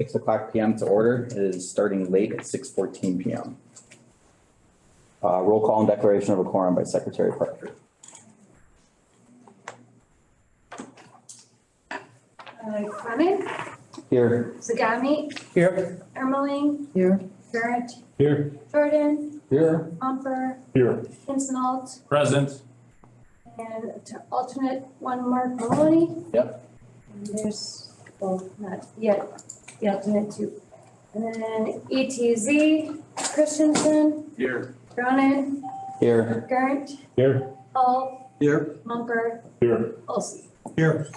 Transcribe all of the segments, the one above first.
6:00 PM to order. It is starting late at 6:14 PM. Roll call and declaration of a quorum by Secretary Parker. Clement, Here. Zagami, Here. Ermeling, Here. Garrett, Here. Jordan, Here. Mumper, Here. Kinsmalt, Present. and to alternate one Mark Maloney. Yep. And there's, well, not yet, the alternate two. And then ETZ, Christensen, Here. Cronin, Here. Garrett, Here. Hall, Here. Mumper, Here. Olson. Here.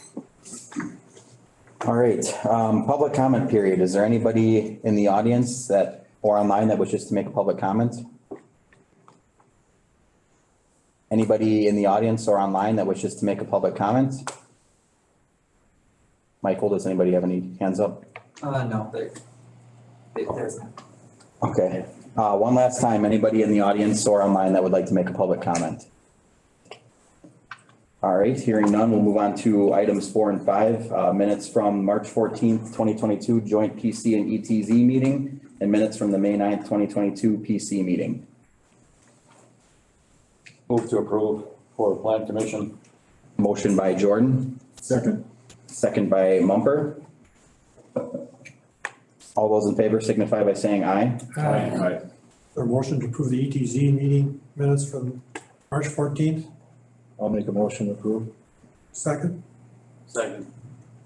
All right, public comment period. Is there anybody in the audience that, or online that wishes to make a public comment? Anybody in the audience or online that wishes to make a public comment? Michael, does anybody have any hands up? No, there's not. Okay, one last time, anybody in the audience or online that would like to make a public comment? All right, hearing none, we'll move on to items 4 and 5, minutes from March 14th, 2022 joint PC and ETZ meeting, and minutes from the May 9th, 2022 PC meeting. Move to approve for plan commission. Motion by Jordan, Second. second by Mumper. All those in favor signify by saying aye. Aye. A motion to approve the ETZ meeting minutes from March 14th. I'll make a motion to approve. Second. Second.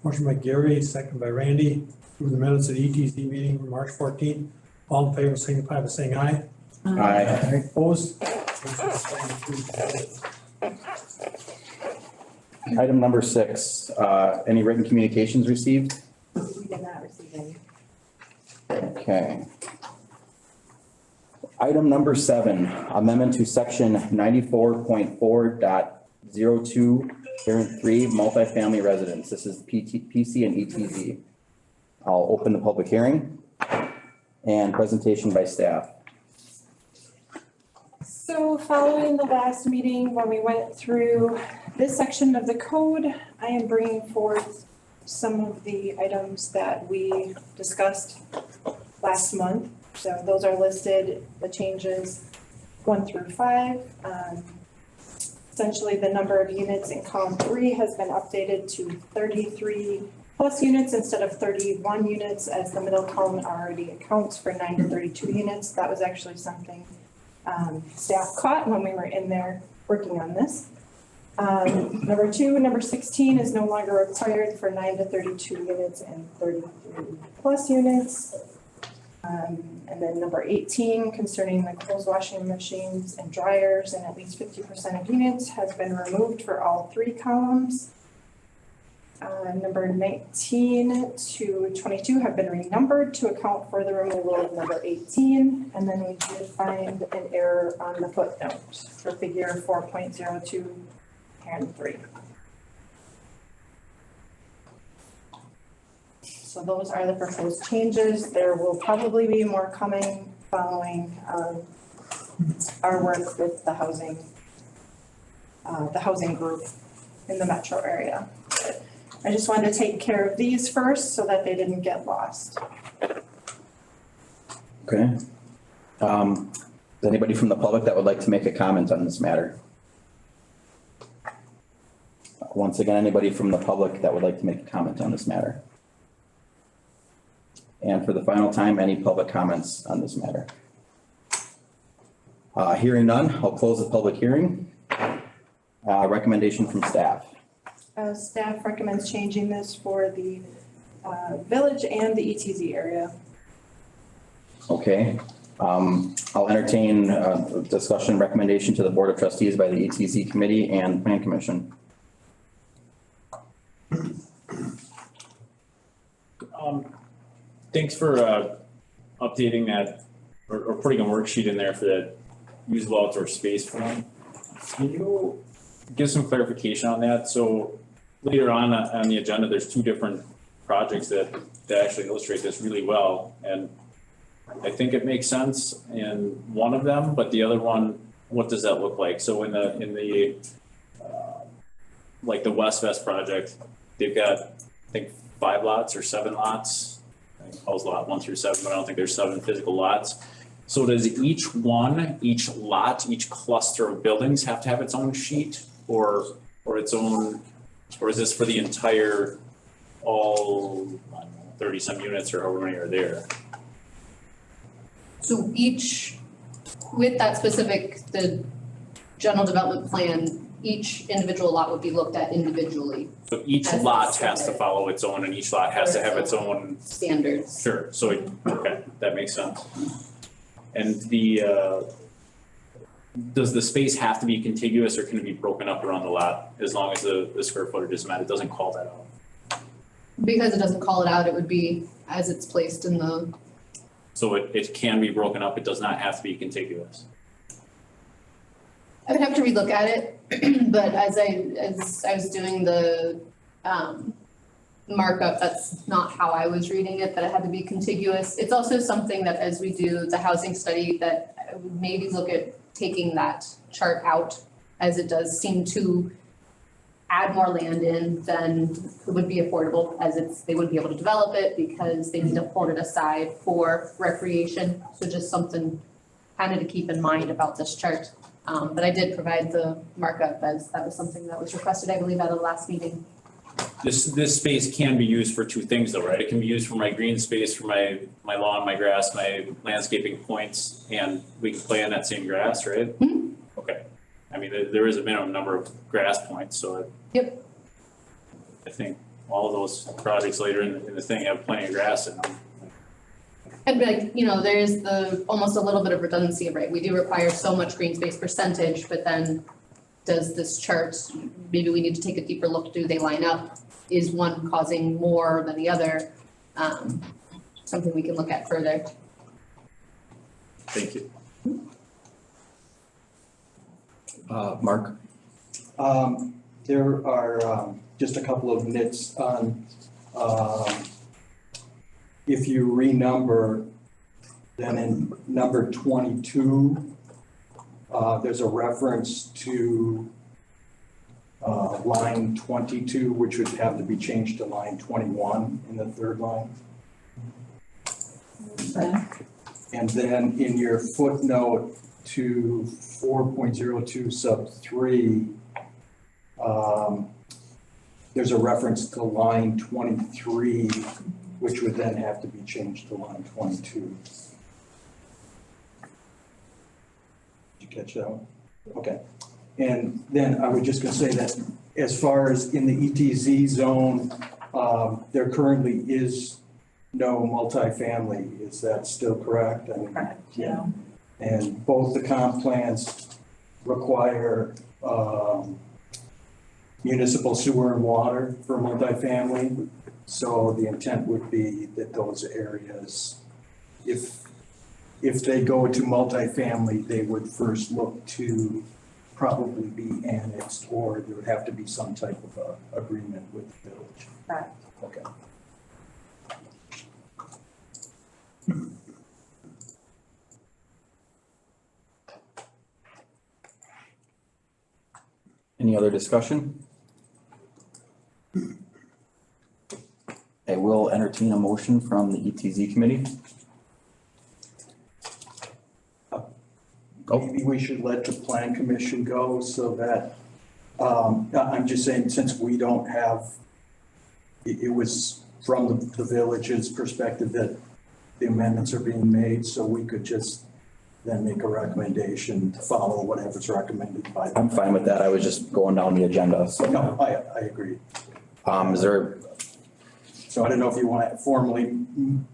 Motion by Gary, second by Randy. Approve the minutes of the ETZ meeting from March 14th. All in favor, signify by saying aye. Aye. Opposed? Item number 6, any written communications received? We did not receive any. Okay. Item number 7, amendment to section 94.4.02, parent 3, multifamily residence. This is PC and ETZ. I'll open the public hearing and presentation by staff. So following the last meeting, when we went through this section of the code, I am bringing forth some of the items that we discussed last month. So those are listed, the changes 1 through 5. Essentially, the number of units in column 3 has been updated to 33 plus units instead of 31 units, as the middle column already accounts for 9 to 32 units. That was actually something staff caught when we were in there working on this. Number 2, number 16 is no longer required for 9 to 32 units and 33 plus units. And then number 18, concerning the clothes washing machines and dryers and at least 50% of units, has been removed for all 3 columns. Number 19 to 22 have been renumbered to account for the removal of number 18. And then we did find an error on the footnote for figure 4.02 and 3. So those are the proposed changes. There will probably be more coming following our work with the housing group in the metro area. But I just wanted to take care of these first so that they didn't get lost. Okay. Is anybody from the public that would like to make a comment on this matter? Once again, anybody from the public that would like to make a comment on this matter? And for the final time, any public comments on this matter? Hearing none, I'll close the public hearing. Recommendation from staff. Staff recommends changing this for the village and the ETZ area. Okay. I'll entertain a discussion recommendation to the Board of Trustees by the ETZ Committee and Plan Commission. Thanks for updating that or putting a worksheet in there for that usable outdoor space form. Can you give some clarification on that? So later on the agenda, there's 2 different projects that actually illustrate this really well. And I think it makes sense in one of them, but the other one, what does that look like? So in the like the West Vest project, they've got, I think, 5 lots or 7 lots. Hall's lot 1 through 7, but I don't think there's 7 physical lots. So does each lot, each cluster of buildings have to have its own sheet or its own, or is this for the entire, all 30 some units or however many are there? So each, with that specific, the general development plan, each individual lot would be looked at individually, So each As lot it's has to submitted. follow its own and each lot has to have its own, standards. sure, so, okay, that makes sense. And does the space have to be contiguous or can it be broken up around the lot as long as the square footage is met? It doesn't call that out. Because it doesn't call it out, it would be as it's placed in the, So it can be broken up, it does not have to be contiguous. I would have to relook at it, but as I was doing the markup, that's not how I was reading it, that it had to be contiguous. It's also something that as we do the housing study, that I would maybe look at taking that chart out, as it does seem to add more land in than it would be affordable, as they wouldn't be able to develop it because they need to hold it aside for recreation. So just something kind of to keep in mind about this chart. But I did provide the markup as that was something that was requested, I believe, at the last meeting. This space can be used for two things though, right? It can be used for my green space, for my lawn, my grass, my landscaping points, and we can play on that same grass, right? Mhm. Okay, I mean, there is a minimum number of grass points, so. Yep. I think all of those projects later in the thing have plenty of grass in them. And like, there's almost a little bit of redundancy, right? We do require so much green space percentage, but then does this chart, maybe we need to take a deeper look, do they line up? Is one causing more than the other? Something we can look at further. Thank you. Mark? There are just a couple of nits on, if you renumber, then in number 22, there's a reference to line 22, which would have to be changed to line 21 in the third line. And then in your footnote to 4.02 sub 3, there's a reference to line 23, which would then have to be changed to line 22. Did you catch that one? Okay. And then I was just gonna say that as far as in the ETZ zone, there currently is no multifamily. Is that still correct? Correct, yeah. And both the comp plans require municipal sewer and water for multifamily. So the intent would be that those areas, if they go to multifamily, they would first look to probably be annexed, or there would have to be some type of agreement with the village. Correct. Okay. Any other discussion? I will entertain a motion from the ETZ committee. Go. Maybe we should let the plan commission go so that, I'm just saying, since we don't have, it was from the village's perspective that the amendments are being made, so we could just then make a recommendation to follow whatever's recommended by. I'm fine with that. I was just going down the agenda, so. No, I agree. Is there, So I don't know if you want to formally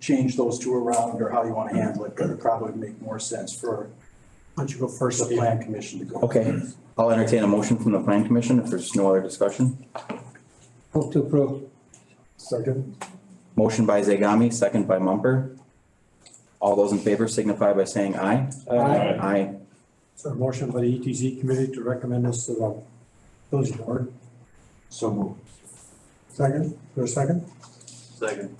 change those two around or how you want to handle it, but it'd probably make more sense for Why don't you go first, the Steve? plan commission to go. okay, I'll entertain a motion from the plan commission if there's no other discussion. Move to approve. Second. Motion by Zagami, second by Mumper. All those in favor signify by saying aye. Aye. Aye. So a motion by the ETZ committee to recommend this to the village board. So moved. Second, for a second. Second.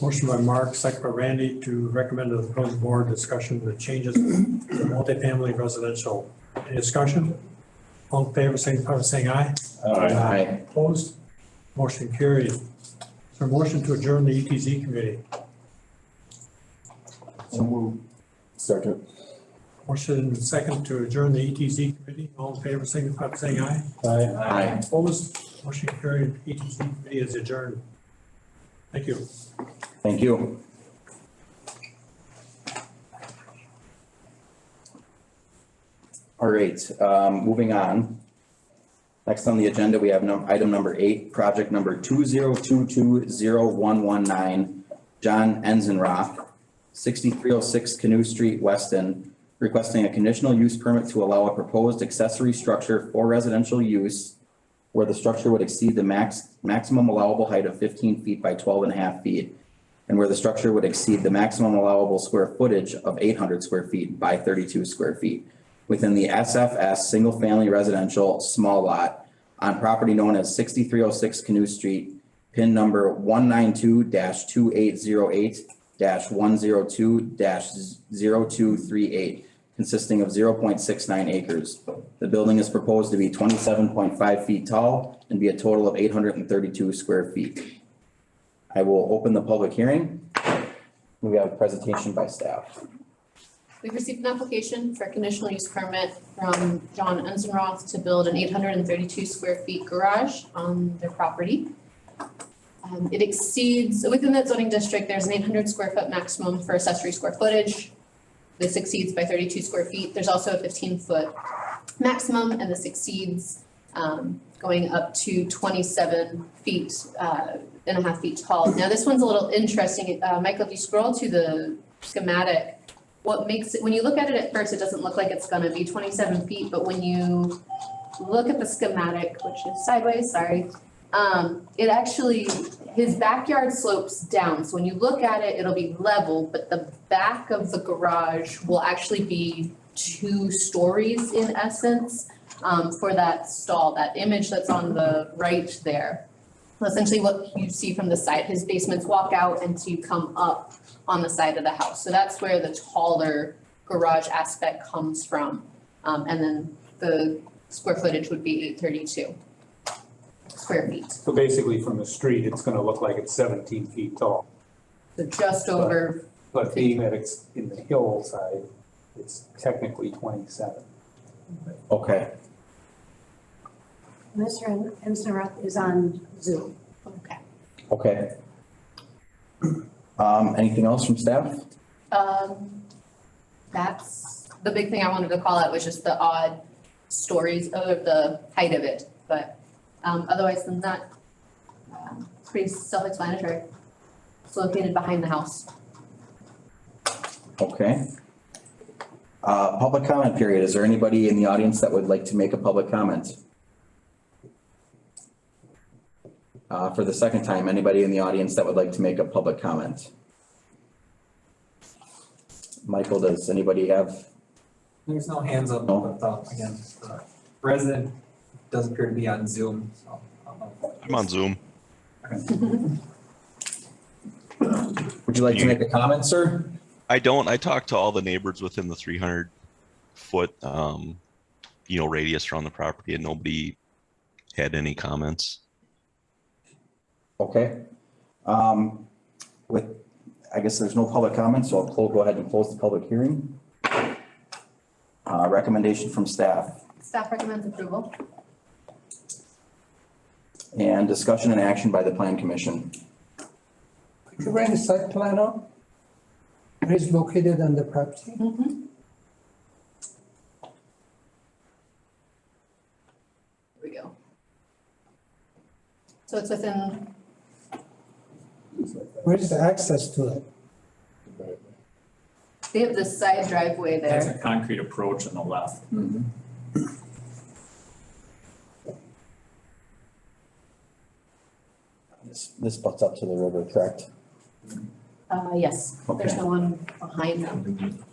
Motion by Mark, second by Randy to recommend to the village board discussion of the changes to multifamily residential. Any discussion? All in favor, signify by saying aye. Aye. Opposed? Motion carried. Is there a motion to adjourn the ETZ committee? So move. Second. Motion and second to adjourn the ETZ committee. All in favor, signify by saying aye. Aye. Opposed? Motion carried. ETZ committee is adjourned. Thank you. Thank you. All right, moving on. Next on the agenda, we have item number 8, project number 202201119, John Enzenroth, 6306 Canoe Street, Weston, requesting a conditional use permit to allow a proposed accessory structure for residential use where the structure would exceed the maximum allowable height of 15 feet by 12.5 feet, and where the structure would exceed the maximum allowable square footage of 800 square feet by 32 square feet within the SFS Single Family Residential Small Lot on property known as 6306 Canoe Street, PIN number 192-2808-102-0238, consisting of 0.69 acres. The building is proposed to be 27.5 feet tall and be a total of 832 square feet. I will open the public hearing. We have a presentation by staff. We've received an application for a conditional use permit from John Enzenroth to build an 832 square feet garage on their property. It exceeds, within that zoning district, there's an 800 square foot maximum for accessory square footage. This exceeds by 32 square feet. There's also a 15-foot maximum, and this exceeds going up to 27 feet and a half feet tall. Now, this one's a little interesting. Michael, if you scroll to the schematic, what makes it, when you look at it at first, it doesn't look like it's gonna be 27 feet, but when you look at the schematic, which is sideways, sorry, it actually, his backyard slopes down. So when you look at it, it'll be level, but the back of the garage will actually be 2 stories in essence for that stall, that image that's on the right there. Essentially what you see from the side, his basements walk out and so you come up on the side of the house. So that's where the taller garage aspect comes from. And then the square footage would be 832 square feet. So basically from the street, it's gonna look like it's 17 feet tall, So just over, but being that it's in the hillside, it's technically 27. Okay, Mr. Enzenroth is on Zoom. okay. okay. Anything else from staff? That's, the big thing I wanted to call out was just the odd stories of the height of it, but otherwise than that, pretty self-explanatory. It's located behind the house. Okay. Public comment period. Is there anybody in the audience that would like to make a public comment? For the second time, anybody in the audience that would like to make a public comment? Michael, does anybody have? There's no hands up, No. but again, the resident does appear to be on Zoom, so. I'm on Zoom. Would you like to make a comment, sir? I don't. I talked to all the neighbors within the 300-foot, radius around the property, and nobody had any comments. Okay. I guess there's no public comments, so I'll go ahead and close the public hearing. Recommendation from staff Staff recommends approval. and discussion and action by the plan commission. Could you bring the site plan up? Where it's located on the property? Mm-hmm. Here we go. So it's within, Where is the access to it? they have this side driveway That's there. a concrete approach on the left. This butts up to the river, correct? Yes, there's Okay. no one behind them.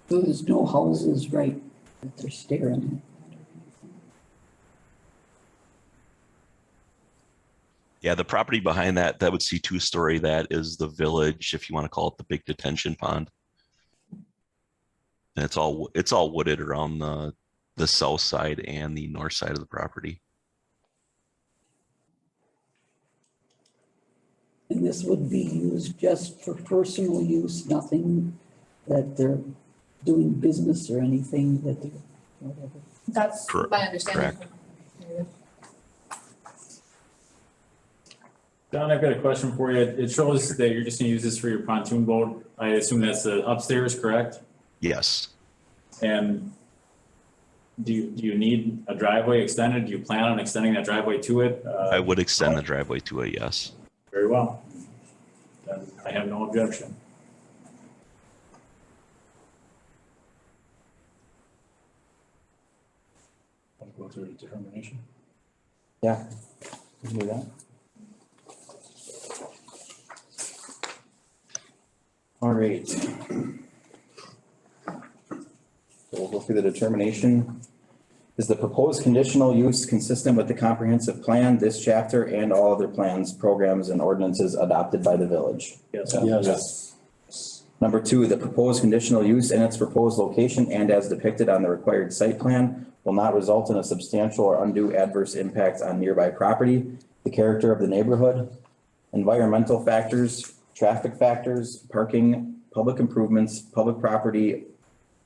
So there's no houses right that they're staring Yeah, the property behind that would see 2-story. That is the village, if you want to call it the big detention pond. And it's all wooded around the south side and the north side of the property. And this would be used just for personal use, nothing that they're doing business or anything that they're, whatever. That's Correct. my understanding. Don, I've got a question for you. It shows that you're just gonna use this for your pontoon boat. I assume that's the upstairs, correct? Yes. And do you need a driveway extended? Do you plan on extending that driveway to it? I would extend the driveway to it, yes. Very well. Then I have no objection. Want to go through the determination? Yeah, we can do that. All right. So we'll go through the determination. Is the proposed conditional use consistent with the comprehensive plan, this chapter, and all other plans, programs, and ordinances adopted by the village? Yes. Yes. Number two, the proposed conditional use in its proposed location and as depicted on the required site plan will not result in a substantial or undue adverse impact on nearby property, the character of the neighborhood, environmental factors, traffic factors, parking, public improvements, public property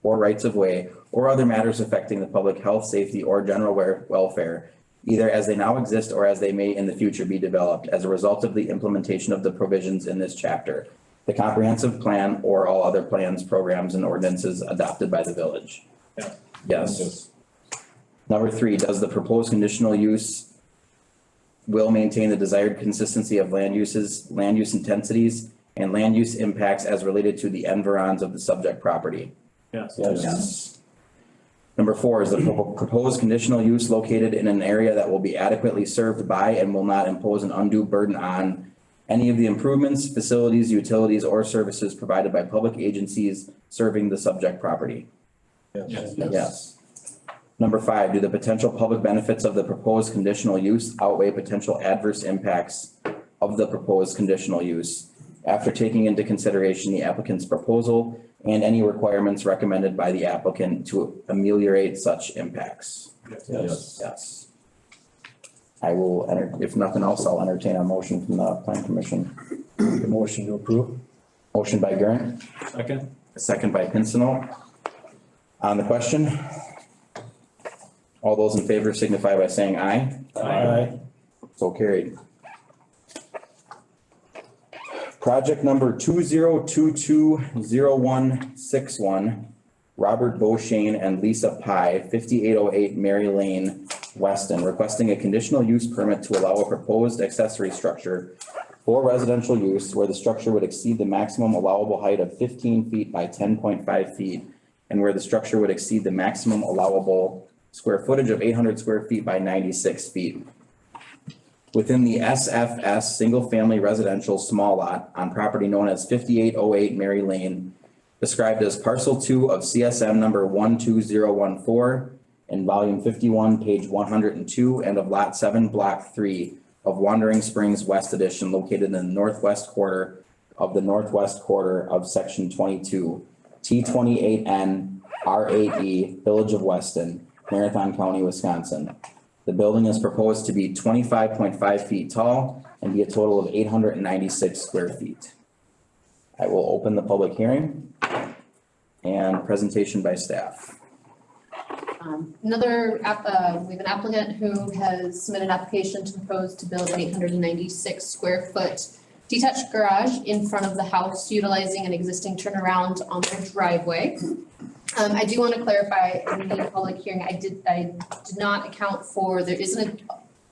or rights of way, or other matters affecting the public health, safety, or general welfare, either as they now exist or as they may in the future be developed as a result of the implementation of the provisions in this chapter, the comprehensive plan, or all other plans, programs, and ordinances adopted by the village. Yeah. Yes. Number three, does the proposed conditional use will maintain the desired consistency of land uses, land use intensities, and land use impacts as related to the environs of the subject property? Yes. Yes. Number four, is the proposed conditional use located in an area that will be adequately served by and will not impose an undue burden on any of the improvements, facilities, utilities, or services provided by public agencies serving the subject property? Yes. Yes. Number five, do the potential public benefits of the proposed conditional use outweigh potential adverse impacts of the proposed conditional use after taking into consideration the applicant's proposal and any requirements recommended by the applicant to ameliorate such impacts? Yes. Yes. I will if nothing else, I'll entertain a motion from the plan commission. The motion to approve? Motion by Gurnt, Second? a second by Pincinel. On the question? All those in favor signify by saying aye. Aye. So carried. Project number 20220161, Robert Beauchene and Lisa Pye, 5808 Mary Lane, Weston, requesting a conditional use permit to allow a proposed accessory structure for residential use where the structure would exceed the maximum allowable height of 15 feet by 10.5 feet and where the structure would exceed the maximum allowable square footage of 800 square feet by 96 feet within the SFS Single Family Residential Small Lot on property known as 5808 Mary Lane, described as parcel 2 of CSM number 12014 in volume 51, page 102, and of lot 7, block 3 of Wandering Springs West Edition, located in the northwest quarter of section 22, T28N R8E, Village of Weston, Marathon County, Wisconsin. The building is proposed to be 25.5 feet tall and be a total of 896 square feet. I will open the public hearing and presentation by staff. We have an applicant who has submitted an application to propose to build an 896 square foot detached garage in front of the house utilizing an existing turnaround on their driveway. I do want to clarify in the public hearing, I did not account for, there is an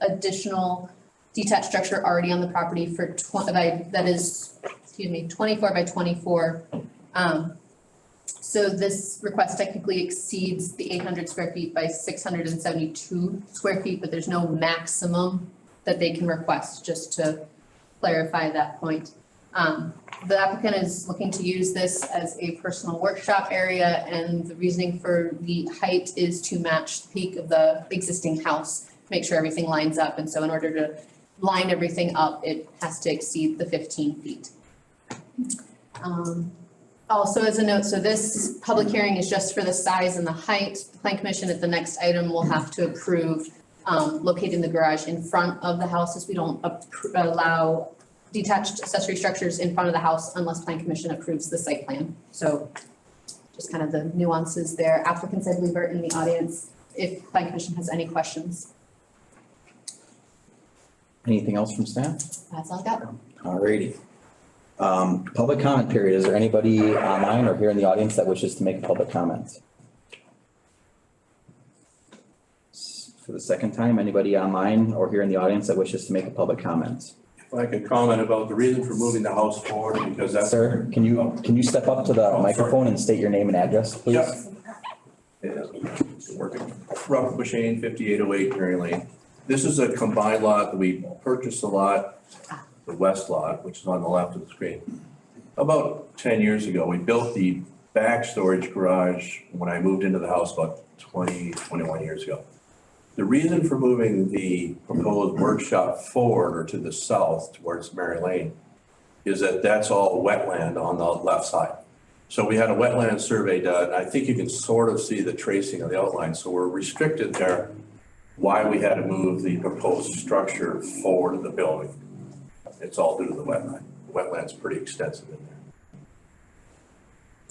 additional detached structure already on the property for 24 by 24. So this request technically exceeds the 800 square feet by 672 square feet, but there's no maximum that they can request, just to clarify that point. The applicant is looking to use this as a personal workshop area, and the reasoning for the height is to match the peak of the existing house, make sure everything lines up. And so in order to line everything up, it has to exceed the 15 feet. Also as a note, so this public hearing is just for the size and the height. The Plan Commission at the next item will have to approve locating the garage in front of the house, as we don't allow detached accessory structures in front of the house unless plan commission approves the site plan. So just kind of the nuances there. Applicants, I believe, are in the audience if plan commission has any questions. Anything else from staff? That's all I got. Alrighty. Public comment period. Is there anybody online or here in the audience that wishes to make a public comment? For the second time, anybody online or here in the audience that wishes to make a public comment? If I could comment about the reason for moving the house forward, because that's. Sir, can you step up to the microphone and state your name and address, please? Yeah, it's working. Robert Bushane, 5808 Mary Lane. This is a combined lot that we purchased a lot, the west lot, which is on the left of the screen. About 10 years ago, we built the back storage garage when I moved into the house about 21 years ago. The reason for moving the proposed workshop forward or to the south towards Mary Lane is that that's all wetland on the left side. So we had a wetland survey done. I think you can sort of see the tracing of the outline. So we're restricted there why we had to move the proposed structure forward of the building. It's all due to the wetland. The wetland's pretty extensive in there.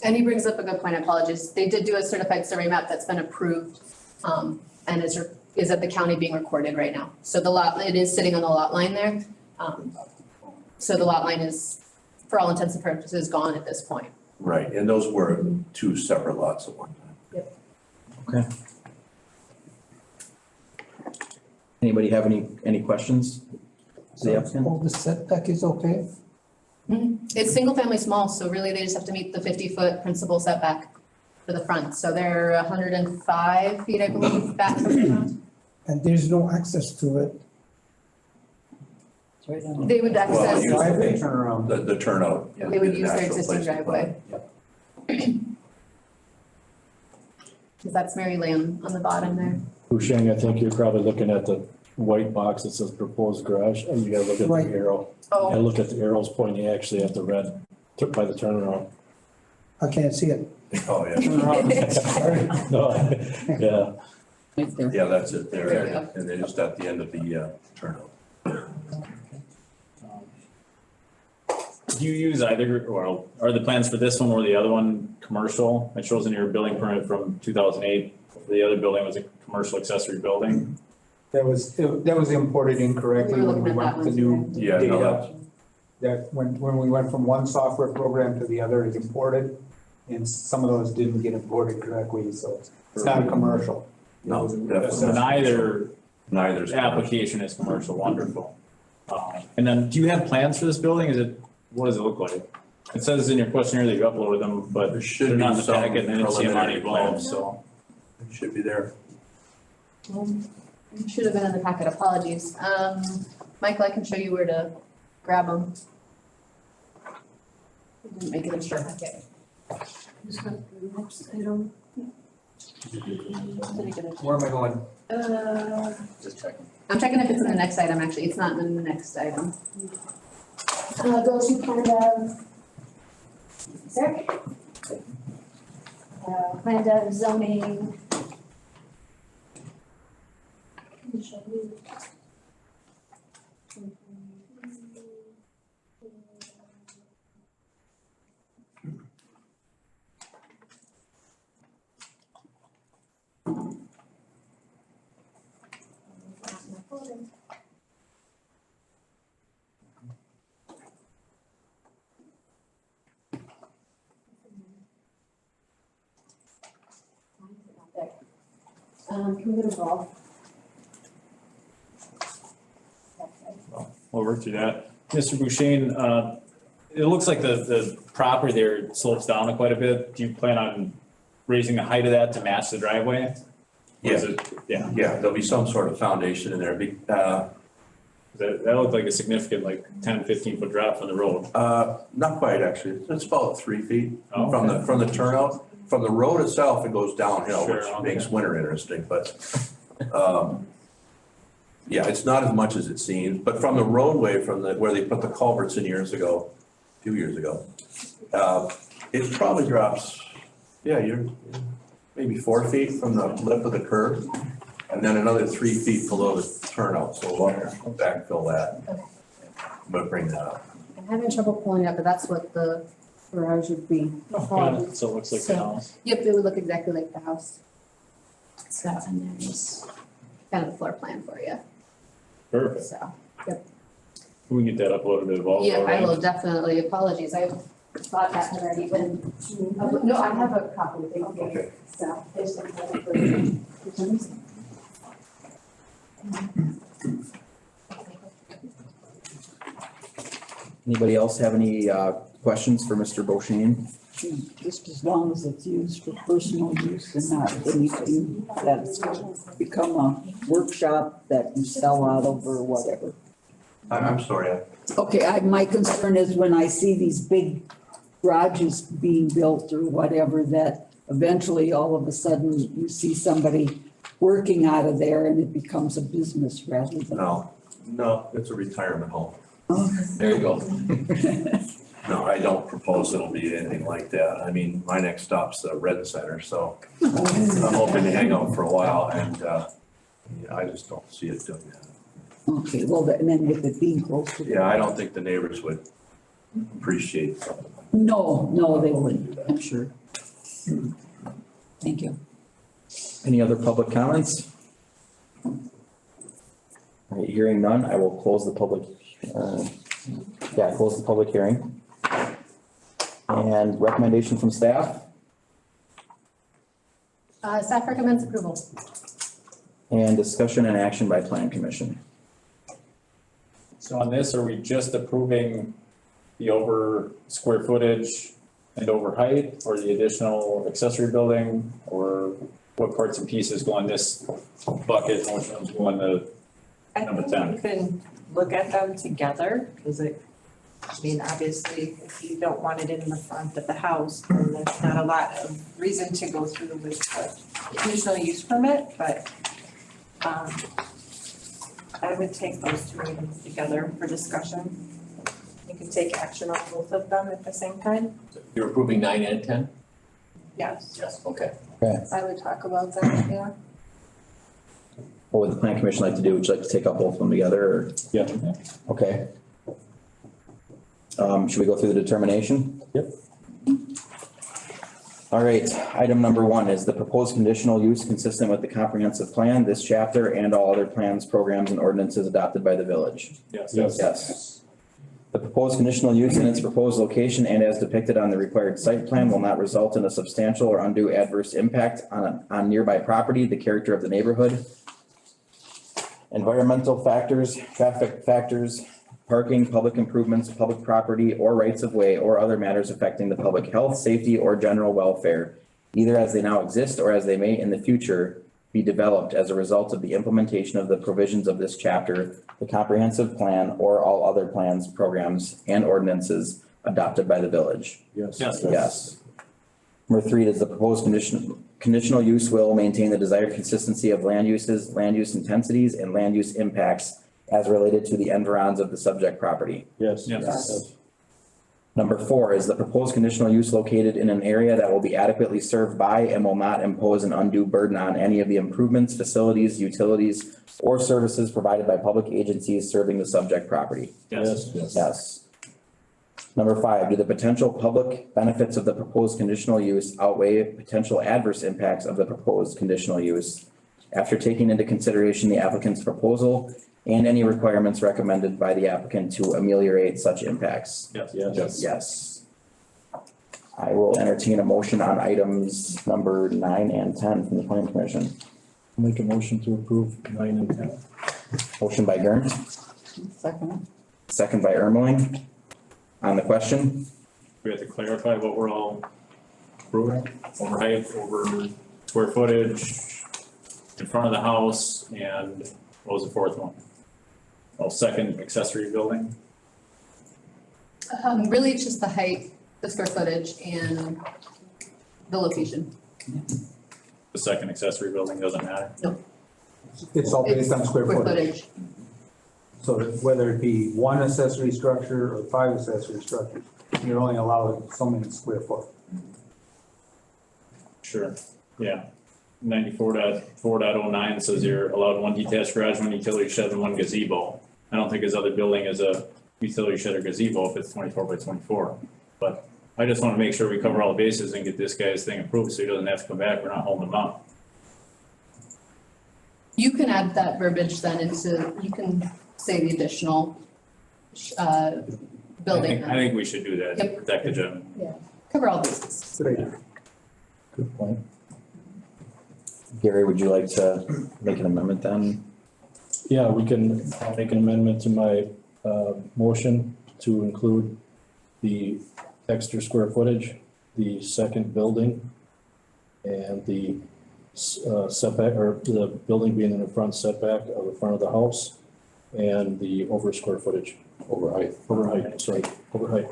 And he brings up a good point, apologies. They did do a certified survey map that's been approved, and is at the county being recorded right now. So the lot, it is sitting on the lot line there. So the lot line is, for all intents and purposes, gone at this point. Right, and those were two separate lots at one time. Yep. Okay. Anybody have any questions? The applicant? All the setback is okay? It's single family small, so really they just have to meet the 50-foot principal setback for the front. So they're 105 feet, I believe, back from the front. And there's no access to it? It's right on. They would access, Driveway turnaround. The turnout. they would the use their natural existing place to put it. driveway. Because that's Mary Lane on the bottom there. Bushang, I think you're probably looking at the white box that says proposed garage, and you gotta look at Right. the arrow. You gotta Oh, look at the arrows pointing actually at the red, by the turnaround. I can't see it. Oh, yeah. No, yeah, Right there. Yeah, that's it There we there. go. And then just at the end of the turnout. Do you use either, or are the plans for this one or the other one commercial? It shows in your building permit from 2008. The other building was a commercial accessory building. That was imported incorrectly We were when we looking at went that to new one Yeah, no, data. That when we went from one software program to the other, it imported, and some of those didn't get imported correctly, so it's not a commercial. No, So definitely. Neither's. application is commercial, wonderful. And then, do you have plans for this building? What does it look like? It says in your questionnaire that you uploaded them, but There should they're not in be the some packet and I didn't see them on preliminary your plans, plans. so. It should be there. It should have been in the packet, apologies. Michael, I can show you where to grab them. Didn't make it in short packet. Where am I going? Just checking. I'm checking if it's in the next item, actually, it's not in the next item. Go to kind of. Sir? Planned out zoning. Can we go to Rolf? We'll work through that. Mr. Bouchane, it looks like the property there slopes down quite a bit. Do you plan on raising the height of that to match the driveway? Or is it, yeah, Yeah, there'll be some sort of foundation in there. that looked like a significant, like 10, 15-foot drop from the road. Not quite, actually. It's about 3 feet Oh, from the turnout. From the road itself, it goes downhill, Sure, which okay. makes winter interesting, but, yeah, it's not as much as it seems. But from the roadway, where they put the culverts in years ago, a few years ago, it probably drops, yeah, you're maybe 4 feet from the lip of the curve, and then another 3 feet below the turnout, so we'll backfill that. but bring that up. I'm having trouble pulling it up, but that's what the garage would be. Got it. So it looks like the house. Yep, it would look exactly like the house. So, and there's kind of the floor plan for you, Perfect. so. We can get that uploaded to Evolve. Yeah, I already. will definitely, apologies, I thought that had already been, no, I have a copy, thank you. Okay. So, I just didn't have it for some reason. Anybody else have any questions for Mr. Boshain? Just as long as it's used for personal use and not anything that's become a workshop that you sell out of or whatever. I'm sorry, Okay, my concern is when I see these big garages being built or whatever, that eventually all of a sudden you see somebody working out of there and it becomes a business rather than. no, it's a retirement home. Okay. There you go. No, I don't propose it'll be anything like that. I mean, my next stop's the Red Center, so I'm hoping to hang out for a while and, I just don't see it doing that. Okay, well, and then with it being close to. Yeah, I don't think the neighbors would appreciate something like that. No, they wouldn't, I'm sure. Thank you. Any other public comments? All right, hearing none, I will close the public, close the public hearing. And recommendation from staff Staff recommends approval. and discussion and action by plan commission. So on this, are we just approving the over square footage and over height, or the additional accessory building, or what parts and pieces go in this bucket, and which ones go in the number 10? I think you can look at them together, because obviously, if you don't want it in the front of the house, then there's not a lot of reason to go through with the conditional use permit, but I would take those two items together for discussion. You can take action on both of them at the same time. You're approving 9 and 10? Yes, Yes. Okay. I would talk about that, yeah. What would the plan commission like to do? Would you like to take up both of them together or? Yeah. Okay. Should we go through the determination? Yep. All right, item number 1 is the proposed conditional use consistent with the comprehensive plan, this chapter, and all other plans, programs, and ordinances adopted by the village. Yes. Yes. The proposed conditional use in its proposed location and as depicted on the required site plan will not result in a substantial or undue adverse impact on nearby property, the character of the neighborhood, environmental factors, traffic factors, parking, public improvements, public property, or rights of way, or other matters affecting the public health, safety, or general welfare, either as they now exist or as they may in the future be developed as a result of the implementation of the provisions of this chapter, the comprehensive plan, or all other plans, programs, and ordinances adopted by the village. Yes. Yes. Number 3 is the proposed conditional use will maintain the desired consistency of land uses, land use intensities, and land use impacts as related to the environs of the subject property. Yes. Yes. Number 4 is the proposed conditional use located in an area that will be adequately served by and will not impose an undue burden on any of the improvements, facilities, utilities, or services provided by public agencies serving the subject property. Yes. Yes. Number 5, do the potential public benefits of the proposed conditional use outweigh potential adverse impacts of the proposed conditional use after taking into consideration the applicant's proposal and any requirements recommended by the applicant to ameliorate such impacts? Yes. Yes. I will entertain a motion on items number 9 and 10 from the planning commission. Make a motion to approve 9 and 10. Motion by Gern, Second. second by Ermeling. On the question, We have to clarify what we're all approving, over height, over square footage, in front of the house, and what was the fourth one? Well, second accessory building. Really, it's just the height, the square footage, and the location. The second accessory building doesn't matter. It's all based on square footage. Footage. So that whether it be one accessory structure or 5 accessory structures, you're only allowed so many square foot. Sure, yeah. 94.4.09 says you're allowed 1 detached garage, 1 utility shed, and 1 gazebo. I don't think his other building is a utility shed or gazebo if it's 24 by 24. But I just wanna make sure we cover all the bases and get this guy's thing approved, so he doesn't have to come back, we're not holding him up. You can add that verbiage then into, you can say the additional, building. I think we should do that to Yep. protect the gym. Cover all bases. Good idea. Good point. Gary, would you like to make an amendment then? Yeah, we can make an amendment to my motion to include the extra square footage, the second building, and the setback, or the building being in the front setback of the front of the house, and the over square footage. Over height. Over height, sorry, over height.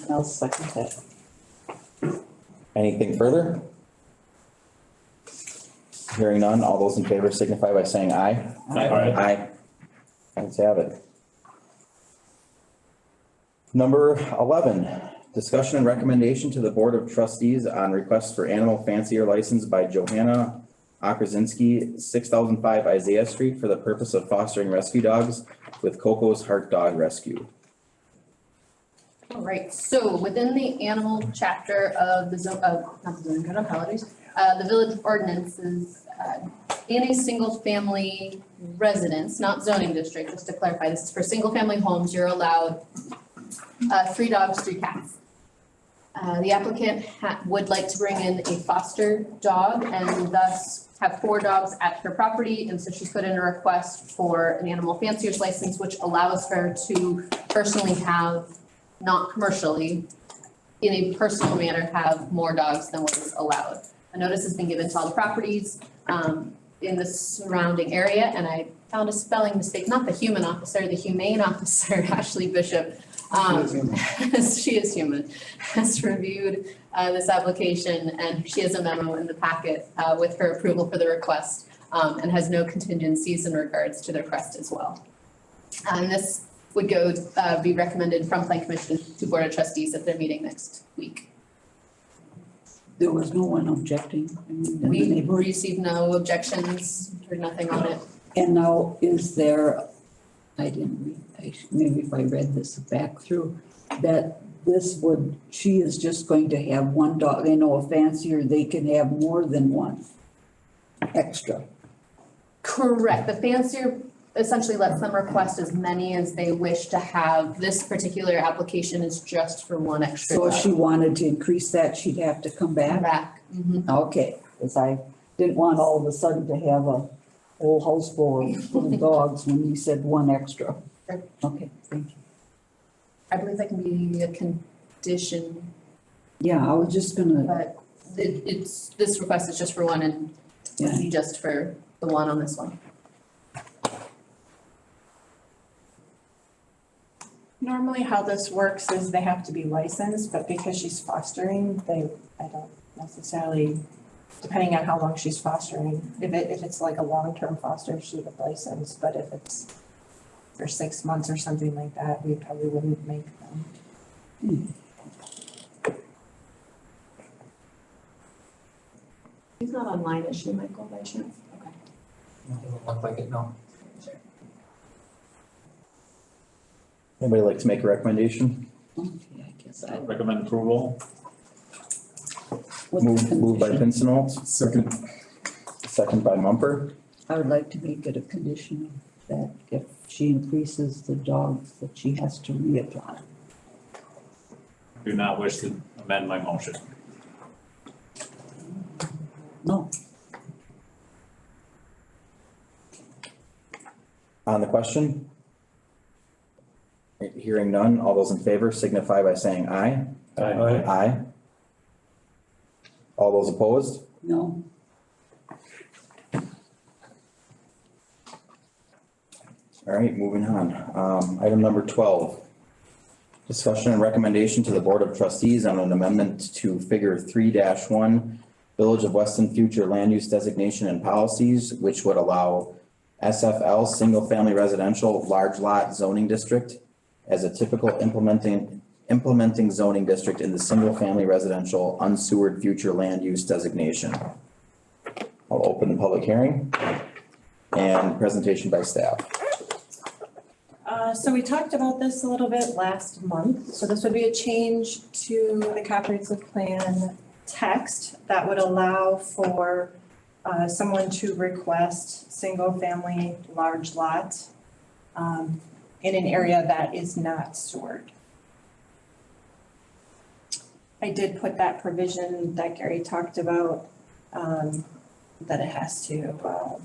I'll second that. Anything further? Hearing none, all those in favor signify by saying aye. Aye. Ayes have it. Number 11, discussion and recommendation to the Board of Trustees on request for animal fancier license by Johanna Okrasinski, 6005 Isaiah Street for the purpose of fostering rescue dogs with Coco's Heart Dog Rescue. All right, so within the animal chapter of the not the zoning code, apologies, the village ordinances, in a single family residence, not zoning district, just to clarify, this is for single family homes, you're allowed 3 dogs, 3 cats. The applicant would like to bring in a foster dog and thus have 4 dogs at her property. And so she's put in a request for an animal fancier's license, which allows her to personally have, not commercially, in a personal manner, have more dogs than what is allowed. A notice has been given to all the properties in the surrounding area, and I found a spelling mistake, not the human officer, the humane officer, Ashley Bishop. She is human, has reviewed this application, and she has a memo in the packet with her approval for the request, and has no contingencies in regards to the request as well. And this would go, be recommended from Plan Commission to Board of Trustees at their meeting next week. There was no one objecting. I mean, in the We neighborhood. received no objections, heard nothing on it. And now is there, I didn't read, maybe if I read this back through, that this would, she is just going to have 1 dog. I know a fancier, they can have more than 1 extra. Correct, the fancier essentially lets them request as many as they wish to have. This particular application is just for 1 extra So dog. if she wanted to increase that, she'd have to come back? Back. Mhm. Okay, because I didn't want all of a sudden to have a whole house full of dogs when you said 1 extra. Sure. Okay, thank you. I believe that can be a condition, Yeah, I was just gonna, but it's, this request is just for 1 and yeah, be just for the 1 on this one. Normally how this works is they have to be licensed, but because she's fostering, I don't necessarily, depending on how long she's fostering, if it's like a long-term foster, she would license, but if it's for 6 months or something like that, we probably wouldn't make them. She's not online, is she, Michael, by chance? Okay. Doesn't look like it, no. Anybody like to make a recommendation? okay, I guess I. Recommend approval. What's the Moved by condition? Pincinot. Second by Mumper. I would like to make it a condition that if she increases the dogs, that she has to reapply. Do not wish to amend my motion. No, On the question? Hearing none, all those in favor signify by saying aye. Aye. Aye. All those opposed? no, All right, moving on. Item number 12. Discussion and recommendation to the Board of Trustees on an amendment to Figure 3-1, Village of Weston Future Land Use Designation and Policies, which would allow SFL, Single Family Residential Large Lot Zoning District, as a typical implementing zoning district in the Single Family Residential Unsewered Future Land Use Designation. I'll open the public hearing and presentation by staff. So we talked about this a little bit last month. So this would be a change to the comprehensive plan text that would allow for someone to request single-family large lot in an area that is not sewered. I did put that provision that Gary talked about, that it has to, how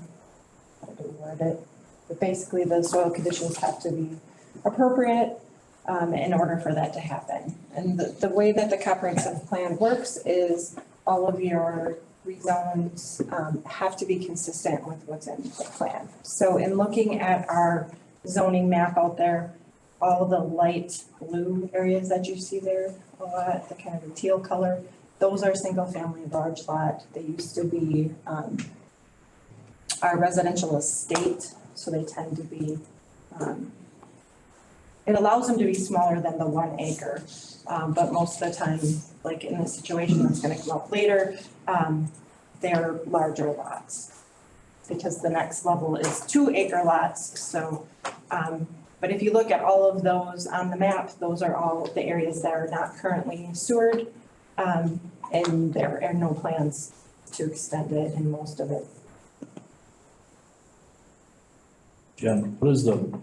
do we word it? But basically, the soil conditions have to be appropriate in order for that to happen. And the way that the comprehensive plan works is all of your rezones have to be consistent with what's in the plan. So in looking at our zoning map out there, all the light blue areas that you see there, a lot, the kind of the teal color, those are single-family large lot. They used to be our residential estate, so they tend to be, it allows them to be smaller than the 1 acre. But most of the time, like in the situation that's gonna come up later, they're larger lots. Because the next level is 2 acre lots, so, but if you look at all of those on the map, those are all the areas that are not currently sewered. And there are no plans to extend it in most of it. Jen, what is the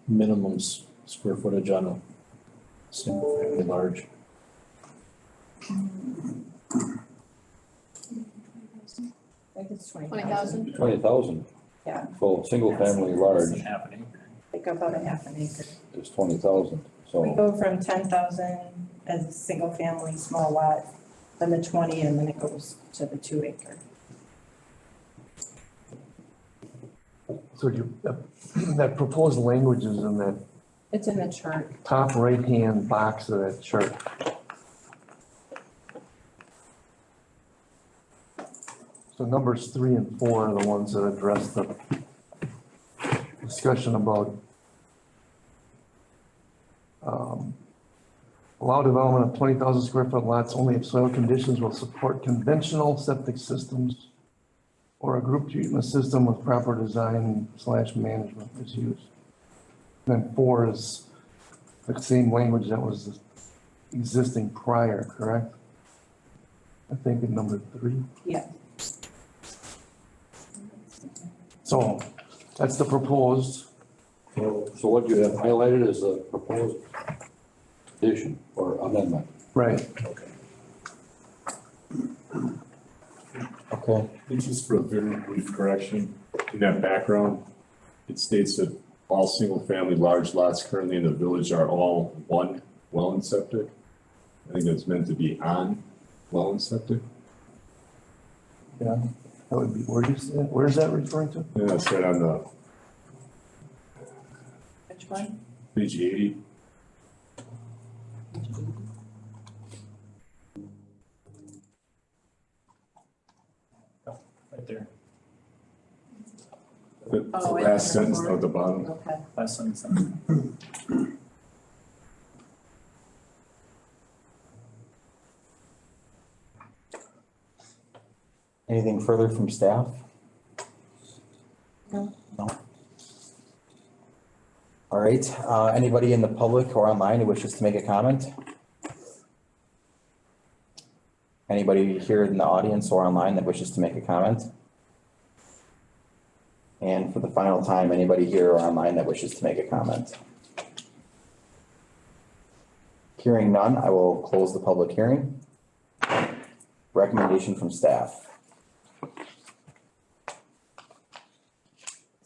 minimum square footage on a single family large? I think it's 20,000? 20,000. Yeah. So single family large Like about a half an acre. is 20,000, We so go from 10,000 as a single family small lot, then the 20, and then it goes to the 2 acre. So that proposed language is in that It's in the chart. top right-hand box of that chart. So numbers 3 and 4 are the ones that address the discussion about allow development of 20,000 square foot lots only if soil conditions will support conventional septic systems or a group treatment system with proper design / management is used. Then 4 is the same language that was existing prior, correct? I think in number 3. Yeah. So that's the proposed. so what you have highlighted is a proposed addition or amendment. Right. Okay. Just for a very brief correction, in that background, it states that all single-family large lots currently in the village are all one well and septic. I think that's meant to be on well and septic. Yeah, that would be, where's that referring to? Yeah, that's right on the Which one? page 80. Right there. The Oh, last it's sentence number at the bottom. Okay. Last sentence. Anything further from staff? No. No. All right, anybody in the public or online who wishes to make a comment? Anybody here in the audience or online that wishes to make a comment? And for the final time, anybody here or online that wishes to make a comment? Hearing none, I will close the public hearing. Recommendation from staff.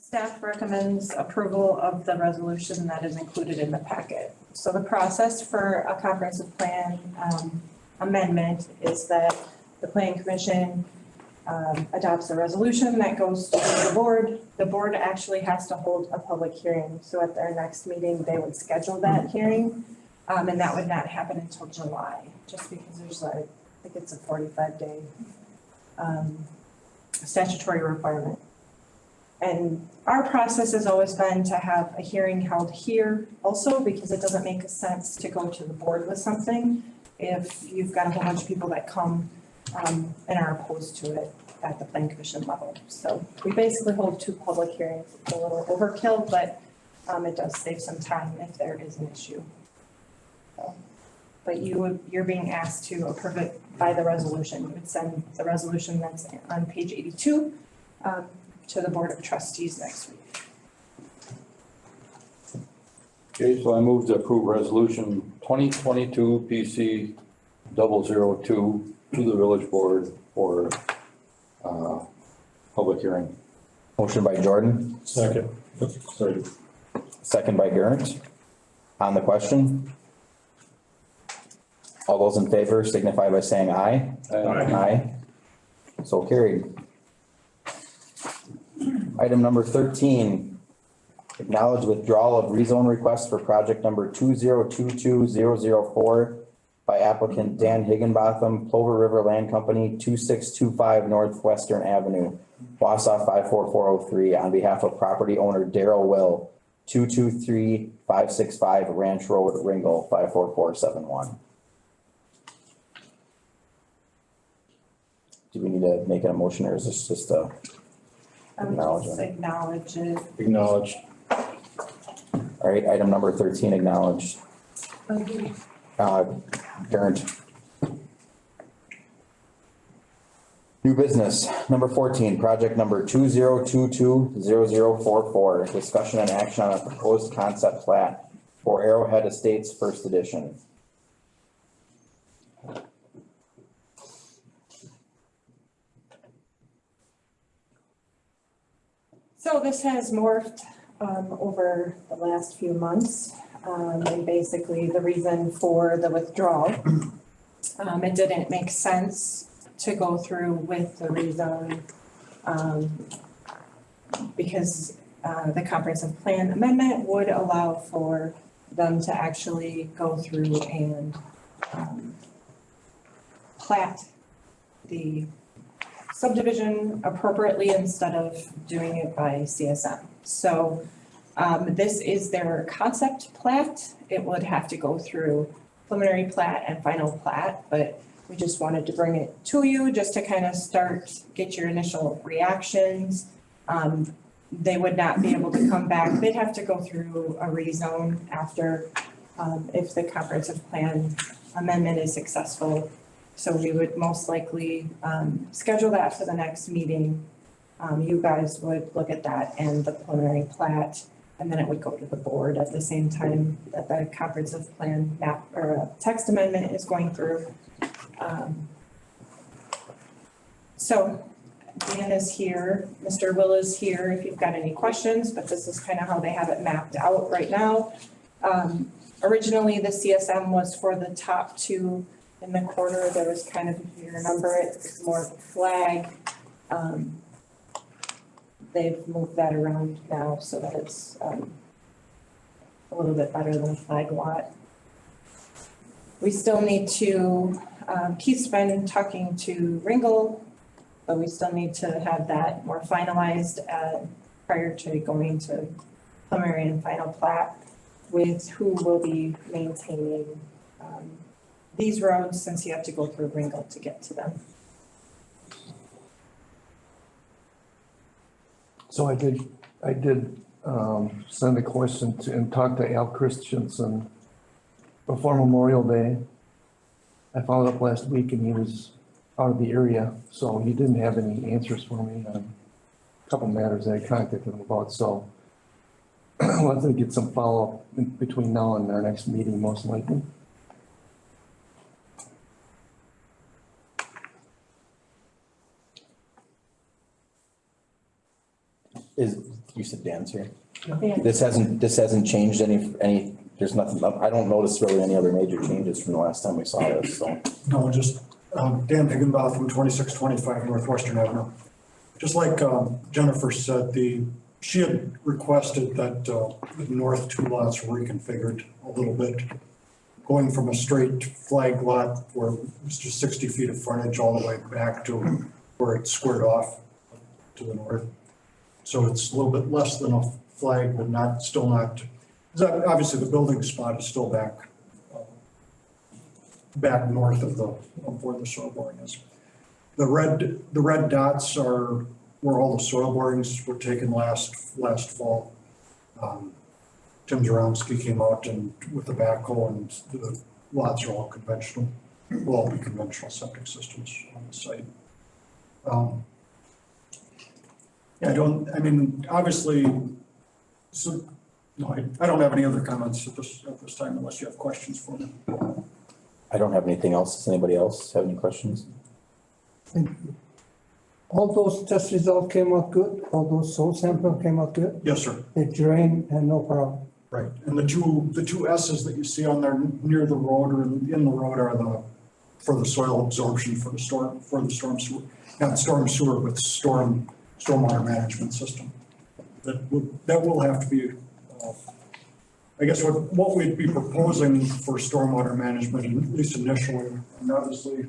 Staff recommends approval of the resolution that is included in the packet. So the process for a comprehensive plan amendment is that the planning commission adopts a resolution that goes to the board. The board actually has to hold a public hearing. So at their next meeting, they would schedule that hearing. And that would not happen until July, just because there's I think it's a 45-day statutory requirement. And our process has always been to have a hearing held here also, because it doesn't make sense to go to the board with something if you've got a whole bunch of people that come and are opposed to it at the planning commission level. So we basically hold 2 public hearings. It's a little overkill, but It does save some time if there is an issue. So, but you're being asked to approve it by the resolution. You would send the resolution that's on page 82 to the Board of Trustees next week. Okay, so I move to approve resolution 2022 PC 002 to the village board for public hearing. Motion by Jordan, Second. Sorry. second by Garrett. On the question? All those in favor signify by saying aye. Aye. So carried. Item number 13, acknowledge withdrawal of rezone request for project number 2022004 by applicant Dan Higginbotham, Plover River Land Company, 2625 Northwestern Avenue, Wausau 54403, on behalf of property owner Daryl Will, 223565 Ranch Road, Ringgold, 54471. Do we need to make an motion, or is this just a acknowledgement? Acknowledge it. Acknowledged. All right, item number 13, acknowledged. Okay. Current. New business, number 14, project number 20220044, discussion and action on a proposed concept plat for Arrowhead Estates First Edition. So this has morphed over the last few months. And basically the reason for the withdrawal, it didn't make sense to go through with the rezone because the comprehensive plan amendment would allow for them to actually go through and plat the subdivision appropriately instead of doing it by CSM. So this is their concept plat. It would have to go through preliminary plat and final plat, but we just wanted to bring it to you just to kind of get your initial reactions. They would not be able to come back. They'd have to go through a rezone after if the comprehensive plan amendment is successful. So we would most likely schedule that for the next meeting. You guys would look at that and the preliminary plat, and then it would go to the board at the same time that the comprehensive plan map or text amendment is going through. So Dan is here, Mr. Will is here if you've got any questions, but this is kind of how they have it mapped out right now. Originally, the CSM was for the top two in the corner. There was kind of, if you remember it, it's more of a flag. They've moved that around now so that it's a little bit better than a flag lot. We still need to, Keith's been talking to Ringgold, but we still need to have that more finalized prior to going to preliminary and final plat with who will be maintaining these roads, since you have to go through Ringgold to get to them. So I did send a question to and talk to Al Christensen before Memorial Day. I followed up last week and he was out of the area, so he didn't have any answers for me on a couple matters that I contacted him about. So I want to get some follow-up between now and our next meeting, most likely. You said Dan's here? Yeah. This hasn't changed any, there's nothing, I don't notice really any other major changes from the last time we saw this, so. No, just Dan Higginbotham, 2625 Northwestern Avenue. Just like Jennifer said, she had requested that the north two lots were reconfigured a little bit, going from a straight flag lot where it was just 60 feet of frontage all the way back to where it squared off to the north. So it's a little bit less than a flag, but still not, obviously the building spot is still back north of where the soil boring is. The red dots are where all the soil borings were taken last fall. Tim Jaromski came out and with the backhoe, and the lots are all conventional, will all be conventional septic systems on the site. Obviously, so, no, I don't have any other comments at this time unless you have questions for me. I don't have anything else. Does anybody else have any questions? All those test results came out good? All those soil samples came out good? Yes, sir. They drained and no problem? Right, and the two S's that you see on there near the road or in the road are for the soil absorption for the storm sewer, not storm sewer, but stormwater management system. That will have to be, I guess what we'd be proposing for stormwater management, at least initially, and obviously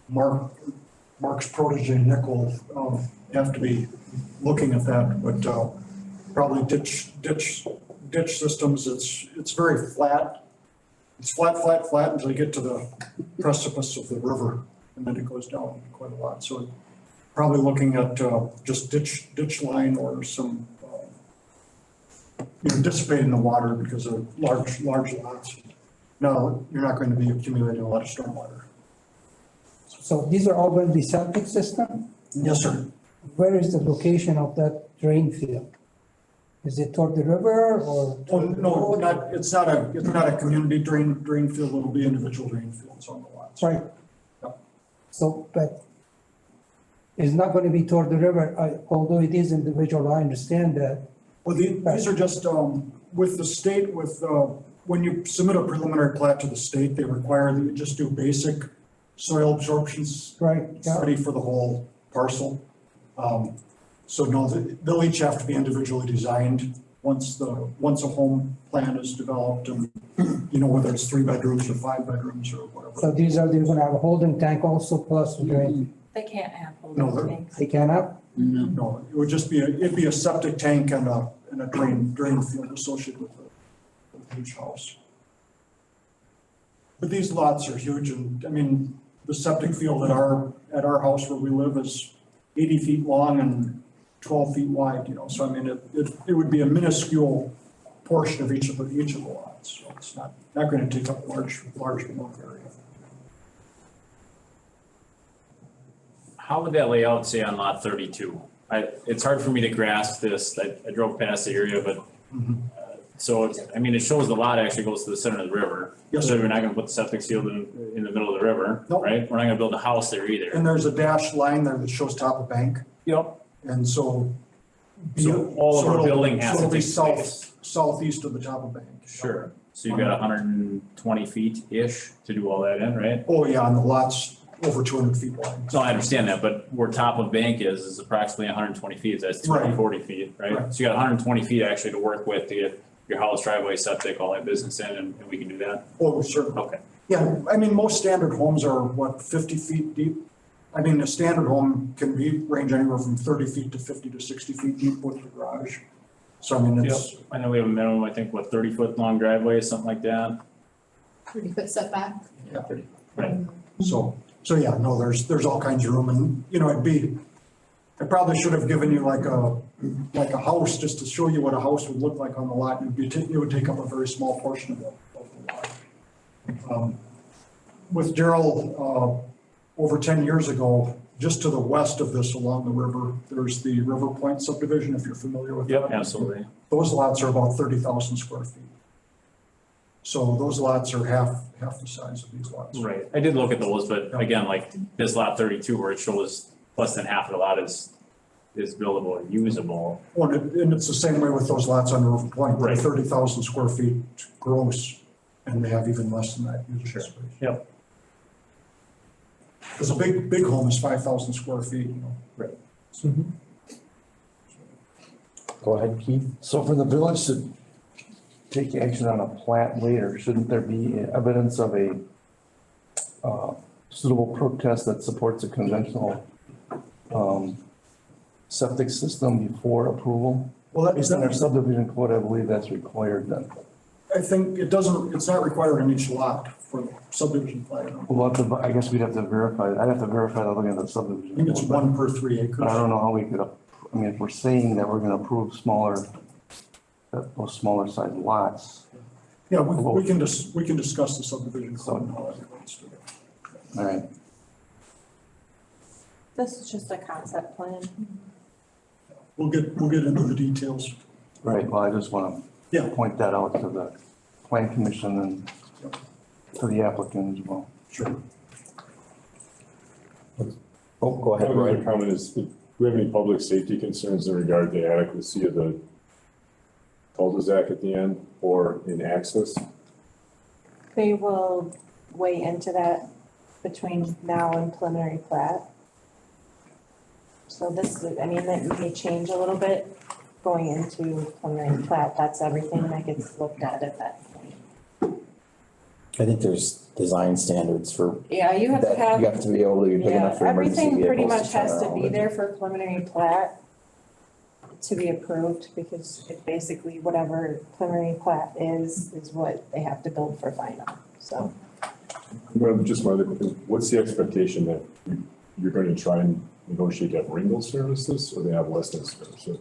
Mark's protege Nick will have to be looking at that, but probably ditch systems. It's very flat. It's flat until you get to the precipice of the river, and then it goes down quite a lot. So probably looking at just ditch line or some dissipating the water because of large lots. No, you're not going to be accumulating a lot of stormwater. So these are all going to be septic system? Yes, sir. Where is the location of that drain field? Is it toward the river or? Oh, no, it's not a community drain field. It'll be individual drain fields on the lots. Right. Yep. So, but it's not going to be toward the river, although it is individual, I understand that. Well, these are just, with the state, when you submit a preliminary plat to the state, they require that you just do basic soil absorption study for the whole parcel. So no, they'll each have to be individually designed once a home plan is developed, and whether it's 3 bedrooms or 5 bedrooms or whatever. So they're going to have a holding tank also plus the drain? They can't have No, holding tanks. They can't have? No, it would just be it'd be a septic tank and a drain field associated with the huge house. But these lots are huge, and the septic field at our house where we live is 80 feet long and 12 feet wide, so it would be a minuscule portion of each of the lots, so it's not going to take up large amount of area. How would that lay out, say, on lot 32? It's hard for me to grasp this. I drove past the area, but so it shows the lot actually goes to the center of the river. Yes, so sir. we're not going to put the septic field in the middle of the river, Nope. right? We're not going to build a house there either. And there's a dashed line there that shows top of bank. Yep. And so. So all of our building has to it'll be take place. southeast of the top of bank. Sure. So you've got 120 feet-ish to do all that in, right? Oh, yeah, and the lot's over 200 feet wide. So I understand that, but where top of bank is approximately 120 feet. That's 240 feet, right? So you got 120 feet actually to work with to get your house, driveway, septic, all that business in, and we can do that? Oh, certainly. Okay. Yeah, most standard homes are 50 feet deep. A standard home can range anywhere from 30 feet to 50 to 60 feet deep with the garage. So it's. Yep. I know we have a minimum, I think, 30-foot long driveway, something like that. 30-foot setback. Yeah. Right. So yeah, no, there's all kinds of room, and I probably should have given you like a house just to show you what a house would look like on the lot. It would take up a very small portion of the lot. With Daryl, over 10 years ago, just to the west of this along the river, there's the River Point subdivision, if you're familiar with that. Yep, absolutely. Those lots are about 30,000 square feet. So those lots are half the size of these lots. Right. I did look at those, but again, like this lot 32 where it shows less than half of the lot is buildable and usable. Well, and it's the same way with those lots on River Point. They're Right. 30,000 square feet gross, and they have even less than that usable space. Yep. Because a big home is 5,000 square feet, Right. Go ahead, Keith. So for the village to take action on a plat later, shouldn't there be evidence of a suitable protest that supports a conventional septic system before approval? Well, Based on our subdivision code, I believe that's required then. I think it's not required on each lot for the subdivision plan. We'll have to, I guess we'd have to verify, I'd have to verify that looking at the subdivision. I think it's code, 1 per 3 acres. But I don't know how we could, if we're saying that we're gonna approve smaller those smaller sized lots. Yeah, we can discuss the subdivision code and how that relates to it. All right. This is just a concept plan. We'll get into the details. Right, well, I just want to Yeah. point that out to the plan commission and to the applicant as well. Sure. Oh, go ahead, My Roy. other comment is, do we have any public safety concerns in regard to adequacy of the cul-de-sac at the end or in access? They will weigh into that between now and preliminary plat. So this is, I mean, that may change a little bit going into preliminary plat. That's everything that gets looked at that point. I think there's design standards for Yeah, you have to that. have. You have to be able to be big Yeah, enough for emergency everything pretty vehicles much to turn has to around be and- there for preliminary plat to be approved, because it basically, whatever preliminary plat is what they have to build for final, so. Well, just my other question, what's the expectation that you're going to try and negotiate to have Ringgold services or they have Weston services?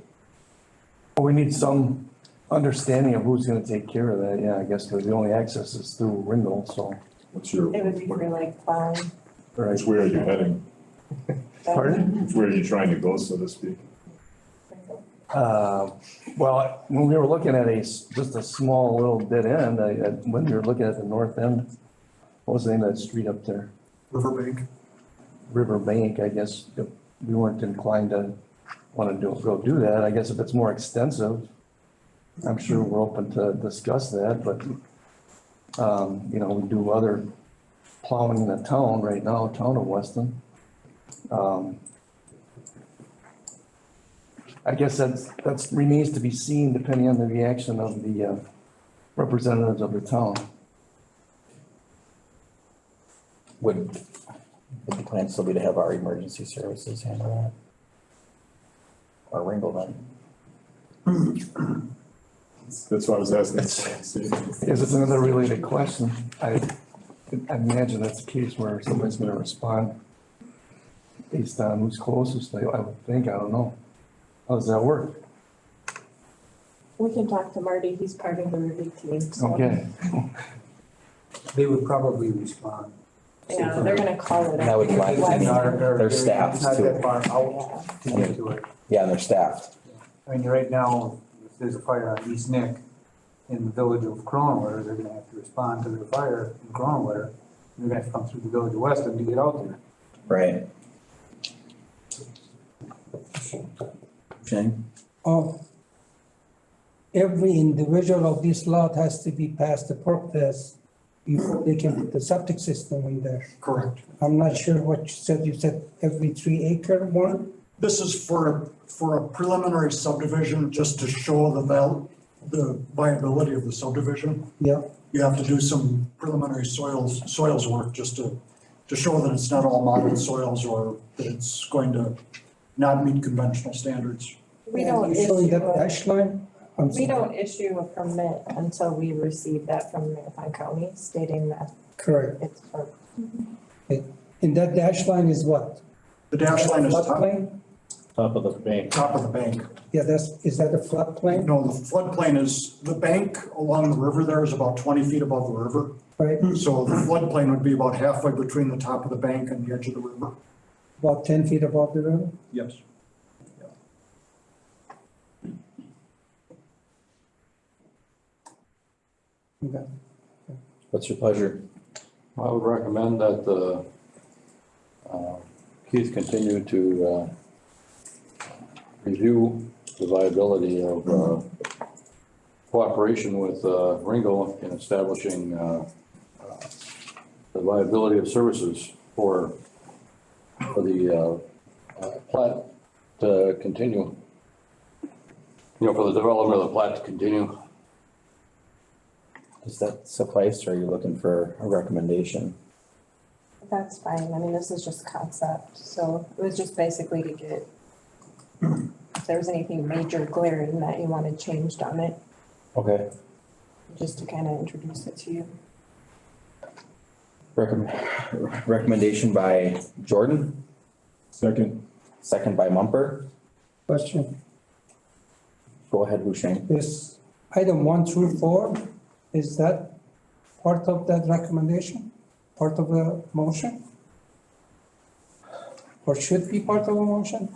Well, we need some understanding of who's gonna take care of that, yeah, I guess, because the only access is through Ringgold, so. What's your, It would be for like plowing. which way are you heading? Pardon? Which way are you trying to go, so to speak? Well, when we were looking at just a small little dead end, when we were looking at the north end, what was the name of that street up there? Riverbank. Riverbank, I guess, if we weren't inclined to want to go do that. I guess if it's more extensive, I'm sure we're open to discuss that, but, you know, we do other plowing in the town right now, town of Weston. I guess that's remains to be seen depending on the reaction of the representatives of the town. Would the plan still be to have our emergency services handle that? Or Ringgold then? That's what I was asking. Yes, it's another related question. I imagine that's a case where somebody's gonna respond based on who's closest, I would think, I don't know. How does that work? We can talk to Marty, he's part of the review team, so. Okay. They would probably respond. Yeah, they're gonna call it. That would flag, I mean, They're they're staffed not too. that far out to get to it. Yeah, and they're staffed. I mean, right now, if there's a fire on East Nick in the village of Cronenwater, they're gonna have to respond to their fire in Cronenwater. They're gonna have to come through the village of Weston to get out there. Right. Shane? Every individual of this lot has to be past the perk test before they can put the septic system in there. Correct. I'm not sure what you said. You said every 3 acre one? This is for a preliminary subdivision, just to show the viability of the subdivision. Yeah. You have to do some preliminary soils work just to show that it's not all modeled soils or that it's going to not meet conventional standards. We don't You showing issue, that dash line? I'm we sorry. don't issue a permit until we receive that from Marathon County stating that Correct. it's for. And that dash line is what? The dash line is Floodplain? Top of the bank. top of the bank. Yeah, is that a floodplain? No, the floodplain is, the bank along the river there is about 20 feet above the river. Right, So the floodplain would be about halfway between the top of the bank and the edge of the river. about 10 feet above the river? Yes. Okay. What's your pleasure? I would recommend that Keith continue to review the viability of cooperation with Ringo in establishing the viability of services for the plat to continue. You know, for the development of the plat to continue. Does that suffice, or are you looking for a recommendation? That's fine, I mean, this is just concept, so it was just basically to get, if there was anything major glaring that you wanted changed on it, Okay. just to kind of introduce it to you. Recommendation by Jordan, Second. second by Mumper. Question. Go ahead, Husheng. This, item 1 through 4, is that part of that recommendation? Part of the motion? Or should be part of a motion?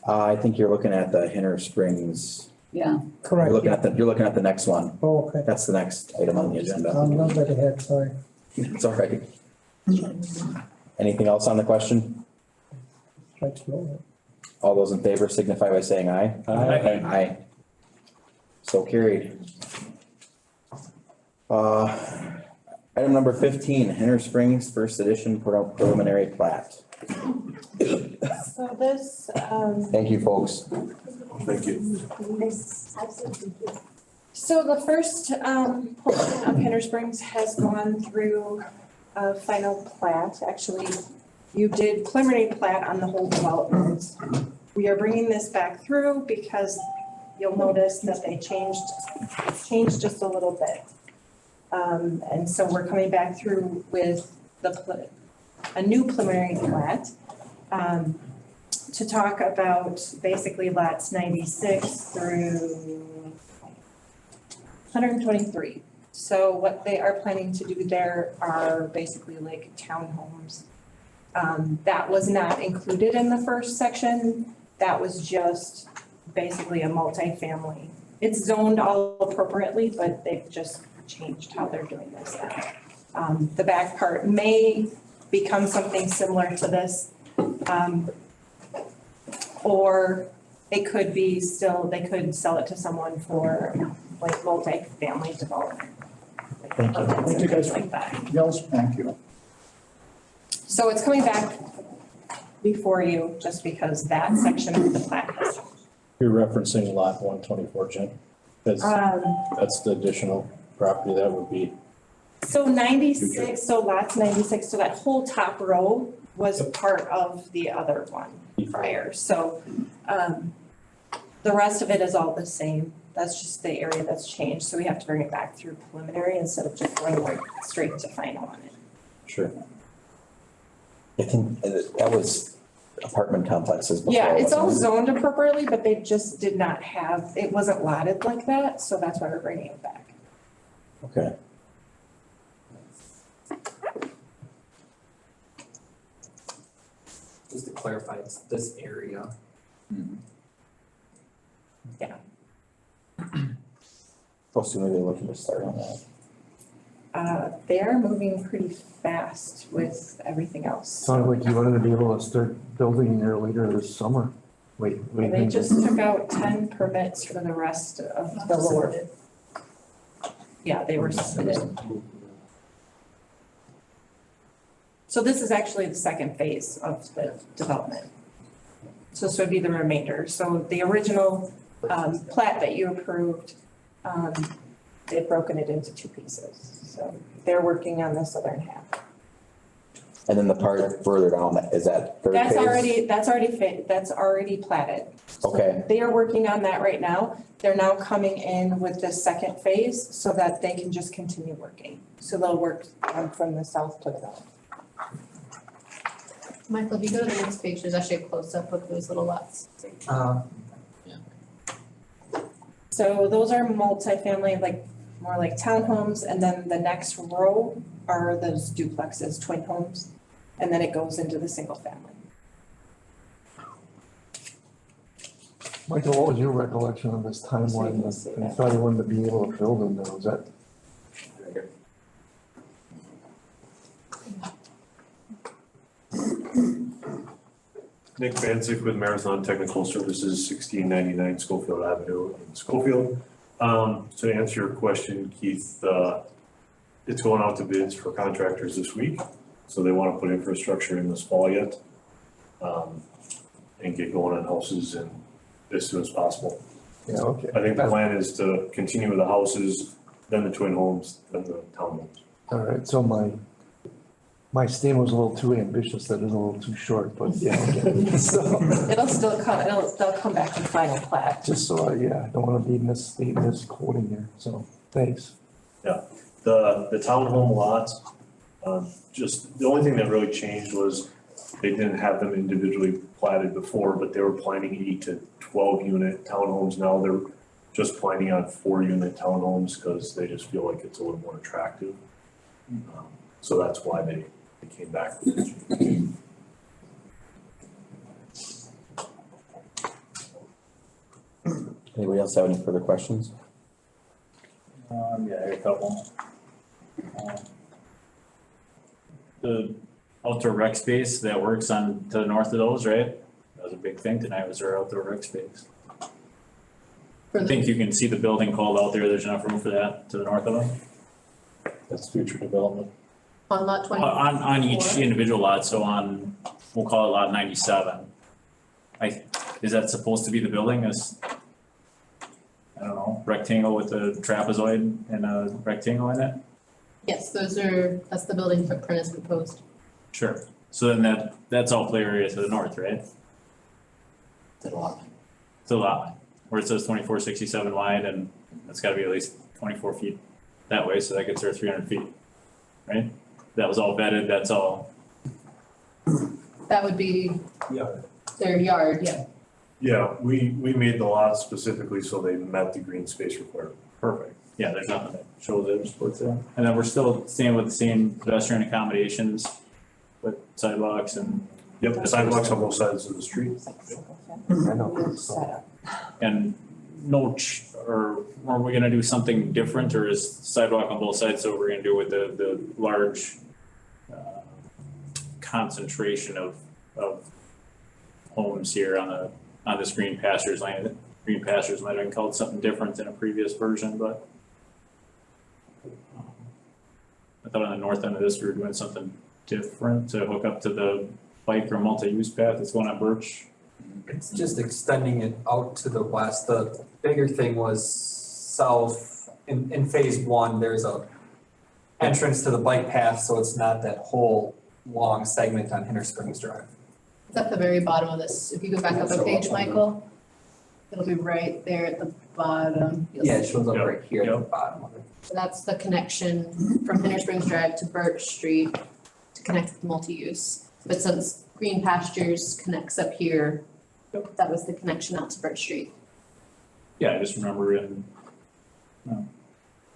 I think you're looking at the Hinter Springs. Yeah. Correct. You're looking at the next one. Oh, okay. That's the next item on the agenda. I'm not that ahead, sorry. It's all right. Anything else on the question? Try to know it. All those in favor signify by saying aye. Aye. Aye. So carried. Item number 15, Hinter Springs First Edition preliminary plat. So this, Thank you, folks. Thank you. so the first, portion of Hinter Springs has gone through a final plat. Actually, you did preliminary plat on the whole development. We are bringing this back through because you'll notice that they changed just a little bit. And so we're coming back through with a new preliminary plat, to talk about basically lots 96 through 123. So what they are planning to do there are basically like townhomes. That was not included in the first section. That was just basically a multifamily. It's zoned all appropriately, but they've just changed how they're doing this now. The back part may become something similar to this. Or it could be still, they could sell it to someone for like multifamily development. Thank you. Thank you, guys. Like that. Yes, thank you. So it's coming back before you just because that section of the plat has. You're referencing lot 124, Jen? That's the additional property that would be. So 96, so lots 96, so that whole top row was part of the other one prior. So the rest of it is all the same. That's just the area that's changed. So we have to bring it back through preliminary instead of just going like straight to final on it. Sure. I think that was apartment complexes before. Yeah, it's all wasn't it? zoned appropriately, but they just did not have, it wasn't lotted like that. So that's why we're bringing it back. Okay. Just to clarify, it's this area. Yeah. How soon are they looking to start on that? They are moving pretty fast with everything else. Sounded like you wanted to be able to start building there later this summer. Wait, what do you They think? just took out 10 permits for the rest of the lower. Yeah, they were submitted. So this is actually the second phase of the development. So this would be the remainder. So the original plat that you approved, they've broken it into two pieces. So they're working on the southern half. And then the part further down, is that third phase? That's already platted. So Okay. they are working on that right now. They're now coming in with the second phase so that they can just continue working. So they'll work from the south to the north. Michael, if you go to the next page, there's actually a close-up of those little lots. So those are multifamily, like more like townhomes, and then the next row are those duplexes, twin homes, and then it goes into the single family. Michael, what was your recollection of this timeline? I thought you wanted to be able to build in there, was that? Nick Bancic with Marathon Technical Services, 1699 Schofield Avenue in Schofield. To answer your question, Keith, it's going out to bids for contractors this week. So they want to put infrastructure in this fall yet, and get going on houses and as soon as possible. Yeah, okay. I think the plan is to continue with the houses, then the twin homes, then the townhomes. All right, so my statement was a little too ambitious, that is a little too short, but yeah. Okay. So, It'll still come, they'll come back to final plat. just so, yeah, I don't want to be misquoting here, so, thanks. Yeah, the townhome lots, just, the only thing that really changed was they didn't have them individually platted before, but they were planning 8 to 12 unit townhomes now. They're just planning on 4-unit townhomes because they just feel like it's a little more attractive. So that's why they came back with it. Anybody else have any further questions? Yeah, I got a couple. The outdoor rec space that works on to the north of those, right? That was a big thing tonight, was our outdoor rec space. I think you can see the building called out there, there's enough room for that to the north of them. That's future development. On lot 24? On each individual lot, so on, we'll call it lot 97. Is that supposed to be the building, I don't know, rectangle with a trapezoid and a rectangle in it? Yes, that's the building footprint is proposed. Sure, so then that's all play area to the north, right? To the lot. To the lot line, where it says 2467 wide, and that's gotta be at least 24 feet that way, so that gets her 300 feet, right? That was all vetted, that's all, That would be their yard, yeah. Yeah, we made the lots specifically so they met the green space requirement. perfect. Yeah, there's nothing that shows it or supports it. And then we're still staying with the same pedestrian accommodations with sidewalks and. Yep, the sidewalks on both sides of the street. And no, or are we gonna do something different, or is sidewalk on both sides, so we're gonna do with the large concentration of homes here on this green pastures land? Green pastures might have been called something different in a previous version, but I thought on the north end of this, we were doing something different to hook up to the bike or multi-use path that's going on Birch. It's just extending it out to the west. The bigger thing was south, in phase one, there's a entrance to the bike path, so it's not that whole long segment on Hinter Springs Drive. It's at the very bottom of this. If you go back up a page, Michael, it'll be right there at the bottom. You'll Yeah, it see. shows up right here at the bottom of it. So that's the connection from Hinter Springs Drive to Birch Street to connect with multi-use. But since Green Pastures connects up here, that was the connection out to Birch Street. Yeah, I just remember I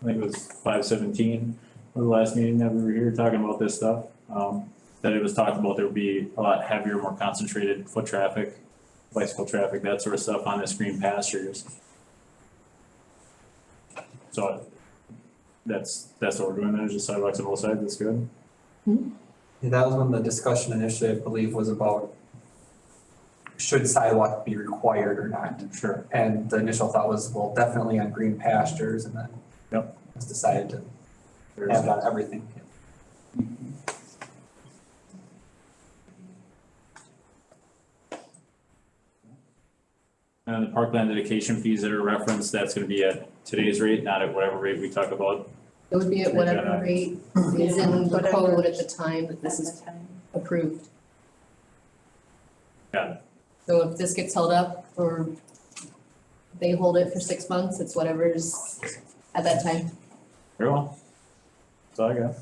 think it was 517, the last meeting that we were here talking about this stuff. That it was talked about there would be a lot heavier, more concentrated foot traffic, bicycle traffic, that sort of stuff on this green pastures. So that's what we're doing, there's just sidewalks on both sides, that's good. Yeah, that was when the discussion initially, I believe, was about should sidewalk be required or not? Sure. And the initial thought was, well, definitely on green pastures, and then Yep. it's decided to have it on everything. And the parkland dedication fees that are referenced, that's gonna be at today's rate, not at whatever rate we talk about. It would be at whatever rate is in the code at the time that this is approved. Got it. So if this gets held up or they hold it for 6 months, it's whatever's at that time. Very well. That's all I got.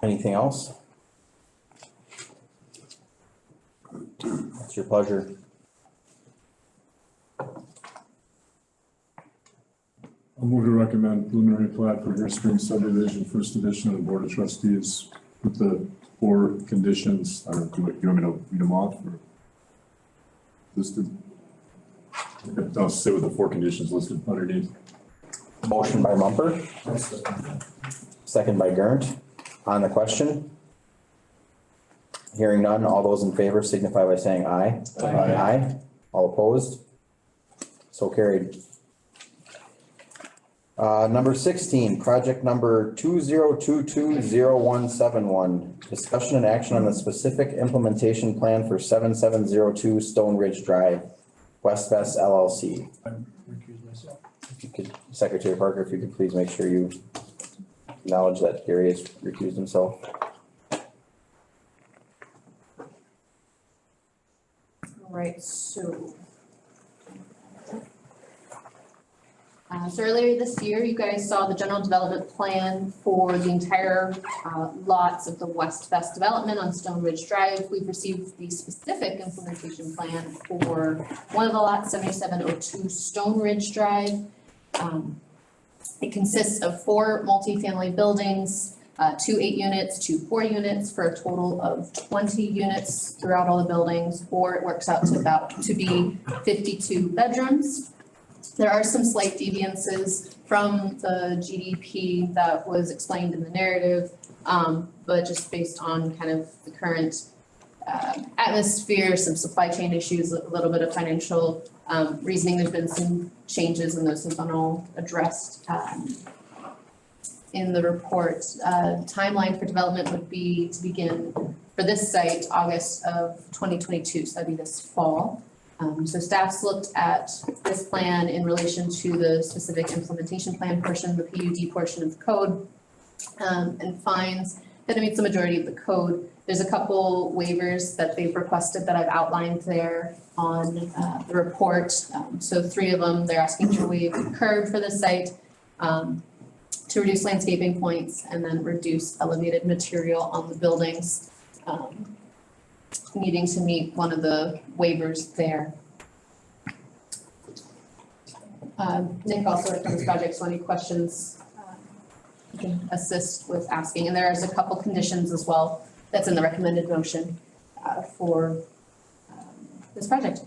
Anything else? It's your pleasure. I'll move to recommend preliminary plat for Hinter Springs subdivision, first edition of the Board of Trustees with the 4 conditions. I don't know, you want me to read them off or listed? I'll stay with the 4 conditions listed underneath. Motion by Mumper. Second by Gerndt. On the question? Hearing none, all those in favor signify by saying aye. Aye. All opposed? So carried. Number 16, project number 20220171. Discussion and action on the specific implementation plan for 7702 Stone Ridge Drive, West Vest LLC. If you could, Secretary Parker, if you could please make sure you acknowledge that Gary has recused himself. All right, so. So earlier this year, you guys saw the general development plan for the entire lots of the West Best development on Stone Ridge Drive. We've received the specific implementation plan for one of the lots, 7702 Stone Ridge Drive. It consists of 4 multifamily buildings, 2 8-units, 2 4-units, for a total of 20 units throughout all the buildings, or it works out to be 52 bedrooms. There are some slight deviances from the GDP that was explained in the narrative, but just based on kind of the current atmosphere, some supply chain issues, a little bit of financial reasoning, there's been some changes and those have been all addressed in the report. Timeline for development would be to begin for this site August of 2022, so that'd be this fall. So staff's looked at this plan in relation to the specific implementation plan portion, the PUD portion of the code, and finds that it meets the majority of the code. There's a couple waivers that they've requested that I've outlined there on the report. So 3 of them, they're asking to waive the curb for the site, to reduce landscaping points, and then reduce elevated material on the buildings, needing to meet one of the waivers there. Nick also worked on this project, so any questions you can assist with asking. And there's a couple conditions as well that's in the recommended motion for this project.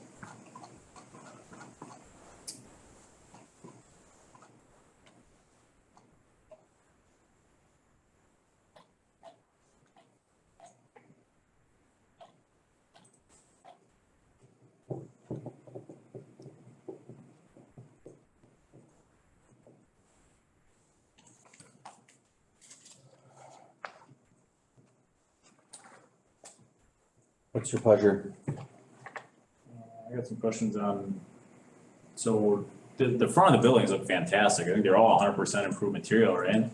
What's your pleasure? I got some questions on, so the front of the buildings look fantastic. I think they're all 100% improved material, right?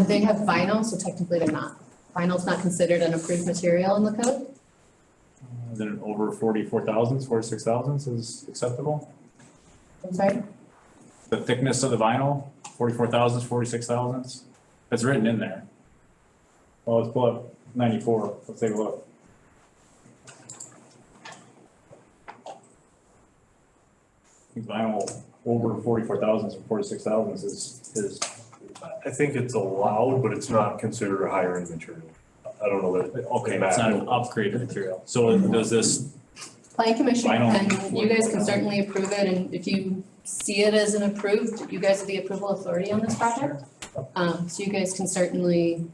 They have vinyl, so technically they're not. Vinyl's not considered an approved material in the code. Then over 44,000, 46,000 is acceptable? I'm sorry? The thickness of the vinyl, 44,000, 46,000, that's written in there. Well, let's pull up 94, let's take a look. Vinyl over 44,000 or 46,000 is. I think it's allowed, but it's not considered a higher end material. I don't know that. Okay, it's not an upgraded material. So does this? Plan commission, Vinyl. and you guys can certainly approve it, and if you see it as an approved, you guys are the approval authority on this project. So you guys can certainly.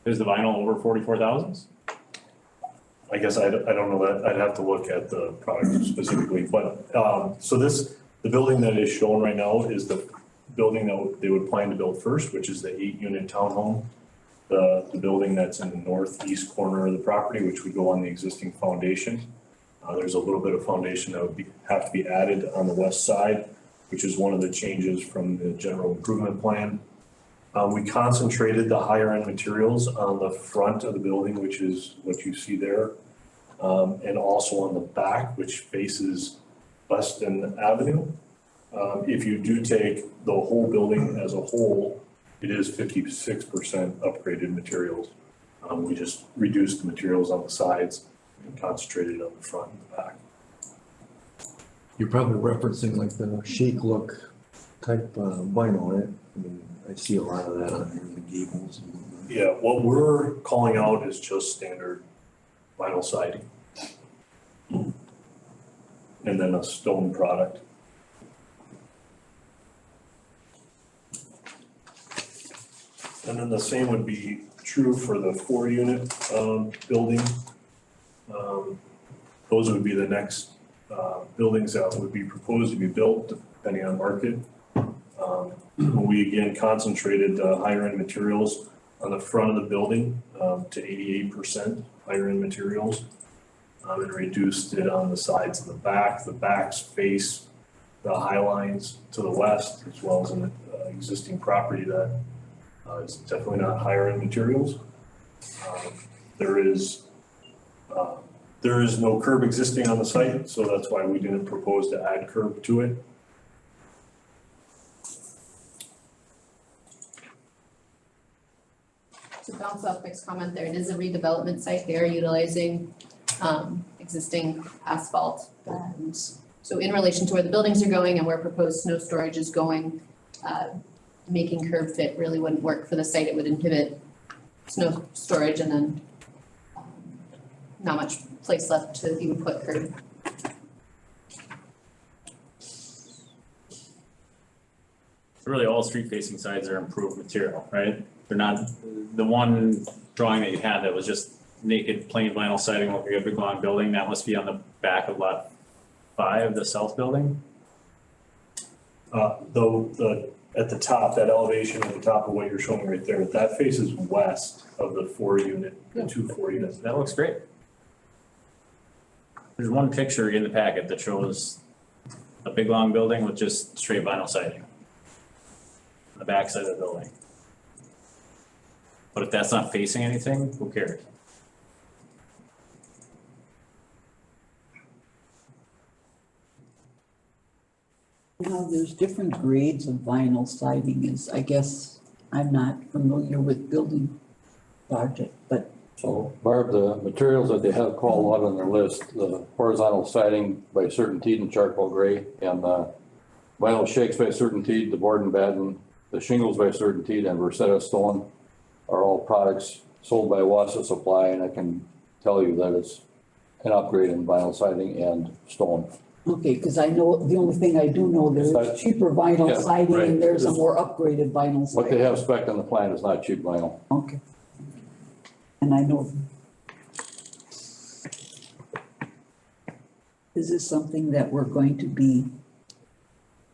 Is the vinyl over 44,000? I guess I don't know that, I'd have to look at the product specifically, but, so the building that is shown right now is the building that they would plan to build first, which is the 8-unit townhome. The building that's in the northeast corner of the property, which would go on the existing foundation. There's a little bit of foundation that would have to be added on the west side, which is one of the changes from the general improvement plan. We concentrated the higher end materials on the front of the building, which is what you see there. And also on the back, which faces Weston Avenue. If you do take the whole building as a whole, it is 56% upgraded materials. We just reduced the materials on the sides and concentrated on the front and the back. You're probably referencing like the chic look type vinyl, right? I mean, I see a lot of that on here, the gables and whatnot. Yeah, what we're calling out is just standard vinyl siding. And then a stone product. And then the same would be true for the 4-unit building. Those would be the next buildings that would be proposed to be built depending on market. We again concentrated higher end materials on the front of the building to 88% higher end materials. And reduced it on the sides of the back. The backs face the high lines to the west, as well as an existing property that is definitely not higher end materials. There is no curb existing on the site, so that's why we didn't propose to add curb to it. To bounce off Nick's comment there, it is a redevelopment site. They are utilizing existing asphalt. And so in relation to where the buildings are going and where proposed snow storage is going, making curb fit really wouldn't work for the site. It would inhibit snow storage and then not much place left to even put curb. Really, all street facing sides are improved material, right? They're not, the one drawing that you had that was just naked plain vinyl siding over your big long building, that must be on the back of lot 5, the south building. At the top, that elevation at the top of what you're showing right there, that faces west of the 2 4 units. That looks great. There's one picture in the packet that shows a big long building with just straight vinyl siding on the back side of the building. But if that's not facing anything, who cares? Now, there's different grades of vinyl siding I guess, I'm not familiar with building project, but. So Barb, the materials that they have called out on their list, the horizontal siding by Certainteed and charcoal gray, and vinyl shakes by Certainteed, the board and batten, the shingles by Certainteed, and Versetta stone are all products sold by Wassa Supply, and I can tell you that it's an upgrade in vinyl siding and stone. Okay, because I know, the only thing I do know, there's cheaper vinyl Yeah, siding right. and there's a more upgraded vinyl siding. What they have spec on the plan is not cheap vinyl. Okay. And I know. Is this something that we're going to be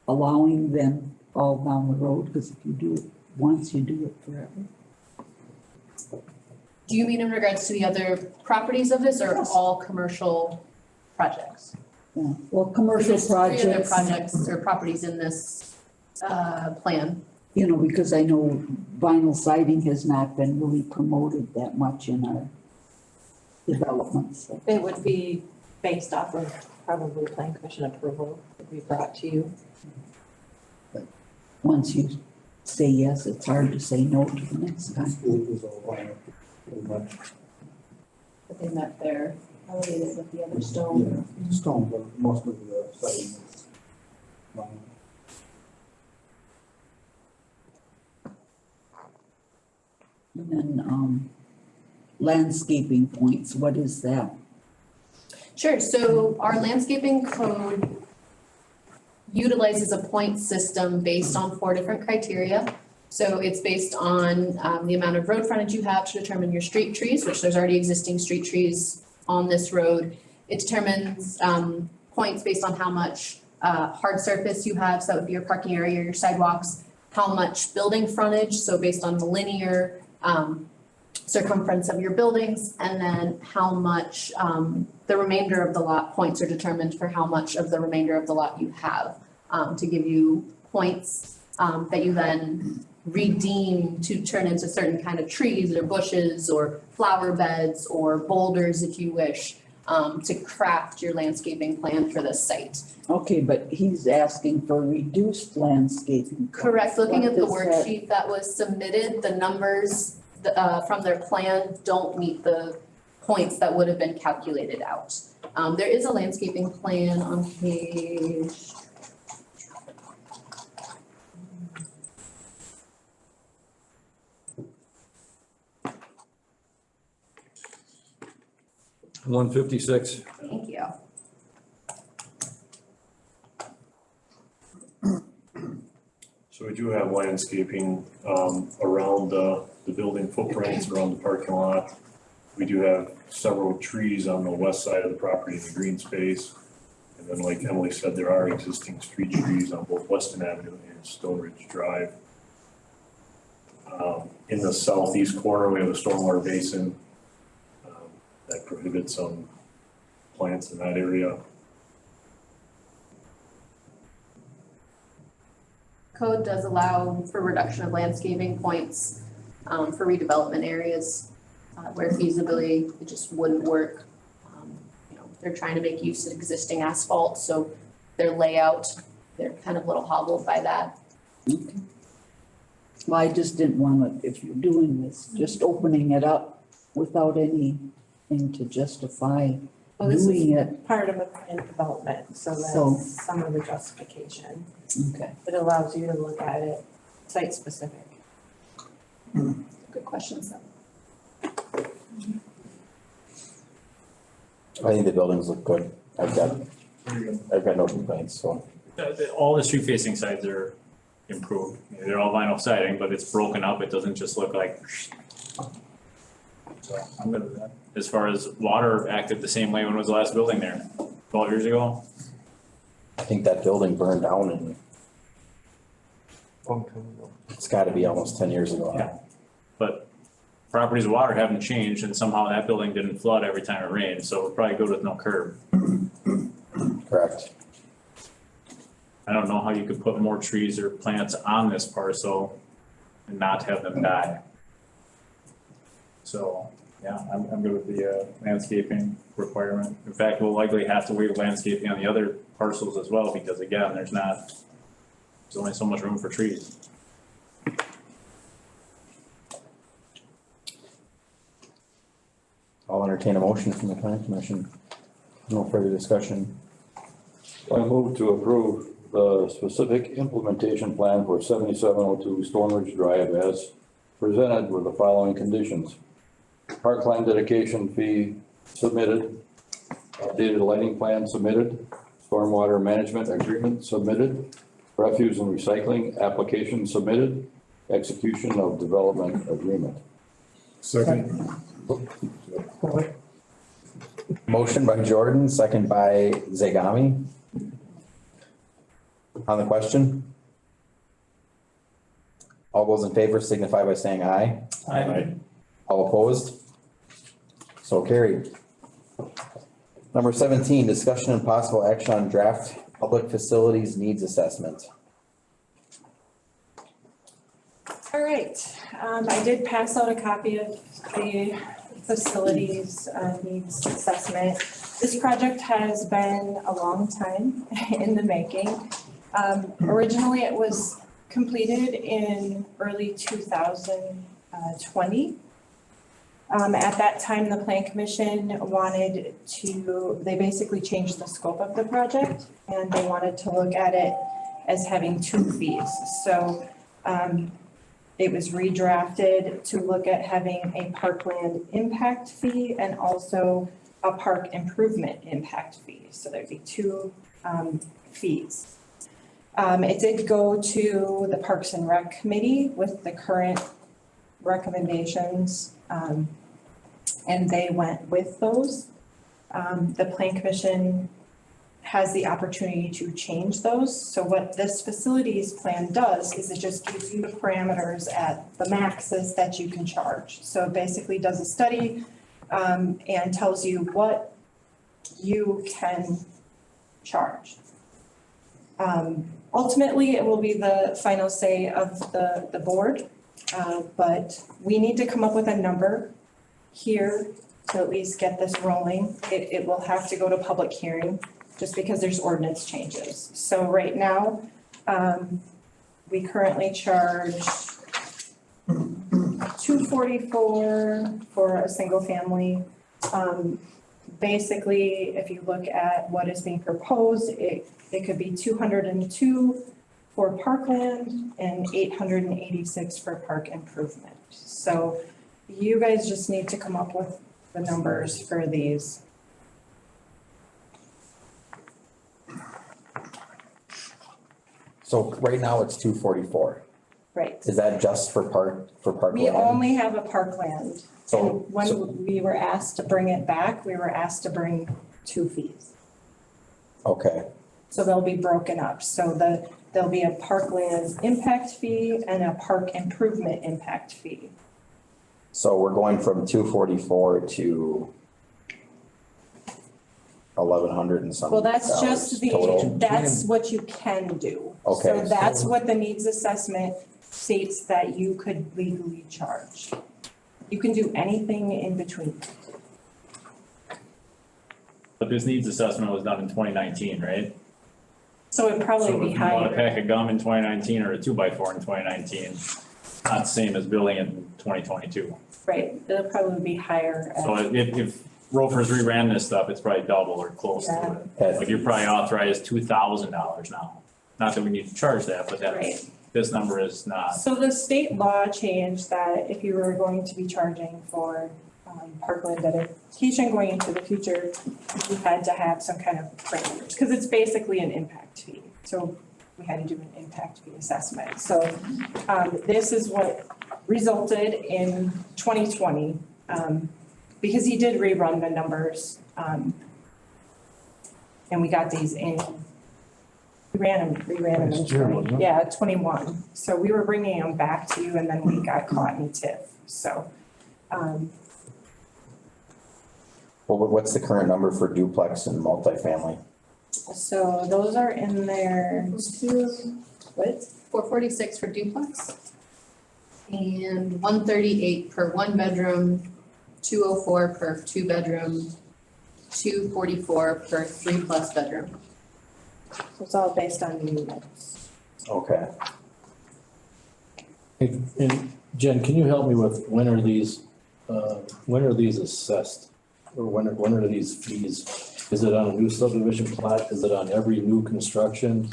allowing them all down the road? Because if you do it once, you do it forever. Do you mean in regards to the other properties of this or all commercial projects? Yeah, well, commercial There's 3 other projects. projects or properties in this plan. You know, because I know vinyl siding has not been really promoted that much in our developments. So. It would be based off of probably plan commission approval that we brought to you. Once you say yes, it's hard to say no to the next time. But they met there, elevated with the other stone. Stone, but most of the siding is vinyl. And then, landscaping points, what is that? Sure, so our landscaping code utilizes a point system based on 4 different criteria. So it's based on the amount of road frontage you have to determine your street trees, which there's already existing street trees on this road. It determines points based on how much hard surface you have, so that would be your parking area, your sidewalks, how much building frontage, so based on the linear circumference of your buildings, and then how much the remainder of the lot points are determined for how much of the remainder of the lot you have to give you points that you then redeem to turn into certain kind of trees or bushes or flower beds or boulders if you wish to craft your landscaping plan for this site. Okay, but he's asking for reduced landscaping. Correct, looking What at the does that- worksheet that was submitted, the numbers from their plan don't meet the points that would have been calculated out. There is a landscaping plan on page. $156. Thank you. So we do have landscaping around the building footprints, around the parking lot. We do have several trees on the west side of the property in the green space. And then like Emily said, there are existing street trees on both Weston Avenue and Stone Ridge Drive. In the southeast corner, we have a stormwater basin that prohibits some plants in that area. Code does allow for reduction of landscaping points for redevelopment areas where feasibly it just wouldn't work. You know, they're trying to make use of existing asphalt, so their layout, they're kind of a little hobbled by that. Well, I just didn't want to, if you're doing this, just opening it up without anything to justify Well, this doing is it. part of a plan development, so So- that's some of the justification. Okay. It allows you to look at it site specific. Good questions though. I think the buildings look good. I've got no complaints, so. All the street facing sides are improved. They're all vinyl siding, but it's broken up. It doesn't just look like. So I'm good with that. As far as water acted the same way when was the last building there? 12 years ago? I think that building burned down and it's gotta be almost 10 years ago. Yeah. But properties of water haven't changed and somehow that building didn't flood every time it rained, so we're probably good with no curb. Correct. I don't know how you could put more trees or plants on this parcel and not have them die. So, yeah, I'm good with the landscaping requirement. In fact, we'll likely have to waive landscaping on the other parcels as well, because again, there's only so much room for trees. I'll entertain a motion from the planning commission. No further discussion. I move to approve the specific implementation plan for 7702 Stone Ridge Drive as presented with the following conditions. Parkland dedication fee submitted, updated lighting plan submitted, stormwater management agreement submitted, refuse and recycling application submitted, execution of development agreement. Second. Motion by Jordan, second by Zagami. On the question? All those in favor signify by saying aye. Aye. All opposed? So carried. Number 17, discussion and possible action on draft public facilities needs assessment. All right, I did pass out a copy of the facilities needs assessment. This project has been a long time in the making. Originally, it was completed in early 2020. At that time, the Plan Commission they basically changed the scope of the project and they wanted to look at it as having two fees. So it was redrafted to look at having a parkland impact fee and also a park improvement impact fee. So there'd be two fees. It did go to the Parks and Rec Committee with the current recommendations, and they went with those. The Plan Commission has the opportunity to change those. So what this facilities plan does is it just gives you the parameters at the maxes that you can charge. So it basically does a study and tells you what you can charge. Ultimately, it will be the final say of the board, but we need to come up with a number here to at least get this rolling. It will have to go to public hearing just because there's ordinance changes. So right now, we currently charge $244 for a single family. Basically, if you look at what is being proposed, it could be $202 for parkland and $886 for park improvement. So you guys just need to come up with the numbers for these. So right now it's 244. Right. Is that just for parkland? We only have a parkland. So- And when we were asked to bring it back, we were asked to bring two fees. Okay, So they'll be broken up. So there'll be a parkland impact fee and a park improvement impact fee. so we're going from 244 to 1,100 and something. Well, that's just total. that's what you can do. Okay. So that's what the needs assessment states that you could legally charge. You can do anything in between. But this needs assessment was done in 2019, right? So it'd probably So be if you bought a higher. pack of gum in 2019 or a 2x4 in 2019, not the same as building in 2022. Right, it'll probably be higher. So if Roper's reran this stuff, it's probably double or close to it. Like you're probably authorized $2,000 now. Not that we need to charge that, but Right. that's, this number is not. So the state law changed that if you were going to be charging for parkland dedication going into the future, you had to have some kind of parameters, because it's basically an impact fee. So we had to do an impact fee assessment. So this is what resulted in 2020, because he did rerun the numbers. And we got these in, we ran them in Last year, wasn't it? 21. So we were bringing them back to you and then we got caught in TIF, so. Well, what's the current number for duplex and multifamily? So those are in there. What? 446 for duplex. And 138 per 1 bedroom, 204 per 2 bedroom, 244 per 3+ bedroom. So it's all based on the units. Okay. And Jen, can you help me with when are these assessed? Or when are these fees? Is it on a new subdivision plat? Is it on every new construction?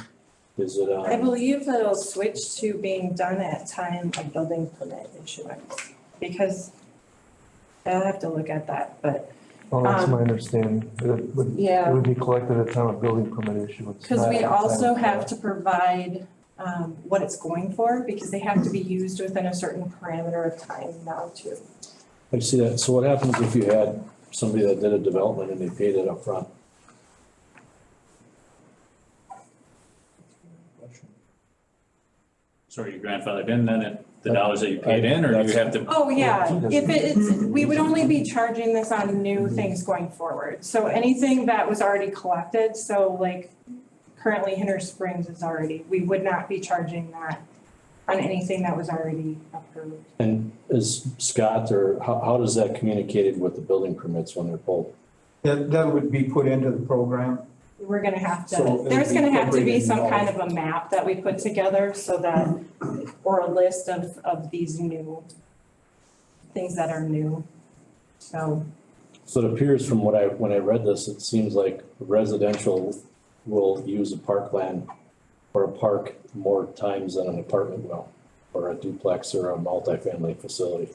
Is it on? I believe that it'll switch to being done at time of building permit issuance, because I'll have to look at that, but. Well, that's my understanding. It would, Yeah. it would be collected at time of building permit issuance. Because we not at also time of- have to provide what it's going for, because they have to be used within a certain parameter of time now too. I see that. So what happens if you had somebody that did a development and they paid it up front? So are you grandfathered in then at the dollars that you paid in, or do you have to? Oh, yeah, if we would only be charging this on new things going forward. So anything that was already collected, so like currently Hinter Springs is already, we would not be charging that on anything that was already approved. And is Scott, or how does that communicated with the building permits when they're pulled? That would be put into the program. We're gonna have So to, it'll there's be gonna have to be incorporated some in kind of a map that we put together so that, or a list of these new things that are new. So, So it appears from when I read this, it seems like residential will use a parkland or a park more times than an apartment will, or a duplex or a multifamily facility.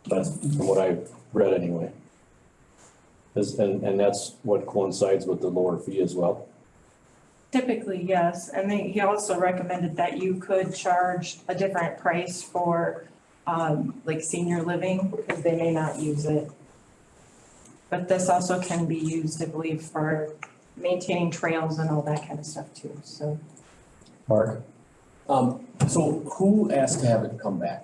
That's from what I read anyway. And that's what coincides with the lower fee as well. typically, yes, and then he also recommended that you could charge a different price for like senior living, because they may not use it. But this also can be used, I believe, for maintaining trails and all that kind of stuff too, so. Mark? So who asked to have it come back?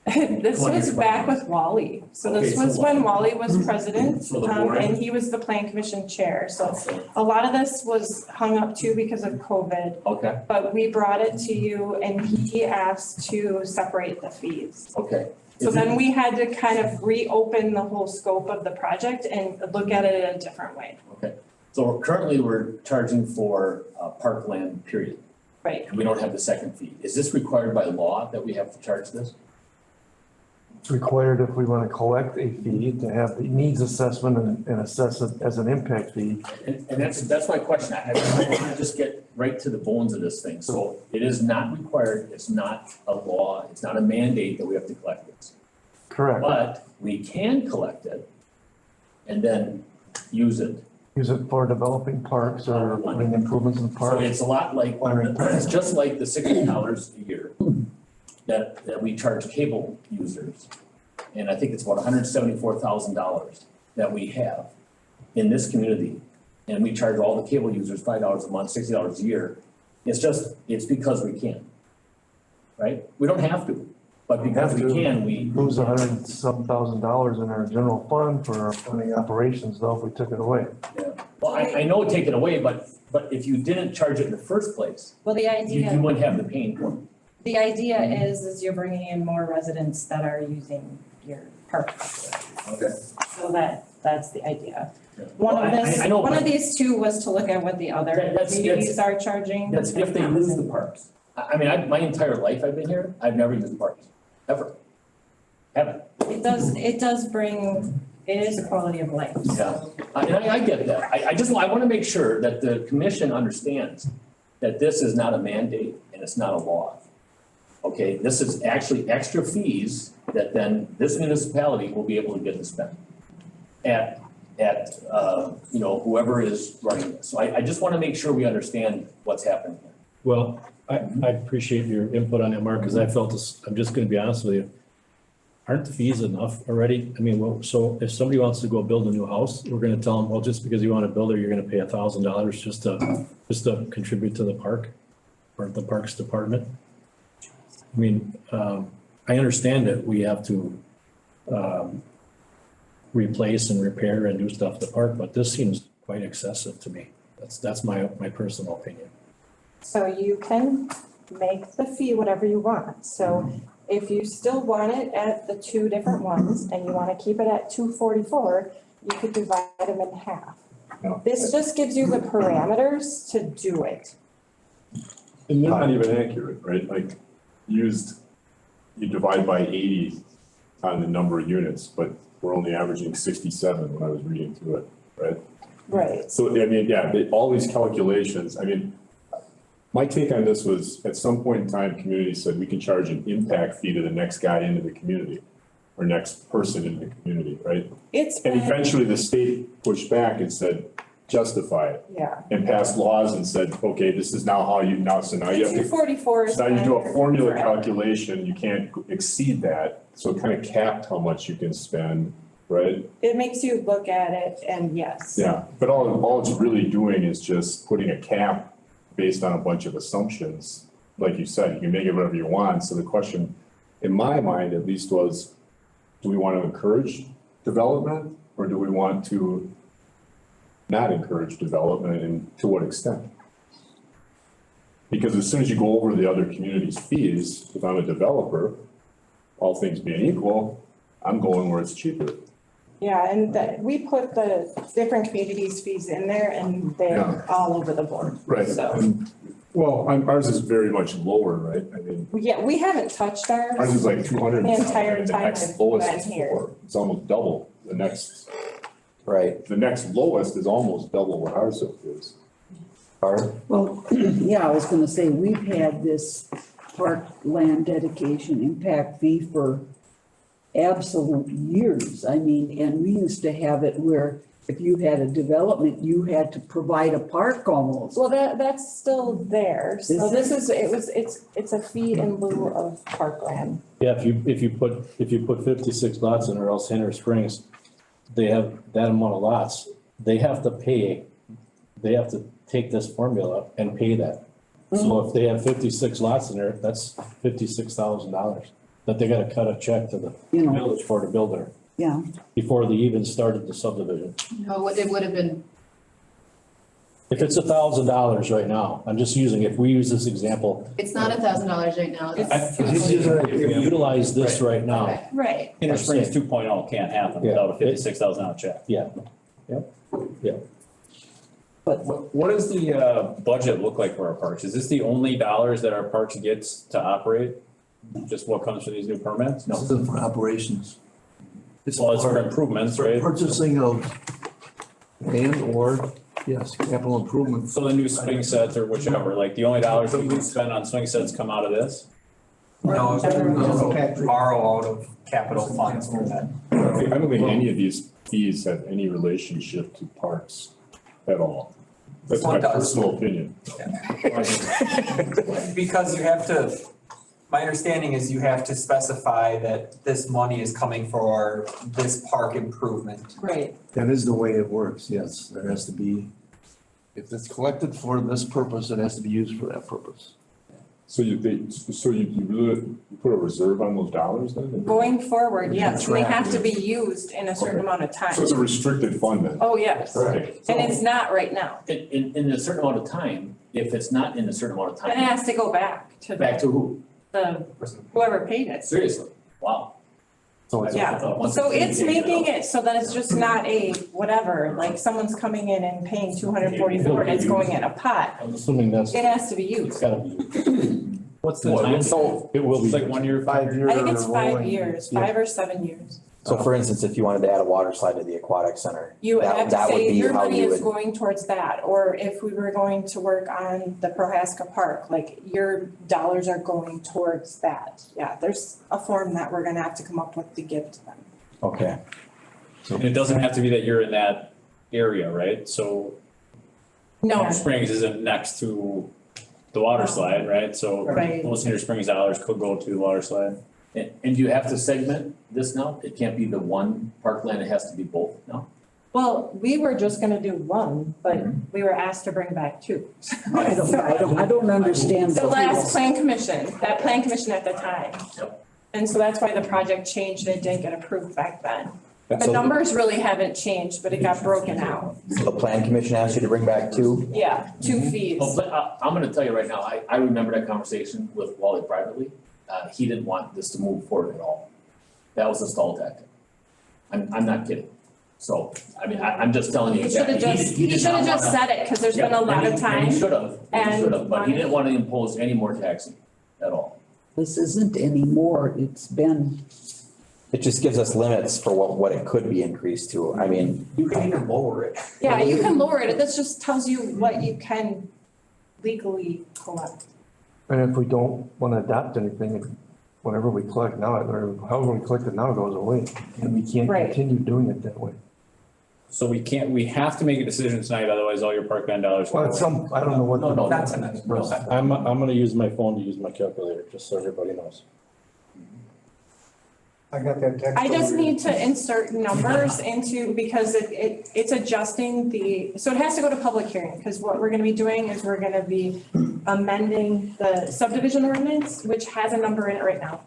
This was back with Wally, so this Okay, so was when Wally was president, So the board- and he was the plan commission chair, so a lot of this was hung up too because of COVID. Okay, But we brought it to you and he asked to separate the fees. okay. So Is then it- we had to kind of reopen the whole scope of the project and look at it in a different way. Okay, so currently we're charging for parkland, period, Right. and we don't have the second fee. Is this required by law that we have to charge this? It's required if we want to collect a fee to have the needs assessment and assess it as an impact fee. And that's my question. I want to just get right to the bones of this thing. So it is not required, it's not a law, it's not a mandate that we have to collect this. Correct. But we can collect it and then use it. Use it for developing parks or putting improvements in So parks. it's a lot like, it's just like the $60 a year that we charge cable users. And I think it's about $174,000 that we have in this community. And we charge all the cable users $5 a month, $60 a year. It's because we can. Right? We don't have to, but because we can, we. Lose $100,000 in our general fund for our funding operations though if we took it away. Yeah. Well, I know take it away, but if you didn't charge it in the first place, Well, the you wouldn't have the pain point. The idea is you're bringing in more residents that are using your park. Okay. So that's the idea. Yeah. One Well, I know, of but these two was to look at what the other That's- communities are charging. That's if they use the parks. I mean, my entire life I've been here, I've never used parks, ever. Haven't. It does bring, it is a quality of life. Yeah, I get that. I want to make sure that the commission understands that this is not a mandate and it's not a law. Okay, this is actually extra fees that then this municipality will be able to get to spend at you know, whoever is running this. So I just want to make sure we understand what's happening here. Well, I appreciate your input on that, Mark, because I felt this, I'm just gonna be honest with you. Aren't the fees enough already? I mean, well, so if somebody wants to go build a new house, we're gonna tell them, well, just because you want to build it, you're gonna pay $1,000 just to contribute to the park or the Parks Department. I mean, I understand that we have to replace and repair and do stuff at the park, but this seems quite excessive to me. That's my personal opinion. So you can make the fee whatever you want. So if you still want it at the two different ones and you want to keep it at $244, you could divide them in half. This just gives you the parameters to do it. And they're not even accurate, right? Like you divide by 80 on the number of units, but we're only averaging 67 when I was reading through it, right? Right. So, I mean, yeah, all these calculations, I mean, my take on this was at some point in time, community said we can charge an impact fee to the next guy into the community or next person in the community, right? And eventually the state pushed back and said, justify it. Yeah. And passed laws and said, okay, this is now how you, so now you have to. 244 is. So now you do a formula calculation, you can't exceed that, so it kind of capped how much you can spend, right? It makes you look at it and yes. Yeah, but all it's really doing is just putting a cap based on a bunch of assumptions. Like you said, you can make it whatever you want, so the question, in my mind at least, was, do we want to encourage development, or do we want to not encourage development, and to what extent? Because as soon as you go over the other community's fees, if I'm a developer, all things being equal, I'm going where it's cheaper. Yeah, and we put the different communities' fees in there and they're all over the board. Right. So, Well, ours is very much lower, right? I mean, yeah, we haven't touched ours. ours is like 200. The entire The time next I've lowest been is here. 4. It's almost double. The next. Right. The next lowest is almost double what ours is. Well, yeah, I was gonna say, we've had this park land dedication impact fee for absolute years. I mean, and we used to have it where if you had a development, you had to provide a park almost. Well, that's still there. So this is, it's a fee in lieu of parkland. Yeah, if you put 56 lots in, or else Henry Springs, they have that amount of lots, they have to take this formula and pay that. So if they have 56 lots in there, that's $56,000 that they gotta cut a check to the village for the builder. Yeah. Before they even started the subdivision. No, it would have been, If it's $1,000 right now, I'm just using, if we use this example. it's not $1,000 right now. If we utilize this right now. Right. Inner Springs 2.0 can't happen without a $56,000 check. Yeah. Yeah. But what does the budget look like for our parks? Is this the only dollars that our parks gets to operate? Just what comes from these new permits? This isn't for operations. Well, it's for improvements, right? Purchasing of or, yes, capital improvement. So the new swing sets or whichever, like the only dollars that we can spend on swing sets come out of this? No, it's borrow out of capital funds for that. I don't think any of these fees have any relationship to parks at all. That's my personal opinion. Because you have to, my understanding is you have to specify that this money is coming for this park improvement. Right. That is the way it works, yes. There has to be, if it's collected for this purpose, it has to be used for that purpose. So you really put a reserve on those dollars then? Going forward, yes, and they have to be used in a certain amount of time. So it's a restricted fund then? Oh, yes. Right. And it's not right now. In a certain amount of time, if it's not in a certain amount of time. Then it has to go back to Back to who? whoever paid it. Seriously, wow. Yeah, so it's making it so that it's just not a whatever, like someone's coming in and paying 244 and it's going in a pot. I'm assuming that's. It has to be used. It's gotta be used. What's the Well, time? So it will be. It's like 1 year. 5 years. I think it's 5 rolling. years, Yeah. 5 or 7 years. So for instance, if you wanted to add a water slide to the aquatic center, You would have to that would say be your how money you is would. going towards that, or if we were going to work on the Prohaska Park, like your dollars are going towards that. Yeah, there's a form that we're gonna have to come up with to give to them. Okay, And it doesn't have to be that you're in that area, right? So No, Springs isn't next to the water slide, right? So Right. those Cedar Springs dollars could go to the water slide. And do you have to segment this now? It can't be the one parkland, it has to be both now? well, we were just gonna do one, but we were asked to bring back two. I don't understand. The last plan commission, that plan commission at the time. Yep. And so that's why the project changed and it didn't get approved back then. The So- numbers really haven't changed, but it got broken out. the plan commission asked you to bring back two? Yeah, 2 fees. Well, but I'm gonna tell you right now, I remember that conversation with Wally privately. He didn't want this to move forward at all. That was a stall tactic. I'm not kidding. So, I mean, I'm just telling you He should exactly. have just, he did should have not just wanna- said it, cause there's been Yeah, a lot and of he- and time. he should have, and but he didn't want to impose any more taxing at all. This isn't anymore, it's been, It just gives us limits for what it could be increased to. I mean, You can even lower it. Yeah, you can lower it. This just tells you what you can legally collect. And if we don't wanna adopt anything, whatever we collect now, or however we collect it now goes away. And we can't Right. continue doing it that way. So we have to make a decision tonight, otherwise all your parkland dollars. Well, it's I don't know what. No, no, Not tonight. I'm gonna use my phone to use my calculator, just so everybody knows. I got that text. I just over here. need to insert numbers into, because it's adjusting so it has to go to public hearing, because what we're gonna be doing is we're gonna be amending the subdivision ordinance, which has a number in it right now.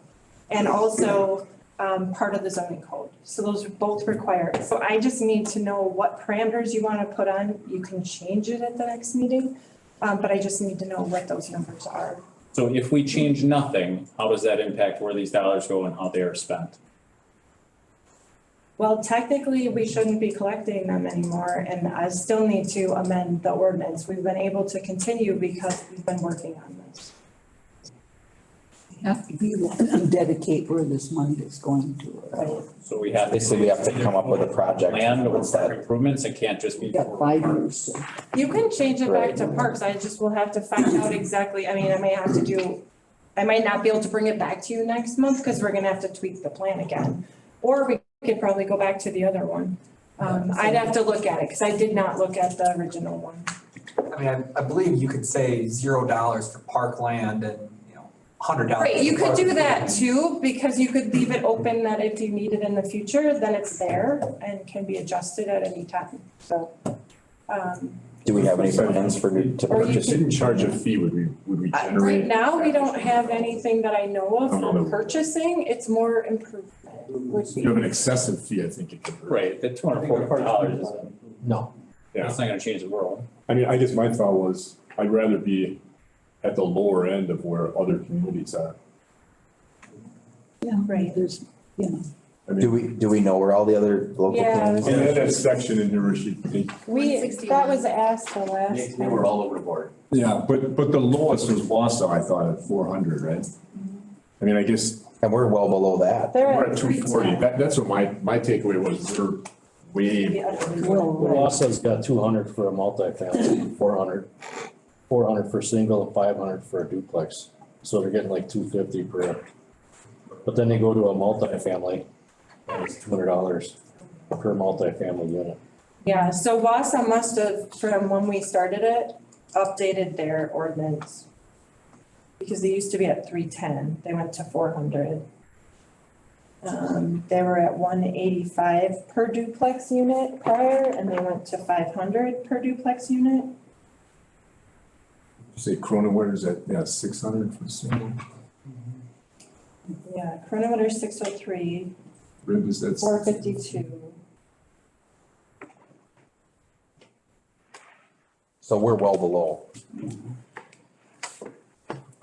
And also, part of the zoning code. So those are both required. So I just need to know what parameters you wanna put on. You can change it at the next meeting, but I just need to know what those numbers are. So if we change nothing, how does that impact where these dollars go and how they are spent? Well, technically, we shouldn't be collecting them anymore, and I still need to amend the ordinance. We've been able to continue because we've been working on this. have to be, dedicate where this money is going to, right? So we have. basically we have to come up with a project. Land or What's that? park improvements, it can't just be. We got 5 years to. You can change it back to parks, I just will have to find out exactly, I mean, I might not be able to bring it back to you next month, because we're gonna have to tweak the plan again. Or we could probably go back to the other one. I'd have to look at it, because I did not look at the original one. I mean, I believe you could say $0 for parkland and, $100. Right, you for could do park. that too, because you could leave it open that if you need it in the future, then it's there and can be adjusted at any time, so. Do we have any plans to Or you purchase? Didn't charge a fee, would we Right generate? now, we don't have anything that I know of for purchasing, it's more improvement would You have be. an excessive fee, I think it could. Right, the $240 is, No. Yeah. that's not gonna change the world. I mean, I guess my thought was, I'd rather be at the lower end of where other communities are. Yeah, Right. there's, you know. I mean, Do we know where all the other local Yeah, communities? and then that section in here where she, That was asked the last They time. were all over the board. yeah, but the lowest was Wausau, I thought, at 400, right? I mean, I guess And we're well below that. They're we're at at 240, that's what my takeaway was, they're way, Wausau's got 200 for a multifamily, 400 for single, and 500 for a duplex. So they're getting like 250 per. But then they go to a multifamily, and it's $200 per multifamily unit. Yeah, so Wassa must have, from when we started it, updated their ordinance. Because they used to be at 310, they went to 400. They were at 185 per duplex unit prior, and they went to 500 per duplex unit. say Cronin, is that, yeah, 600 for single? Yeah, Chronometer 603, Rib is that? 452. So we're well below.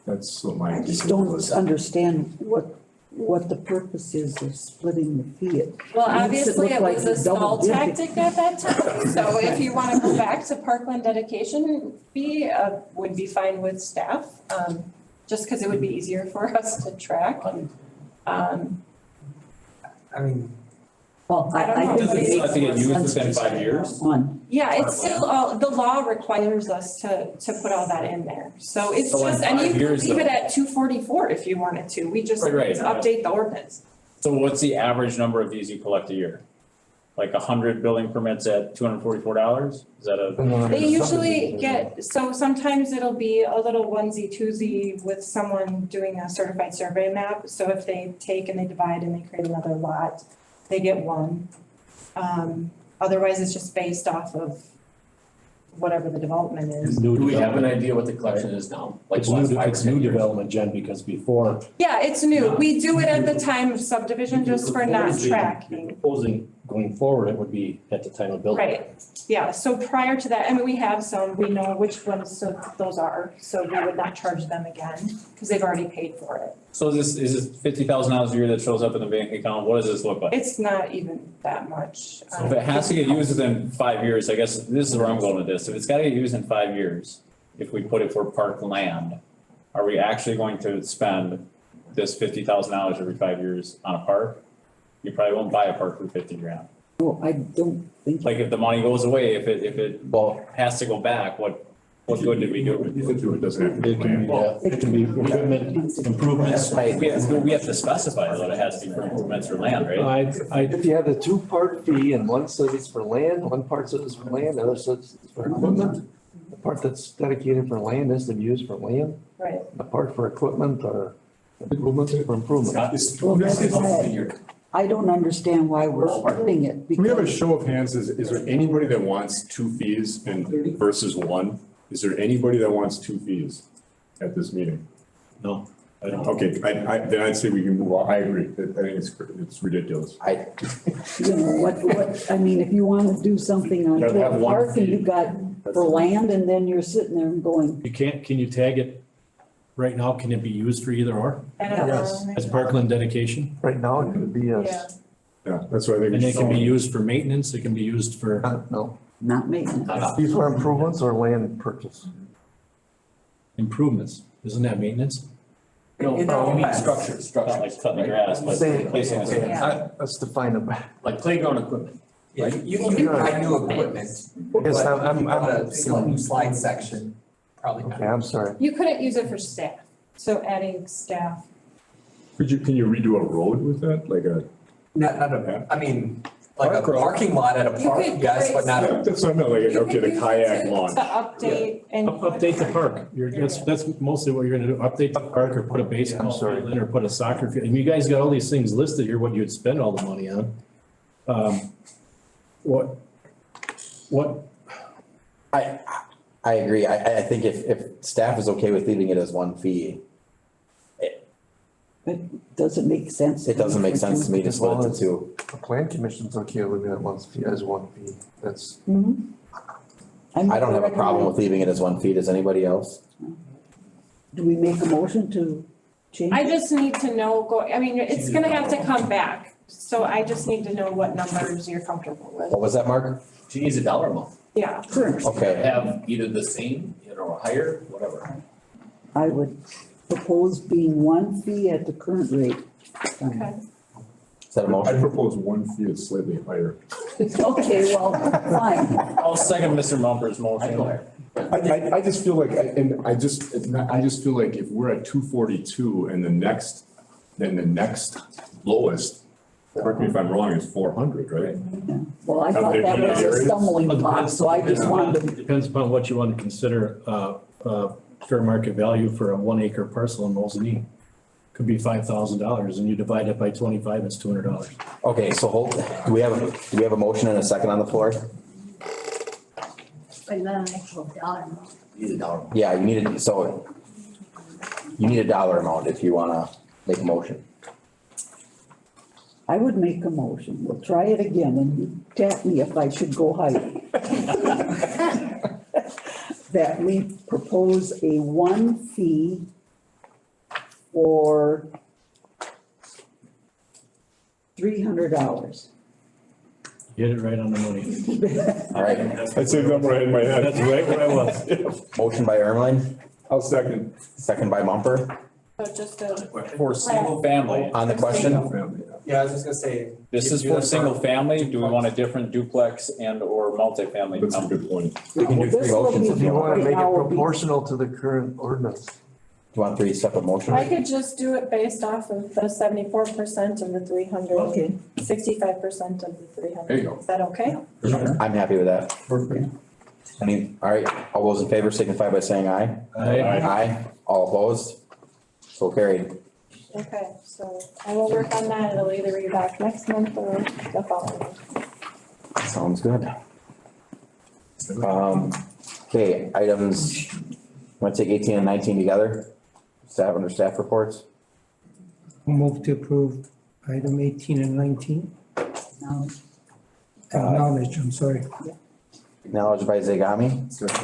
That's what my. I just don't understand what the purpose is of splitting the fee. Well, makes it obviously, look it like was a it's double stall dipping. tactic at that time, so if you wanna go back to parkland dedication fee, would be fine with staff. just because it would be easier for us to track. I mean, Well, I don't I know. think Does it it have to get makes used sense within to 5 years? One. Yeah, it's still, the law requires us to put all that in there. So it's So in just, and you 5 could years, leave it though. at 244 if you wanted to. We just Right, need to right. update the ordinance. So what's the average number of these you collect a year? Like 100 building permits at $244? Is that a? They usually get, so sometimes it'll be a little onesie twosie with someone doing a certified survey map. So if they take and they divide and they create another lot, they get one. Otherwise, it's just based off of whatever the development is. Do we have an idea what the collection is now? Like It's the last new, 5 or it's 10 new years? development, Jen, because before. Yeah, it's new. We do it at the time of subdivision just for not tracking. Proposing going forward, it would be at the time of building. Right, yeah, so prior to that, I mean, we have some, we know which ones those are, so we would not charge them again, because they've already paid for it. So is this $50,000 a year that shows up in the bank account? What does this look like? It's not even that much. So if it has to get used within 5 years, I guess this is where I'm going with this. If it's gotta get used in 5 years, if we put it for park land, are we actually going to spend this $50,000 every 5 years on a park? You probably won't buy a park for 50 grand. No, I don't think. Like if the money goes away, if it has to go back, what good did we do? It doesn't have to be It can be, planned. it can be equipment improvements. We have to specify that it has to be for improvements for land, right? If you have the two-part fee and one says it's for land, one part says it's for land, the other says it's for equipment. The part that's dedicated for land is to be used for land. Right. The part for equipment or improvements for improvement. Well, that's why I don't understand why we're splitting it. Can we have a because show of hands? Is there anybody that wants 2 fees and versus 1? Is there anybody that wants 2 fees at this meeting? No. I don't. Okay, then I'd say we can move on. I agree. I think it's ridiculous. You know, I mean, if you want to do something on Gotta have Hill one Park and fee. you got for land and then you're sitting there and going, Can you tag it right now? Can it be used for either or? Yes. As parkland dedication? Right now, it could be Yeah. yes. Yeah, that's what I think. And it can be used for maintenance, it can be used for. No, not maintenance. these are improvements or land purchase. Improvements, isn't that maintenance? No, you mean structures, Not like cutting the grass, but Say- replacing the. Let's define it. like playground equipment. yeah, you can buy new equipment, Yes, but I'm, a single slide section, probably not. okay, I'm sorry. You couldn't use it for staff, so adding staff. Can you redo a road with that? Like a? Not a, I mean, like a Park road. parking lot at a You park, could yes, but not a. That's what I meant, like, You okay, could the use kayak it launch. to update and. Update the park, that's mostly what you're gonna do, update the park or put a baseball I'm sorry. field in or put a soccer field, I mean, you guys got all these things listed here, what you'd spend all the money on. What, I agree. I think if staff is okay with leaving it as 1 fee, It doesn't make sense. it doesn't make sense to me to split it to 2. The plan commission's okay with it as one fee. That's, Mhm. I don't have a problem with leaving it as 1 fee. Does anybody else? Do we make a motion to change? I just need to know, I mean, it's gonna have to come back, so I just need to know what numbers you're comfortable with. What was that, Mark? She needs a dollar amount. Yeah. Okay. Have either the same, or higher, whatever. I would propose being 1 fee at the current rate. Okay. Is that a I motion? propose 1 fee that's slightly higher. Okay, well, fine. I'll second Mr. Mumper's motion. I just feel like, I just feel like if we're at 242 and then the next lowest, correct me if I'm wrong, is 400, right? Well, I thought that was a stumbling block, so I just wanted to, depends upon what you want to consider, fair market value for a 1 acre parcel in Mosinee. Could be $5,000 and you divide it by 25, it's $200. Okay, so do we have a motion and a second on the floor? But then an actual dollar amount. Need a dollar amount. Yeah, you need a dollar amount if you wanna make a motion. I would make a motion. We'll try it again and you tap me if I should go higher. That we propose a 1 fee for $300. Hit it right on the money. All right. That's the number I had in my head. That's right where I was. Motion by Ermeling, I'll second. Second by Mumper. So just a. For single family, On the question, Yeah, I was just gonna say. this is for single family, do we want a different duplex and or multifamily? That's a good point. we can do three This will motions be- if You you want. wanna make it Now will be- proportional to the current ordinance. Do you want three separate motions? I could just do it based off of the 74% of the 300. Okay. 65% of the 300. There you go. Is that okay? I'm happy with that. All right, all those in favor signify by saying aye. Aye. All opposed? So carried. Okay, so I will work on that. It'll either be back next month or the following month. Sounds good. Okay, items, want to take 18 and 19 together? Staff under staff reports? Move to approve item 18 and 19. Acknowledge, I'm sorry. Acknowledged by Zagami,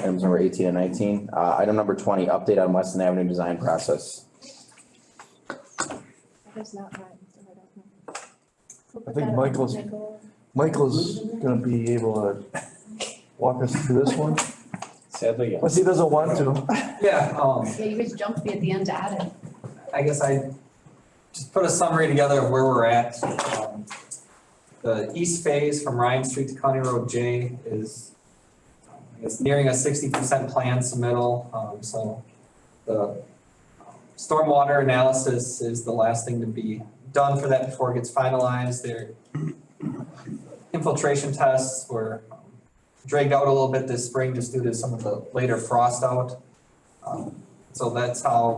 items number 18 and 19. Item number 20, update on Weston Avenue design process. That is not mine, so I don't know. We'll I put think that on Michael's- Nicole. Michael's gonna be able to walk us through this one, Sadly, yes. unless he doesn't want to. Yeah, Yeah, you guys jumped me at the end to add it. I guess I just put a summary together of where we're at. The east phase from Ryan Street to County Road J is, I guess, nearing a 60% plan submittal. So the stormwater analysis is the last thing to be done for that before it gets finalized. Their infiltration tests were dragged out a little bit this spring just due to some of the later frost out. So that's how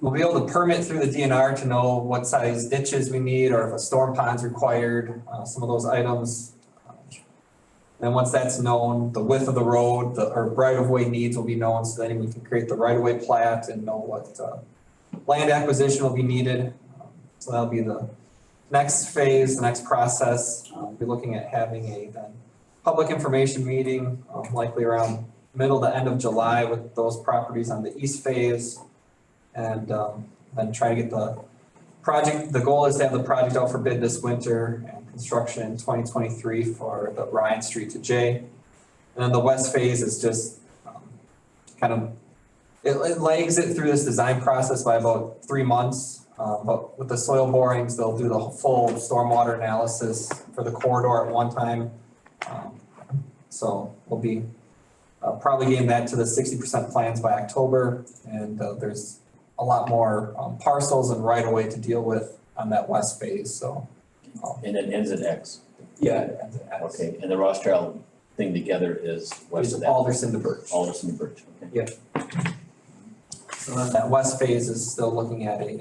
we'll be able to permit through the DNR to know what size ditches we need or if a storm pond's required, some of those items. Then once that's known, the width of the road, or right-of-way needs will be known, so then we can create the right-of-way plat and know what land acquisition will be needed. So that'll be the next phase, the next process. We'll be looking at having a then public information meeting, likely around middle to end of July with those properties on the east phase. And then try to get the project, the goal is to have the project out for bid this winter and construction in 2023 for the Ryan Street to J. And then the west phase is just kind of, it lags it through this design process by about 3 months. But with the soil borings, they'll do the full stormwater analysis for the corridor at one time. So we'll be probably getting that to the 60% plans by October. And there's a lot more parcels and right of way to deal with on that west phase, so. And it ends at X. Yeah, it ends at X. Okay, and the Rothschild thing together is west of that. Alderson to Birch. Alderson to Birch, okay. So then that west phase is still looking at a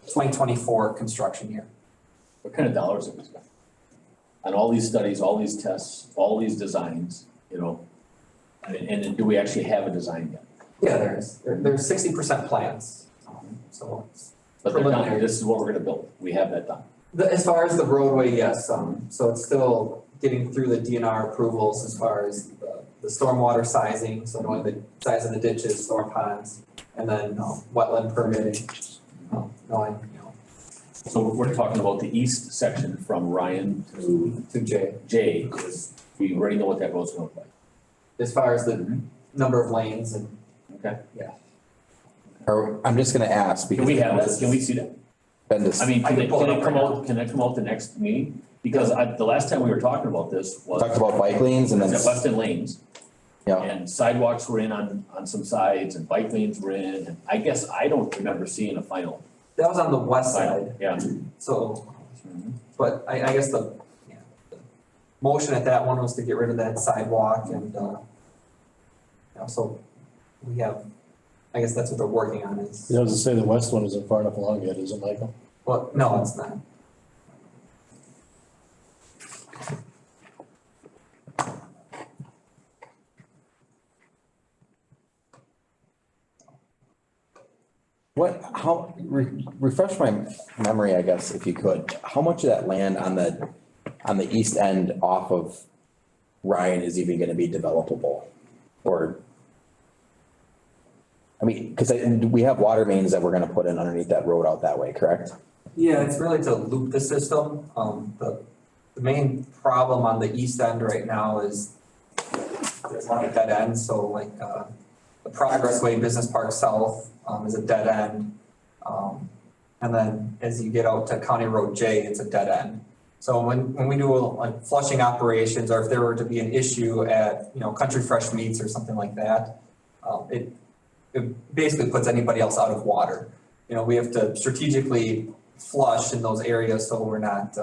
2024 construction year. What kind of dollars have we spent? On all these studies, all these tests, all these designs, you know? And do we actually have a design yet? Yeah, there's 60% plans, so. But they're done, preliminary. this is what we're gonna build, we have that done. As far as the roadway, yes, so it's still getting through the DNR approvals as far as the stormwater sizing, so knowing the size of the ditches, storm ponds, and then wetland permitting, knowing, So we're talking about the east section from Ryan to J. J, is, we already know what that road's gonna look like. As far as the number of lanes and. Okay. Yeah. Or, I'm just gonna ask because. Can we have that, can we see that? Been this. I mean, I can can it, pull it can it up come right out, can it come out the next meeting? Because the last time we were talking about this was. Talked about bike lanes and then. At Weston Lanes. Yeah. And sidewalks were in on some sides and bike lanes were in, and I guess I don't remember seeing a final. That was on the west side, Yeah. so, but I guess the motion at that one was to get rid of that sidewalk and, so we have, I guess that's what they're working on is, Yeah, I was gonna say the west one isn't far enough along yet, is it, Michael? well, no, it's not. Refresh my memory, I guess, if you could. How much of that land on the east end off of Ryan is even gonna be developable? Or, I mean, cause we have water mains that we're gonna put in underneath that road out that way, correct? Yeah, it's really to loop the system. The main problem on the east end right now is there's a lot of dead ends, so like, the Progress Way Business Park South, is a dead end. And then as you get out to County Road J, it's a dead end. So when we do like flushing operations, or if there were to be an issue at, Country Fresh Meats or something like that, it basically puts anybody else out of water. We have to strategically flush in those areas so we're not,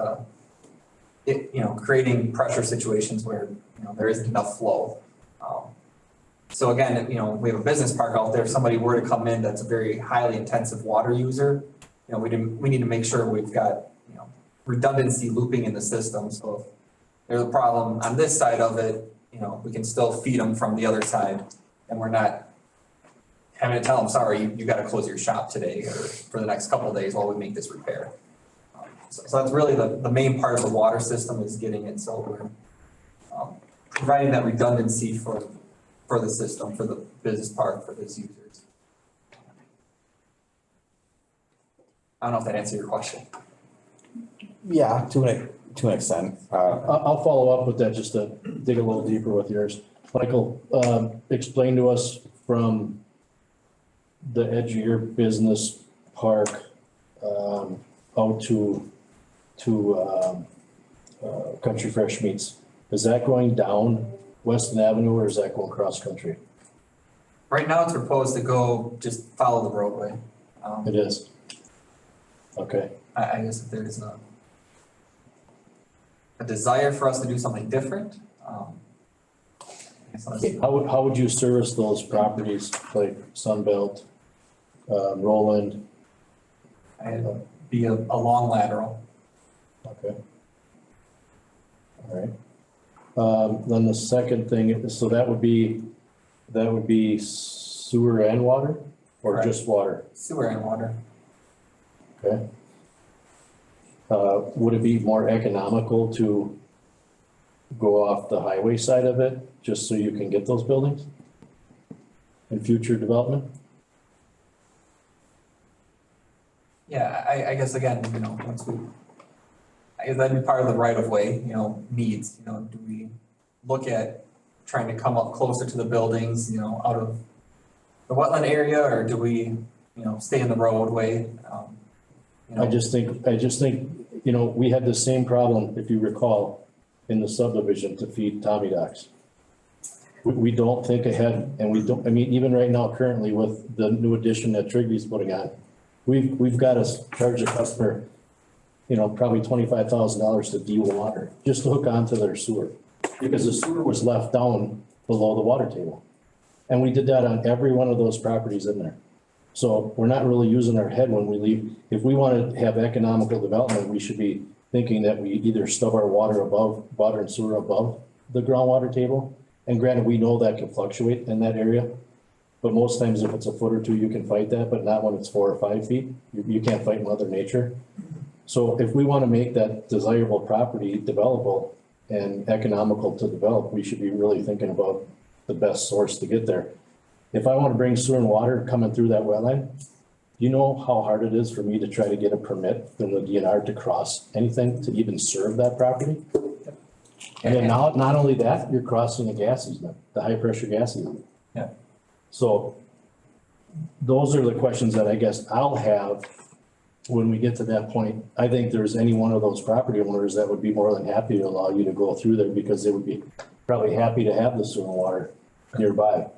creating pressure situations where, there isn't enough flow. So again, we have a business park out there. If somebody were to come in that's a very highly intensive water user, we need to make sure we've got, redundancy looping in the system. So if there's a problem on this side of it, we can still feed them from the other side, and we're not having to tell them, sorry, you got to close your shop today or for the next couple of days while we make this repair. So that's really the main part of the water system, is getting it so we're providing that redundancy for the system, for the business park, for those users. I don't know if that answered your question. Yeah, to an extent. I'll follow up with that just to dig a little deeper with yours. Michael, explain to us from the edge of your business park out to Country Fresh Meats. Is that going down Weston Avenue or is that going cross country? Right now, it's proposed to go just follow the roadway. It is. Okay. I guess if there's a desire for us to do something different. How would you service those properties like Sunbelt, Roland? It'd be a long lateral. Okay. All right. Then the second thing, so that would be sewer and water, or Correct. just water? Sewer and water. Okay. Would it be more economical to go off the highway side of it, just so you can get those buildings in future development? Yeah, I guess again, once that'd be part of the right of way, needs, do we look at trying to come up closer to the buildings, out of the wetland area, or do we, stay in the roadway? I just think, we had the same problem, if you recall, in the subdivision to feed Tommy Docks. We don't think ahead, and we don't, even right now currently with the new addition that Trigby's putting on, we've got to charge a customer, probably $25,000 to de-water, just to hook onto their sewer. Because the sewer was left down below the water table. And we did that on every one of those properties in there. So we're not really using our head when we leave. If we want to have economical development, we should be thinking that we either stub our water and sewer above the groundwater table. And granted, we know that can fluctuate in that area. But most times if it's a foot or two, you can fight that, but not when it's 4 or 5 feet. You can't fight Mother Nature. So if we want to make that desirable property developable and economical to develop, we should be really thinking about the best source to get there. If I want to bring sewer and water coming through that wetland, you know how hard it is for me to try to get a permit from the DNR to cross anything to even serve that property? And then now, not only that, you're crossing a gas easement, the high pressure gas easement. Yeah. So those are the questions that I guess I'll have when we get to that point. I think there's any one of those property owners that would be more than happy to allow you to go through there because they would be probably happy to have the sewer and water nearby.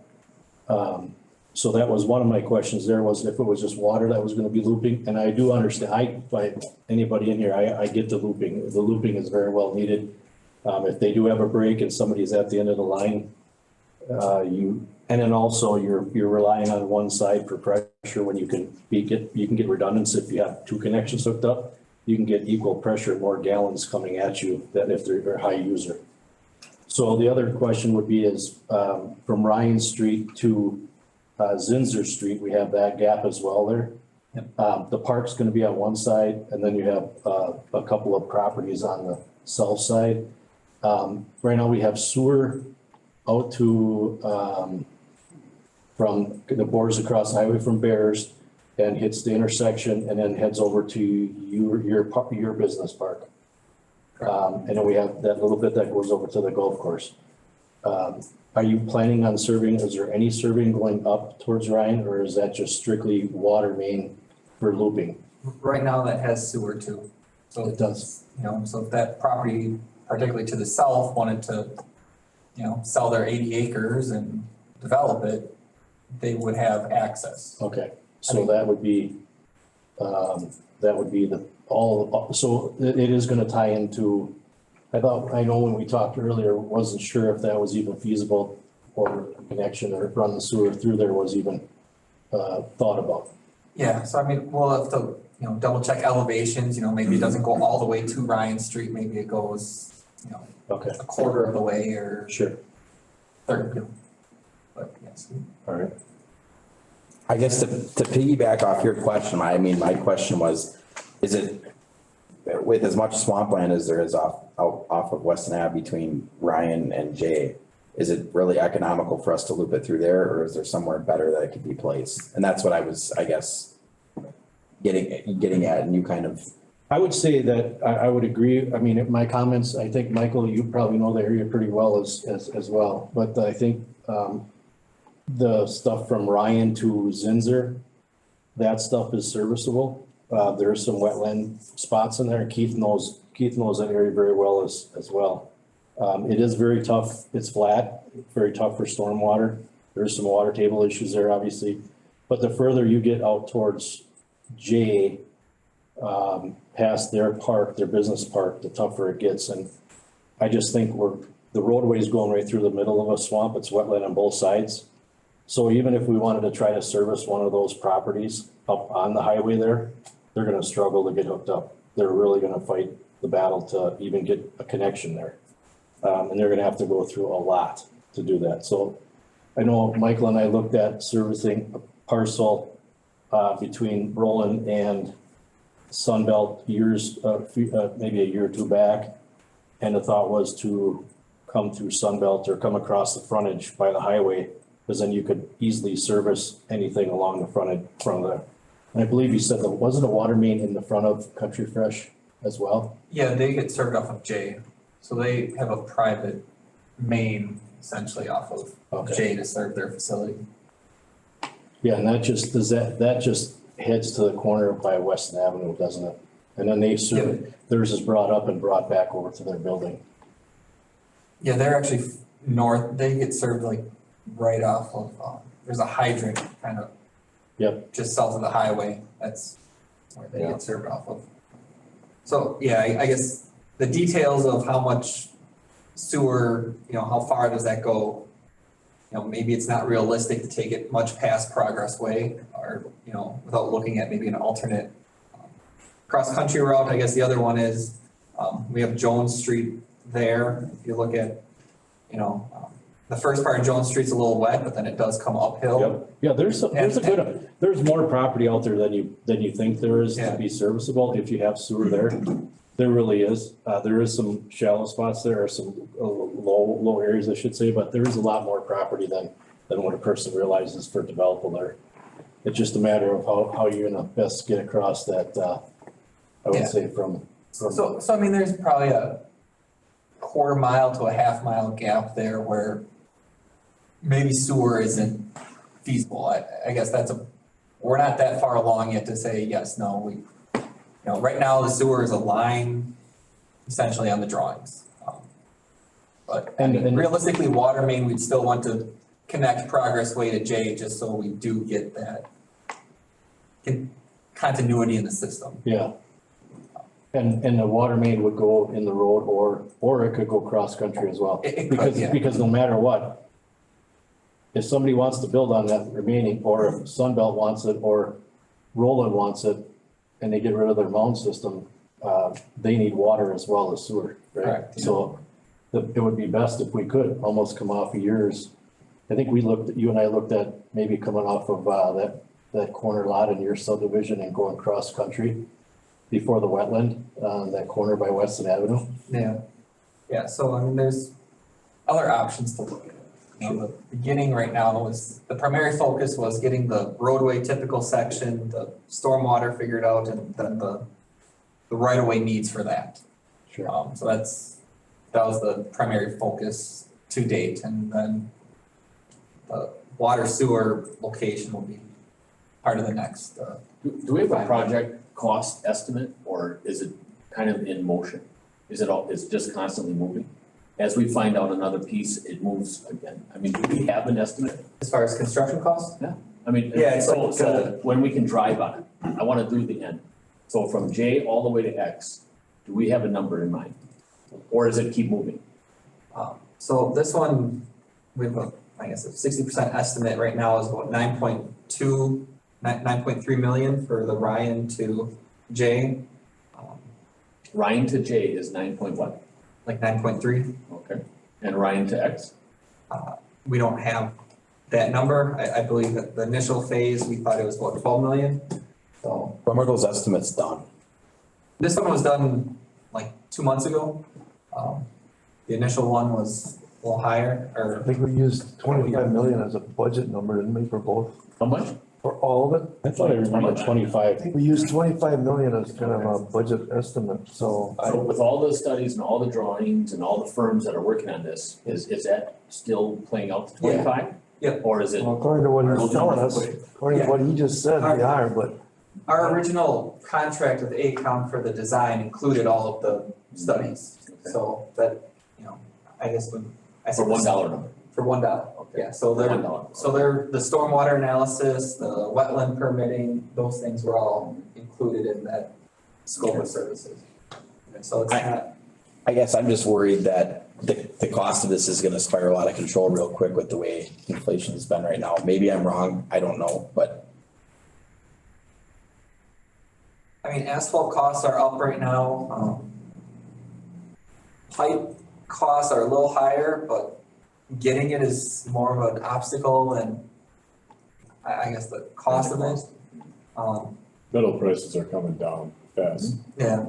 So that was one of my questions there, was if it was just water that was gonna be looping, and I do understand, anybody in here, I get the looping. The looping is very well needed. If they do have a break and somebody's at the end of the line, and then also you're relying on one side for pressure when you can get redundancy. If you have 2 connections hooked up, you can get equal pressure, more gallons coming at you than if they're a high user. So the other question would be is, from Ryan Street to Zinzer Street, we have that gap as well there. Yep. The park's gonna be on one side, and then you have a couple of properties on the south side. Right now we have sewer out to, from the borders across the highway from Bears and hits the intersection and then heads over to your business park. And then we have that little bit that goes over to the golf course. Are you planning on serving, is there any serving going up towards Ryan, or is that just strictly water main for looping? Right now that has sewer too. So It does. you know, so if that property, particularly to the south, wanted to, you know, sell their 80 acres and develop it, they would have access. Okay, so that would be the, so it is gonna tie into, I know when we talked earlier, wasn't sure if that was even feasible or a connection or run the sewer through there was even thought about. Yeah, so I mean, we'll have to, you know, double check elevations, you know, maybe it doesn't go all the way to Ryan Street, maybe it goes, you know, Okay, a quarter of the way or sure, third, you know. But yes. all right. I guess to piggyback off your question, I mean, my question was, is it, with as much swampland as there is off of Weston Ave between Ryan and Jay, is it really economical for us to loop it through there, or is there somewhere better that it could be placed? And that's what I was, I guess, getting at, and you kind of. I would say that I would agree. I mean, my comments, I think, Michael, you probably know the area pretty well as well. But I think the stuff from Ryan to Zinzer, that stuff is serviceable. There are some wetland spots in there. Keith knows that area very well as well. It is very tough. It's flat, very tough for stormwater. There's some water table issues there, obviously. But the further you get out towards J, past their park, their business park, the tougher it gets. And I just think the roadway is going right through the middle of a swamp. It's wetland on both sides. So even if we wanted to try to service one of those properties up on the highway there, they're gonna struggle to get hooked up. They're really gonna fight the battle to even get a connection there. And they're gonna have to go through a lot to do that. So I know Michael and I looked at servicing a parcel between Roland and Sunbelt maybe a year or two back. And the thought was to come through Sunbelt or come across the frontage by the highway, because then you could easily service anything along the front of there. And I believe you said that, wasn't a water main in the front of Country Fresh as well? Yeah, they get served off of J. So they have a private main essentially off of J to serve their facility. Yeah, and that just heads to the corner by Weston Avenue, doesn't it? And then they serve, theirs is brought up and brought back over to their building. Yeah, they're actually north, they get served like right off of, there's a hydrant kind of. Yep. Just south of the highway, that's where they get served off of. So, yeah, I guess the details of how much sewer, you know, how far does that go? You know, maybe it's not realistic to take it much past Progress Way, or, you know, without looking at maybe an alternate cross-country route. I guess the other one is, we have Jones Street there. If you look at, you know, the first part of Jones Street's a little wet, but then it does come uphill. Yep. Yeah, there's more property out there than you think there is to be serviceable if you have sewer there. There really is. There is some shallow spots there, or some low areas, I should say, but there is a lot more property than what a person realizes for developable there. It's just a matter of how you're gonna best get across that, I would say from. So I mean, there's probably a quarter mile to a half mile gap there where maybe sewer isn't feasible. I guess we're not that far along yet to say yes, no, you know, right now the sewer is a line essentially on the drawings. But I mean, realistically, water main, we'd still want to connect Progress Way to J just so we do get that continuity in the system. Yeah. And the water main would go in the road or it could go cross-country as well. Because no matter what, if somebody wants to build on that remaining, or if Sunbelt wants it, or Roland wants it, and they get rid of their mound system, they need water as well as sewer, right? Correct, yeah. So it would be best if we could almost come off of yours. I think you and I looked at maybe coming off of that corner lot in your subdivision and going cross-country before the wetland, that corner by Weston Avenue. Yeah, so I mean, there's other options to look at. You know, the beginning right now was, the primary focus was getting the roadway typical section, the stormwater figured out, and then the right of way needs for that. Sure. So that was the primary focus to date, and then the water sewer location will be part of the next, Do we have a project cost estimate, or is it kind of in motion? Is it just constantly moving? As we find out another piece, it moves again. I mean, do we have an estimate? as far as construction costs? Yeah. I mean, Yeah, it's so when we can drive on it, I wanna do the end. So from J all the way to X, do we have a number in mind? Or does it keep moving? So this one, we have I guess a 60% estimate right now is about 9.3 million for the Ryan to J. Ryan to J is 9 point what? Like 9.3. Okay. And Ryan to X? We don't have that number. I believe that the initial phase, we thought it was about 12 million. So When were those estimates done? this one was done like 2 months ago. The initial one was a little higher, I or think we used 25 million as a budget number, didn't we, for both? How much? For all of it? I thought I remember I 25. think we used 25 million as kind of a budget estimate, so So with all the studies and all the drawings and all the firms that are working on this, is that still playing out to 25? Yeah. Or is it? well, according to what he's telling us, according to what he just said, we are, but our original contract with AECOM for the design included all of the studies. So that, I guess when I said. For $1 number? For $1, yeah, so they're the stormwater analysis, the wetland permitting, those things were all included in that scope of services. And so it's not. I guess I'm just worried that the cost of this is gonna spiral out of control real quick with the way inflation has been right now. Maybe I'm wrong, I don't know, but I mean, asphalt costs are up right now. Pipe costs are a little higher, but getting it is more of an obstacle than, I guess, the cost of it. Metal prices are coming down fast, Yeah,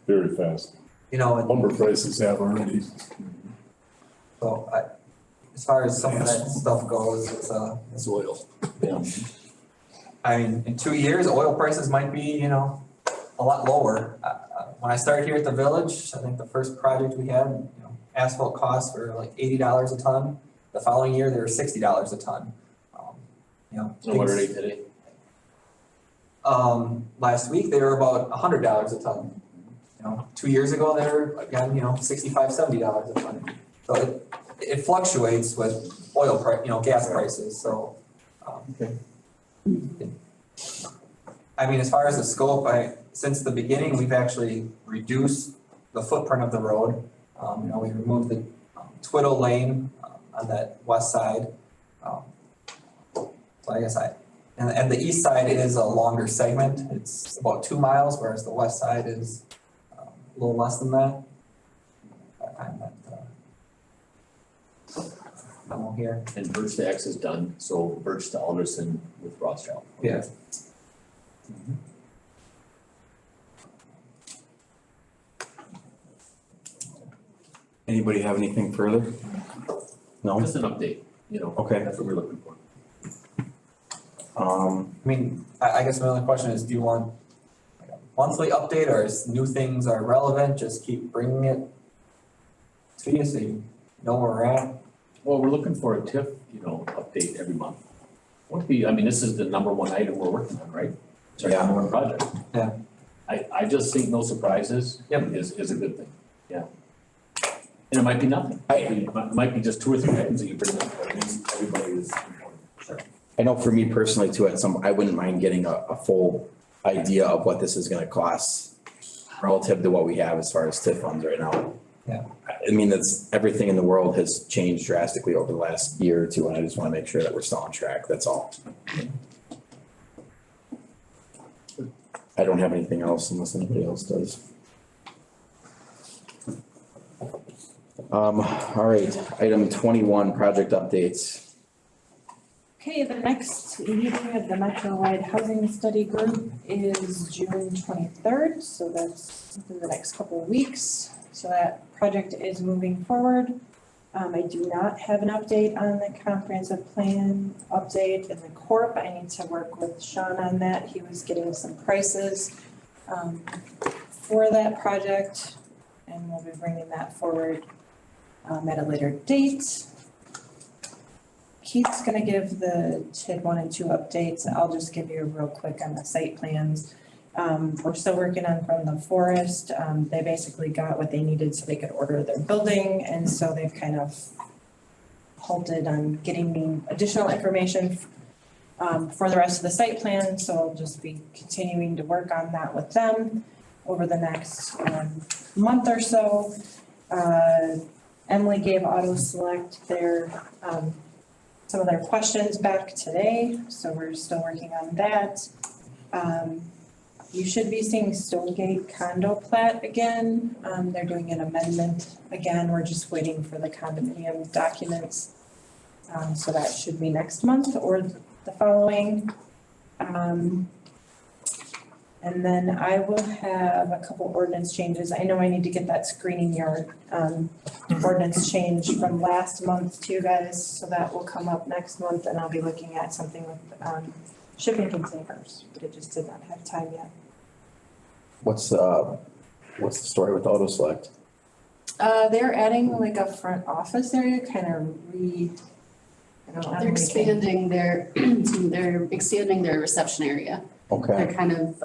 very fast. and Lumber prices have already. so as far as some of that stuff goes, It's oil. I mean, in 2 years, oil prices might be, a lot lower. When I started here at the village, I think the first project we had, asphalt costs were like $80 a ton. The following year, they were $60 a ton. So what are they today? Last week, they were about $100 a ton. 2 years ago, they were again, $65, $70 a ton. So it fluctuates with oil price, gas prices, so. I mean, as far as the scope, since the beginning, we've actually reduced the footprint of the road. We removed the twiddle lane on that west side. So I guess and the east side is a longer segment. It's about 2 miles, whereas the west side is a little less than that. I find that, I'm here. And Birch to X is done, so Birch to Alderson with Rothschild. Yeah. anybody have anything further? No? Just an update, Okay. That's what we're looking for. I mean, I guess my only question is, do you want like a monthly update, or as new things are relevant, just keep bringing it to you so you know where we're at? Well, we're looking for a TIF, update every month. This is the number one item we're working on, right? It's our number one project. Yeah. I just think no surprises is a good thing, yeah. And it might be nothing. It might be just 2 or 3 items that you bring up, but at least everybody is informed. Sure. I know for me personally too, I wouldn't mind getting a full idea of what this is gonna cost relative to what we have as far as TIF funds right now. Yeah. I mean, everything in the world has changed drastically over the last year or two, and I just wanna make sure that we're still on track, that's all. I don't have anything else unless anybody else does. All right, item 21, project updates. Okay, the next meeting of the Metro-wide Housing Study Group is June 23rd, so that's in the next couple of weeks. So that project is moving forward. I do not have an update on the comprehensive plan update in the corp. I need to work with Sean on that. He was getting some prices for that project, and we'll be bringing that forward at a later date. Keith's gonna give the TID 1 and 2 updates. I'll just give you real quick on the site plans. We're still working on from the forest. They basically got what they needed so they could order their building, and so they've kind of halted on getting me additional information for the rest of the site plan, so I'll just be continuing to work on that with them over the next month or so. Emily gave Auto Select their some of their questions back today, so we're still working on that. You should be seeing Stonegate condo plat again. They're doing an amendment again. We're just waiting for the condominium documents. So that should be next month or the following. And then I will have a couple ordinance changes. I know I need to get that screening yard ordinance change from last month to you guys, so that will come up next month, and I'll be looking at something with shipping containers, but it just did not have time yet. What's the story with Auto Select? They're adding like a front office area, kind of They're expanding their, they're expanding their reception area. Okay. They're kind of,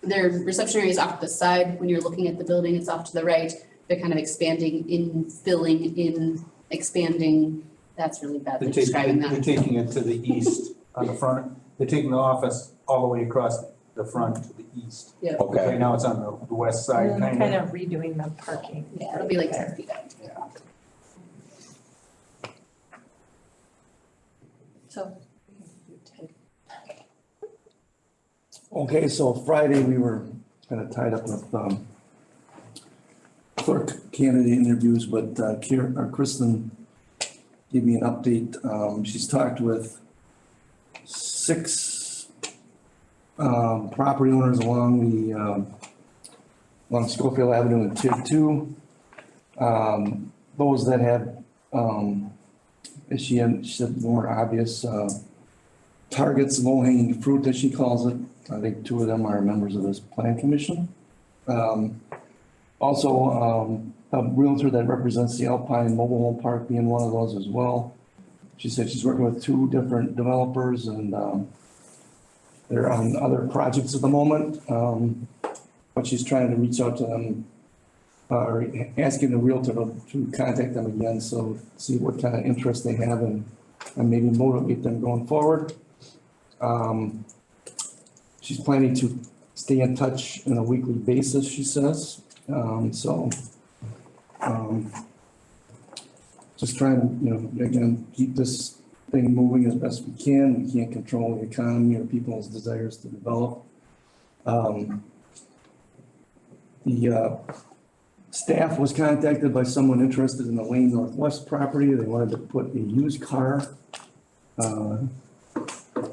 their reception area is off to the side. When you're looking at the building, it's off to the right. They're kind of expanding in, filling in, expanding. That's really bad, describing that. They're taking it to the east on the front. They're taking the office all the way across the front to the east. Yeah. Okay. Right now it's on the west side, And then kind of redoing the parking. Yeah, it'll be like 10 feet out. Yeah. So. Okay, so Friday, we were kind of tied up with clerk candidate interviews, but Kristen gave me an update. She's talked with 6 property owners along Schofield Avenue and TID 2. Those that have, as she said, more obvious targets, low-hanging fruit, as she calls it. I think 2 of them are members of this plan commission. Also, a realtor that represents the Alpine Mobile Home Park being one of those as well. She said she's working with 2 different developers and they're on other projects at the moment. But she's trying to reach out to them, or asking the realtor to contact them again, so see what kind of interest they have and maybe motivate them going forward. She's planning to stay in touch on a weekly basis, she says. Just trying to, again, keep this thing moving as best we can. We can't control the economy or people's desires to develop. The staff was contacted by someone interested in the Lane Northwest property. They wanted to put a used car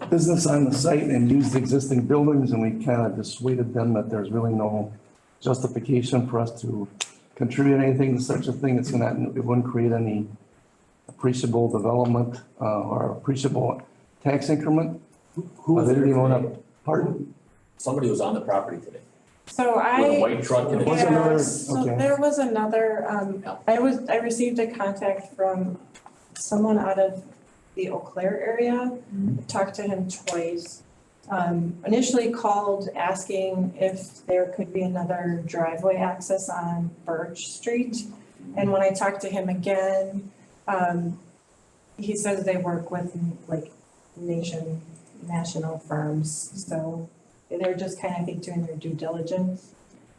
business on the site and use the existing buildings, and we kind of dissuaded them that there's really no justification for us to contribute anything to such a thing. It wouldn't create any appreciable development or appreciable tax increment. Who They didn't even want to, pardon? Somebody was on the property today. So With a white truck and a. Was another- so okay. there was another, I received a contact from someone out of the Eau Claire area. Talked to him twice. Initially called asking if there could be another driveway access on Birch Street. And when I talked to him again, he says they work with like national firms, so they're just kind of, I think, doing their due diligence.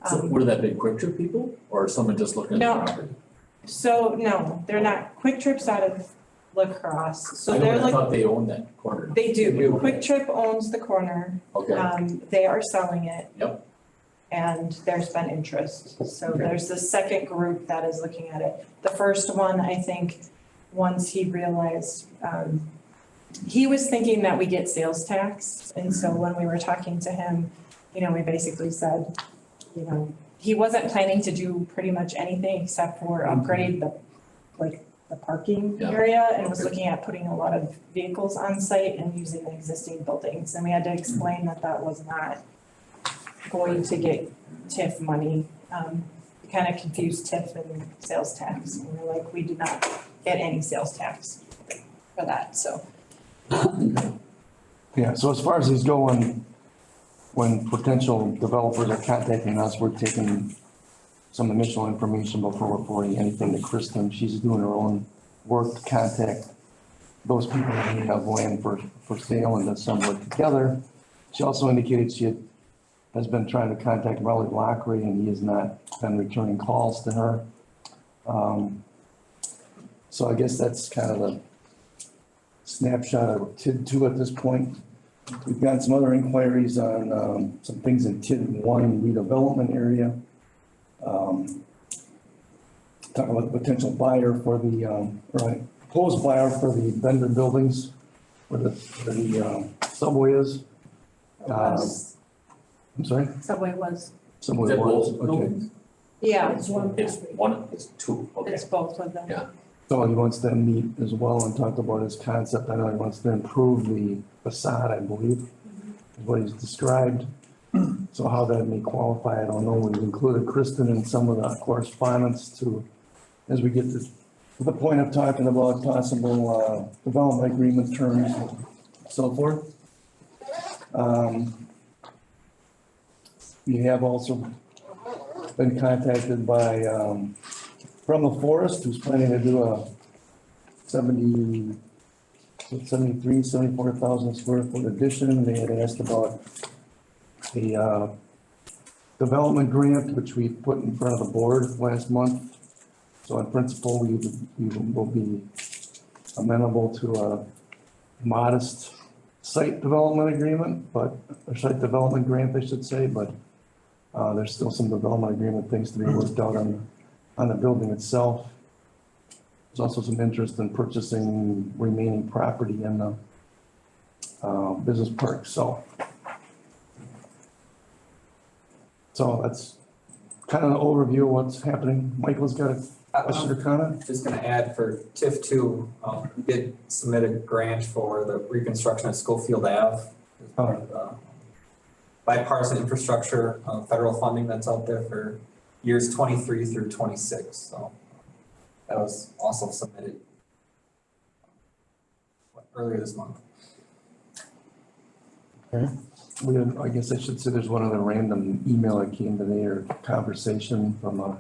So what are that big Quick Trip people or someone just looking at the No. property? So no, they're not. Quick Trip's out of La Crosse, so they're I like, thought they owned that corner. they do. Quick Trip owns the corner. Okay. They are selling it. Yep. And there's been interest. So there's the second group that is looking at it. The first one, I think, once he realized, he was thinking that we get sales tax. And so when we were talking to him, we basically said, he wasn't planning to do pretty much anything except for upgrade the parking area, and was looking at putting a lot of vehicles on site and using the existing buildings. And we had to explain that that was not going to get TIF money, kind of confused TIF and sales tax. And we're like, we do not get any sales tax for that, so. Yeah, so as far as these go, when potential developers are contacting us, we're taking some initial information before reporting anything to Kristen. She's doing her own work to contact those people who may have land for sale and then work together. She also indicated she has been trying to contact Raleigh Lockery and he has not been returning calls to her. So I guess that's kind of a snapshot of TID 2 at this point. We've got some other inquiries on some things in TID 1 redevelopment area. Talk about the potential buyer for the, or proposed buyer for the vendor buildings where the subway is. I'm sorry? Subway was. Subway was, okay. Yeah. It's two, okay. It's both of them. Yeah. So he wants to meet as well and talk about his concept. I know he wants to improve the facade, I believe, is what he's described. So how that may qualify, I don't know. We've included Kristen in some of the correspondence to, as we get to the point of talking about possible development agreement terms and so forth. We have also been contacted by from the forest, who's planning to do a 74,000 square foot addition. They had asked about a development grant, which we put in front of the board last month. So in principle, we will be amenable to a modest site development agreement, or site development grant, I should say, but there's still some development agreement things to be worked out on the building itself. There's also some interest in purchasing remaining property in the business park. So that's kind of an overview of what's happening. Michael's got a question or comment? Just gonna add for TIF 2, we did submit a grant for the reconstruction of Schofield Ave. As part of the bipartisan infrastructure, federal funding that's out there for years 23 through 26, so that was also submitted earlier this month. Okay. I guess I should say there's one other random email that came today or conversation from a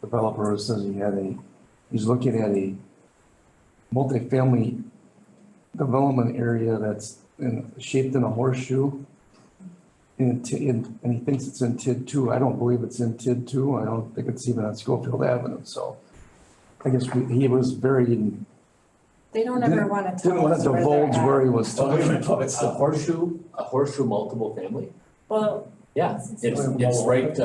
developer who says he's looking at a multifamily development area that's shaped in a horseshoe. And he thinks it's in TID 2. I don't believe it's in TID 2. I don't think it's even on Schofield Avenue. So I guess he was very. They don't ever want to tell Didn't want us to divulge where he was Oh, wait a talking minute, about. it's a horseshoe multiple family? Well. Yeah, it's right,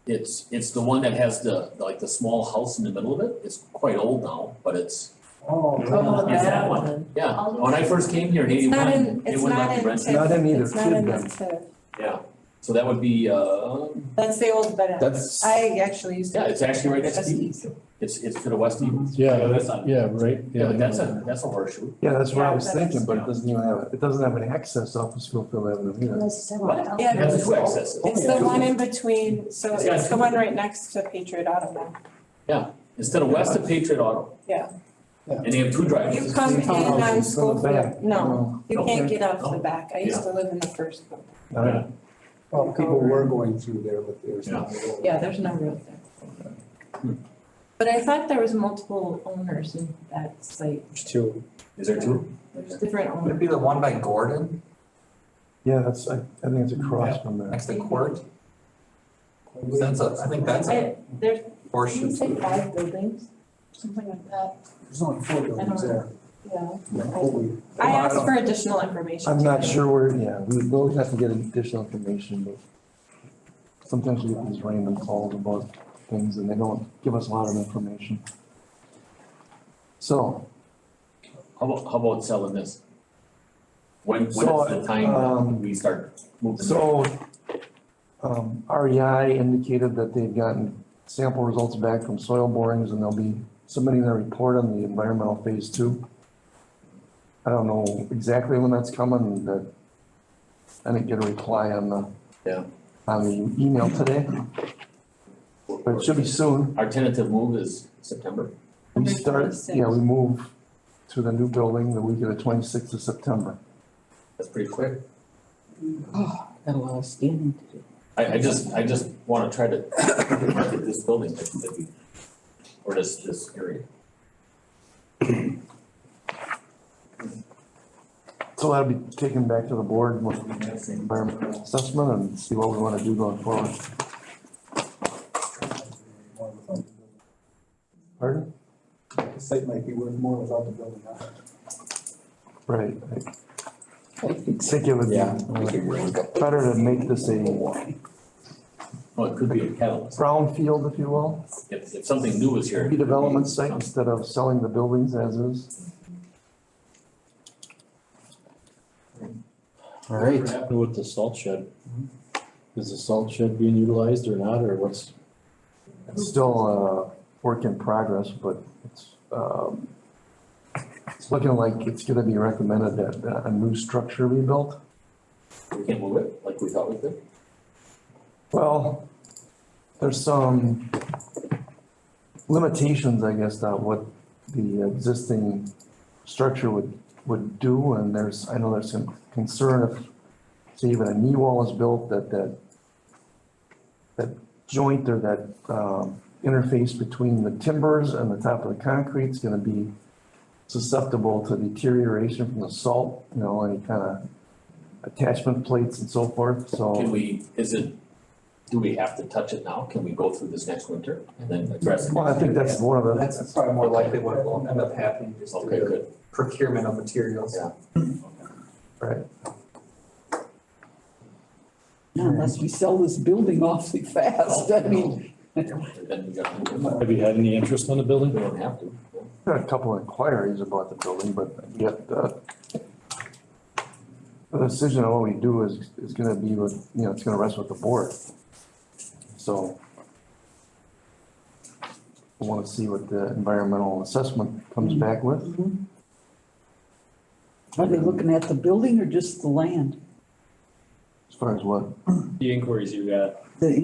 it's the one that has the small house in the middle of it. It's quite old now, but it's. Oh, It's that one, yeah. When I first came here in It's not 81, in, it it's would not not be in rented. TIF. Not in either It's not in the TIF TIF. Yeah, so that would be, That's the old, but That's- I actually used to. yeah, it's actually right next to Stevens. It's to the west Stevens. Yeah, that's not. yeah, right. Yeah, but that's a horseshoe. Yeah, that's what I Yeah, was that's- thinking, but it doesn't have an access off of Schofield Avenue either. Yeah, It has two accesses. it's the one in between, so It's got it's the two. one right next to Patriot Auto now. Yeah, instead of west of Patriot Auto. Yeah. And they have two driveways. You come in on back. Schofield, no, you Okay. can't get off the back. I used to live in the first building. Yeah. Well, people were going through there, but there's no. Yeah, there's no road there. But I thought there was multiple owners in that site. There's two. Is there two? There's different Would it owners. be the one by Gordon, Yeah, I think it's across from there. next to Court? I think that's a There's, horseshoe. didn't you say 5 buildings? Something like that, There's only 4 buildings there. yeah. Holy. I asked for additional information. I'm not today. sure where, we'll have to get additional information, but sometimes we get these random calls about things and they don't give us a lot of information. So. How about selling this? When is So, the time we start moving? So, REI indicated that they've gotten sample results back from soil borings and they'll be submitting their report on the environmental phase 2. I don't know exactly when that's coming, but I didn't get a reply on the email today. But it should be soon. Our tentative move is September. We start, yeah, we move to the new building the week of the 26th of September. That's pretty quick. Oh, got a lot of scanning to do. I just wanna try to market this building that we, or this area. So that'll be taken back to the board with the environmental assessment and see what we want to do going forward. Pardon? The site might be worth more without the building on it. Right. I think it would be better to make this a Well, it could be a catalyst. brownfield, if you will, If something new is here. redevelopment site instead of selling the buildings as is. All right. What happened with the salt shed? Is the salt shed being utilized or not, or what's? It's still a work in progress, but it's looking like it's gonna be recommended that a new structure be built. We can't move it like we thought we could. Well, there's some limitations, I guess, to what the existing structure would do, and I know there's some concern if, say, even a knee wall is built, that joint or that interface between the timbers and the top of the concrete is gonna be susceptible to deterioration from the salt, any kind of attachment plates and so forth, so. Do we have to touch it now? Can we go through this next winter and then address it? Well, I think that's one of the. That's probably more likely what will end up happening, just Okay, through the good. procurement of materials. Yeah. Right. Now, unless we sell this building awfully fast, I mean. Then we got. Have you had any interest in the building? We don't have to. Got a couple of inquiries about the building, but yet, the decision on what we do is gonna be with, it's gonna rest with the board. So I wanna see what the environmental assessment comes back with. Are they looking at the building or just the land? As far as what? The inquiries you got. The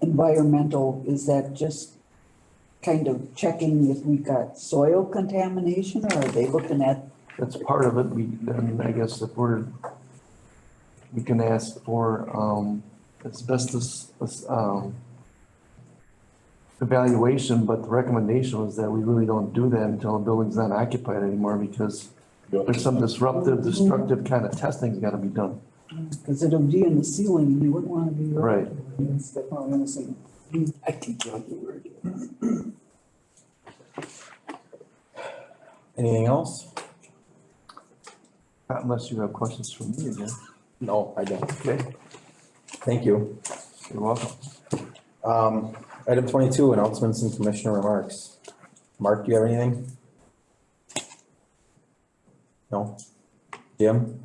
environmental, is that just kind of checking if we got soil contamination, or are they looking at? That's part of it. Then I guess if we can ask for, asbestos, evaluation, but the recommendation was that we really don't do that until the building's not occupied anymore, because there's some destructive kind of testing's gotta be done. Because it'll be in the ceiling, and you wouldn't want to be. Right. I think you're right. Anything else? Not unless you have questions for me again. No, I don't. Okay, Thank you. you're welcome. Item 22, announcements and commissioner remarks. Mark, do you have anything? No? Jim?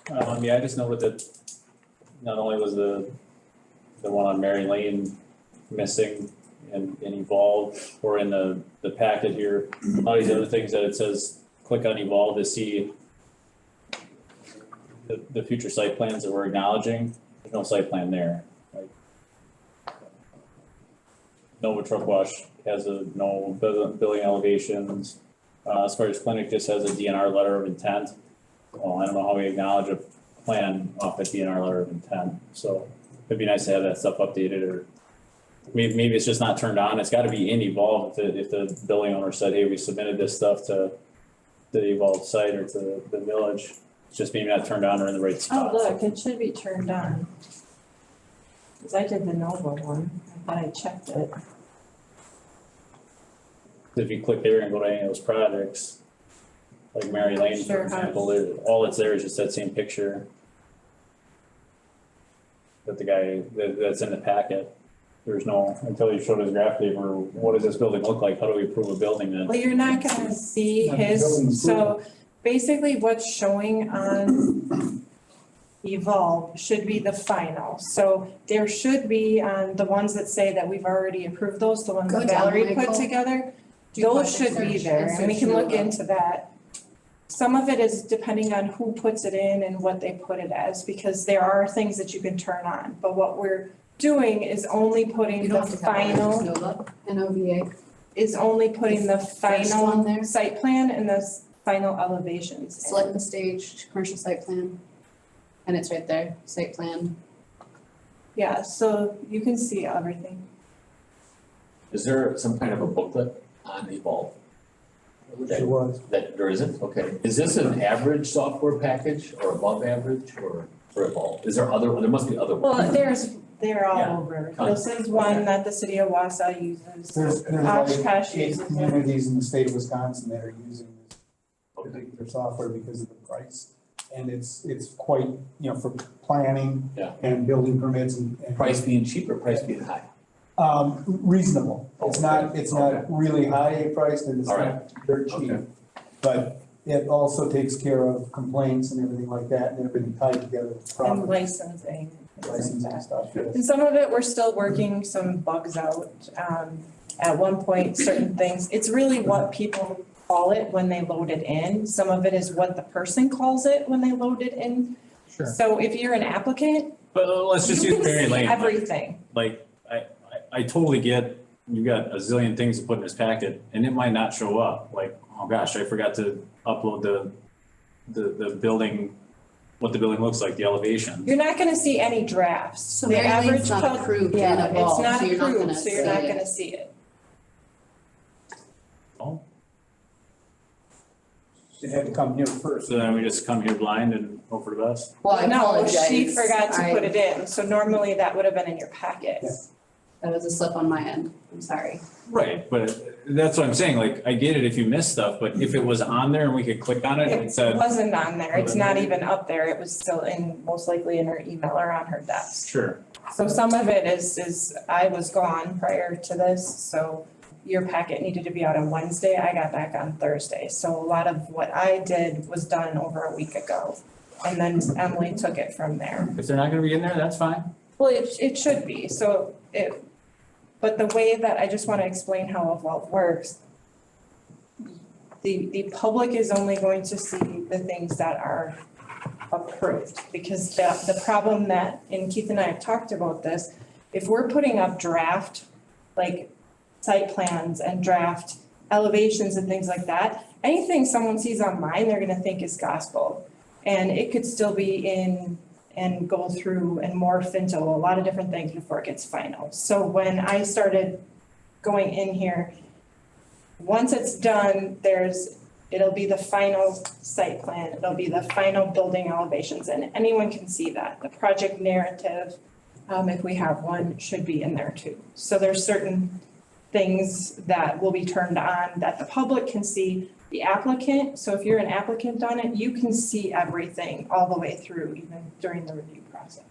Yeah, I just noted that not only was the one on Mary Lane missing and evolved, or in the packet here, all these other things that it says, click on evolve to see the future site plans that we're acknowledging. There's no site plan there. Like, Nova Truck Wash has no building elevations. As far as clinic just has a DNR letter of intent. Well, I don't know how we acknowledge a plan off a DNR letter of intent, so it'd be nice to have that stuff updated, or maybe it's just not turned on. It's gotta be in Evolve if the building owner said, hey, we submitted this stuff to the Evolve site or to the village. It's just maybe not turned on or in the right Oh, spot. look, it should be turned on. Cause I did the Nova one, I thought I checked it. If you click there and go to any of those projects, like Mary Lane, for Sure. example, all that's there is just that same picture that the guy, that's in the packet. There's no, until you showed his graph paper, what does this building look like? How do we approve a building then? Well, you're not gonna see his, so basically what's showing on Evolve should be the final. So there should be on the ones that say that we've already approved those, the ones Go that down, Valerie put Michael. together. Do Those budget should be search there, and and we search can through look them. into that. Some of it is depending on who puts it in and what they put it as, because there are things that you can turn on. But what we're doing is only putting You the don't have to have final, Nova, NOVA. is only putting the First one final there. site plan and the final elevations. in. Select the stage, commercial site plan. And it's right there, site plan. Yeah, so you can see everything. Is there some kind of a booklet on Evolve? There was. That, there isn't? Okay. Is this an average software package or above average or for Evolve? Is there other, there must be other ones. Well, they're all Yeah. over. Tons. This is one that the city of Wausau uses. There's Oshkosh like 8 uses it. communities in the state of Wisconsin that are using this particular software because of the price. And it's quite, for planning Yeah. and building permits and. Price being cheap or price being high? Reasonable. It's not really high priced and it's All right. not dirt cheap. Okay. But it also takes care of complaints and everything like that and everything tied together with And property licensing. license and stuff. yes. And some of it, we're still working some bugs out. At one point, certain things, it's really what people call it when they load it in. Some of it is what the person calls it when they load it in. Sure. So if you're an applicant, But let's just you use can Barry see Lane. everything. Like, I totally get, you got a zillion things to put in this packet and it might not show up. Like, oh gosh, I forgot to upload the building, what the building looks like, the elevation. You're not gonna see any drafts. So The Mary Lane's average not pub- approved in Yeah, Evolve, it's not so you're not approved, gonna so you're not see it. gonna see it. Oh, It had to come here first. so then we just come here blind and hope for the best? Well, I No, apologize. she forgot to put it in, so normally that would have been in your packet. That was a slip on my end. I'm sorry. Right, but that's what I'm saying, like, I get it if you miss stuff, but if it was on there and we could click on it and it It said, wasn't on there, it's not even up there, it was still most likely in her email or on her desk. sure, So some of it is, I was gone prior to this, so your packet needed to be out on Wednesday, I got back on Thursday. So a lot of what I did was done over a week ago. And then Emily took it from there. if they're not gonna be in there, that's fine. Well, it should be, but the way that, I just wanna explain how Evolve works. The public is only going to see the things that are approved, because the problem that, and Keith and I have talked about this, if we're putting up draft, like site plans and draft elevations and things like that, anything someone sees online, they're gonna think is gospel. And it could still be in and go through and morph into a lot of different things before it gets final. So when I started going in here, once it's done, it'll be the final site plan, it'll be the final building elevations, and anyone can see that. The project narrative, if we have one, should be in there too. So there's certain things that will be turned on that the public can see. The applicant, so if you're an applicant on it, you can see everything all the way through, even during the review process.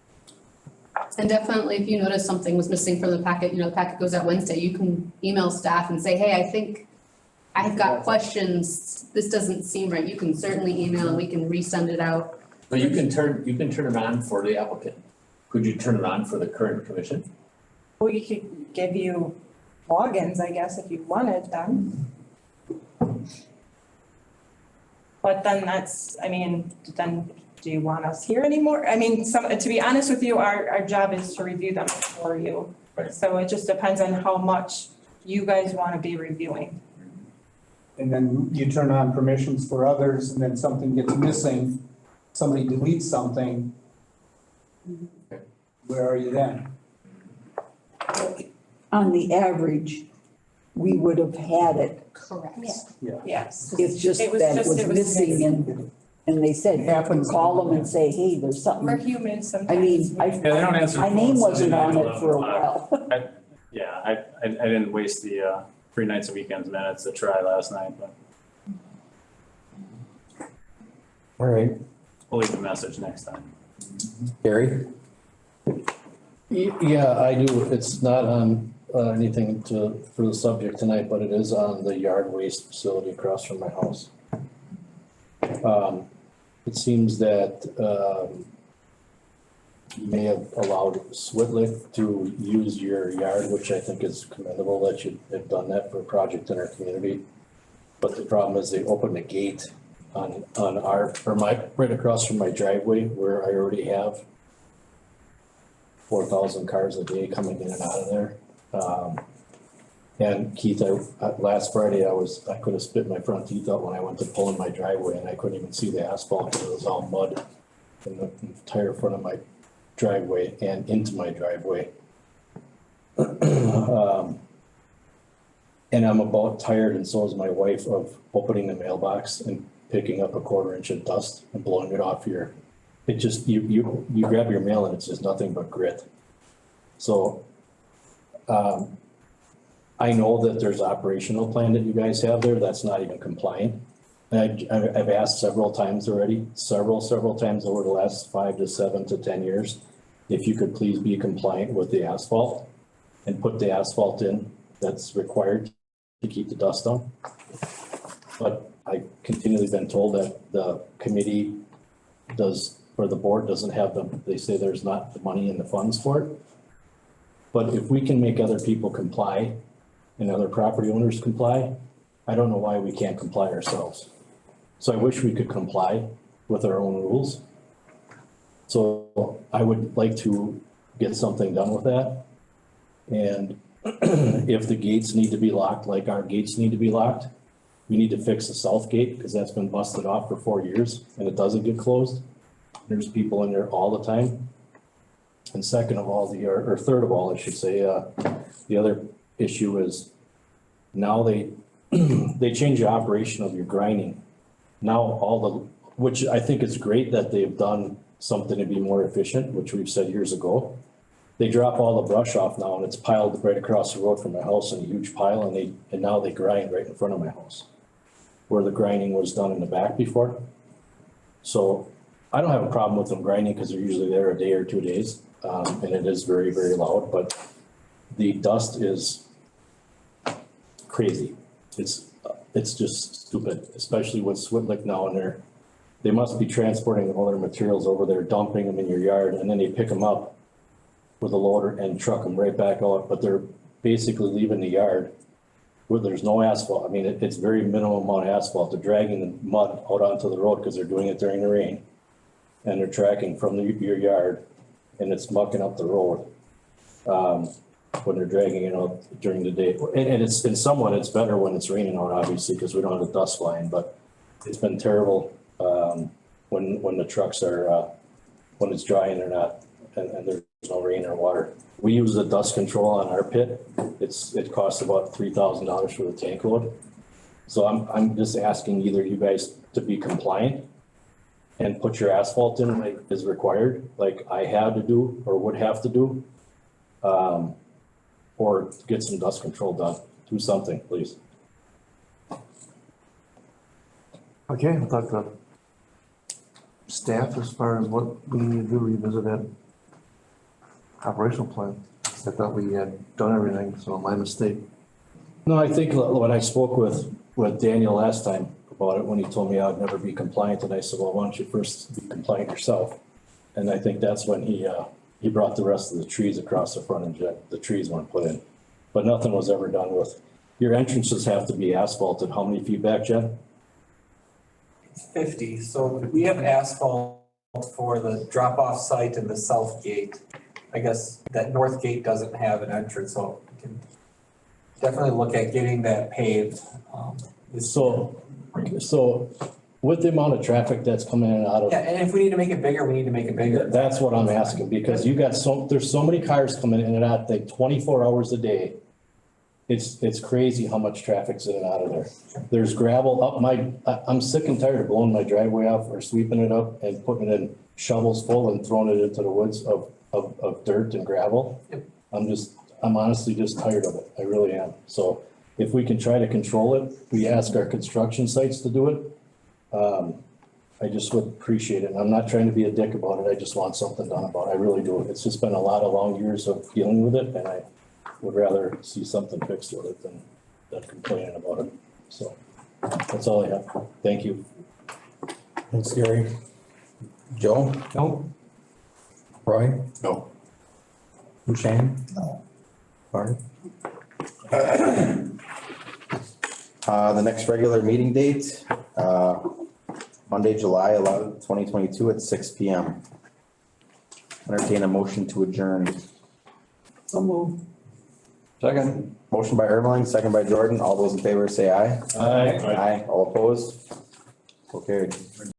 And definitely, if you notice something was missing from the packet, the packet goes out Wednesday, you can email staff and say, hey, I think I've got questions, this doesn't seem right. You can certainly email and we can resend it out. But you can turn it on for the applicant. Could you turn it on for the current commission? Well, you could give you logins, I guess, if you wanted them. But then then do you want us here anymore? I mean, to be honest with you, our job is to review them for you. Right. So it just depends on how much you guys wanna be reviewing. And then you turn on permissions for others and then something gets missing, somebody deletes something. Where are you then? On the average, we would have had it. Correct. Yes. It's just It was that it just- was it was missing and they said, call them and say, hey, there's We're something. human sometimes. I mean, Yeah, they don't answer. my the name phone, so wasn't they on don't it for a know. while. Yeah, I didn't waste the free nights and weekends minutes to try last night, but All right, we'll leave a message next time. Gary? Yeah, I do. It's not on anything for the subject tonight, but it is on the yard waste facility across from my house. It seems that you may have allowed Switlick to use your yard, which I think is commendable that you have done that for a project in our community. But the problem is they opened a gate on right across from my driveway where I already have 4,000 cars a day coming in and out of there. And Keith, last Friday, I could have spit my front teeth out when I went to pull in my driveway and I couldn't even see the asphalt because it was all mud in the entire front of my driveway and into my driveway. And I'm about tired, and so is my wife, of opening the mailbox and picking up a 1/4 inch of dust and blowing it off you grab your mail and it's just nothing but grit. So, I know that there's operational plan that you guys have there that's not even compliant. And I've asked several times already, several times over the last 5 to 7 to 10 years, if you could please be compliant with the asphalt and put the asphalt in that's required to keep the dust down. But I've continually been told that the committee does, or the board doesn't have they say there's not the money and the funds for it. But if we can make other people comply and other property owners comply, I don't know why we can't comply ourselves. So I wish we could comply with our own rules. So I would like to get something done with that. And if the gates need to be locked, like our gates need to be locked, we need to fix the south gate because that's been busted off for 4 years and it doesn't get closed. There's people in there all the time. And second of all, or third of all, I should say, the other issue is now they change the operation of your grinding. Now which I think is great that they've done something to be more efficient, which we've said years ago. They drop all the brush off now and it's piled right across the road from my house in a huge pile and now they grind right in front of my house where the grinding was done in the back before. So I don't have a problem with them grinding because they're usually there a day or 2 days. And it is very, very loud, but the dust is crazy. It's just stupid, especially with Switlick now and they must be transporting all their materials over there, dumping them in your yard, and then they pick them up with a loader and truck them right back out, but they're basically leaving the yard where there's no asphalt. I mean, it's very minimal amount of asphalt. They're dragging the mud out onto the road because they're doing it during the rain. And they're tracking from your yard and it's mucking up the road when they're dragging it out during the day. And it's better when it's raining out, obviously, because we don't have the dust flying, but it's been terrible when the trucks are, when it's dry and they're not, and there's no rain or water. We use the dust control on our pit. It costs about $3,000 for the tank load. So I'm just asking either you guys to be compliant and put your asphalt in like is required, like I had to do or would have to do, or get some dust control done. Do something, please. Okay, I'll talk to staff as far as what we need to do, revisit that operational plan. I thought we had done everything, so my mistake. No, I think when I spoke with Daniel last time about it, when he told me I'd never be compliant, and I said, well, why don't you first be compliant yourself? And I think that's when he brought the rest of the trees across the front and the trees weren't put in. But nothing was ever done with, your entrances have to be asphalted. How many feet back, Jen? 50, so we have asphalt for the drop-off site and the south gate. I guess that north gate doesn't have an entrance, so we can definitely look at getting that paved. So with the amount of traffic that's coming in and out of. Yeah, and if we need to make it bigger, we need to make it bigger. That's what I'm asking, because there's so many cars coming in and out, like 24 hours a day. It's crazy how much traffic's in and out of there. There's gravel up I'm sick and tired of blowing my driveway off or sweeping it up and putting it in shovels full and throwing it into the woods of dirt and gravel. I'm honestly just tired of it. I really am. So if we can try to control it, we ask our construction sites to do it. I just would appreciate it. And I'm not trying to be a dick about it. I just want something done about it. I really do. It's just been a lot of long years of dealing with it, and I would rather see something fixed with it than complaining about it. So that's all I have. Thank you. Thanks, Gary. Joe? No. Roy? No. Shane? No. Barney? The next regular meeting date, Monday, July 11th, 2022 at 6 p.m. Entertain a motion to adjourn. So move. Second. Motion by Ermeling, second by Jordan. All those in favor say aye. Aye. Aye. All opposed? So carried.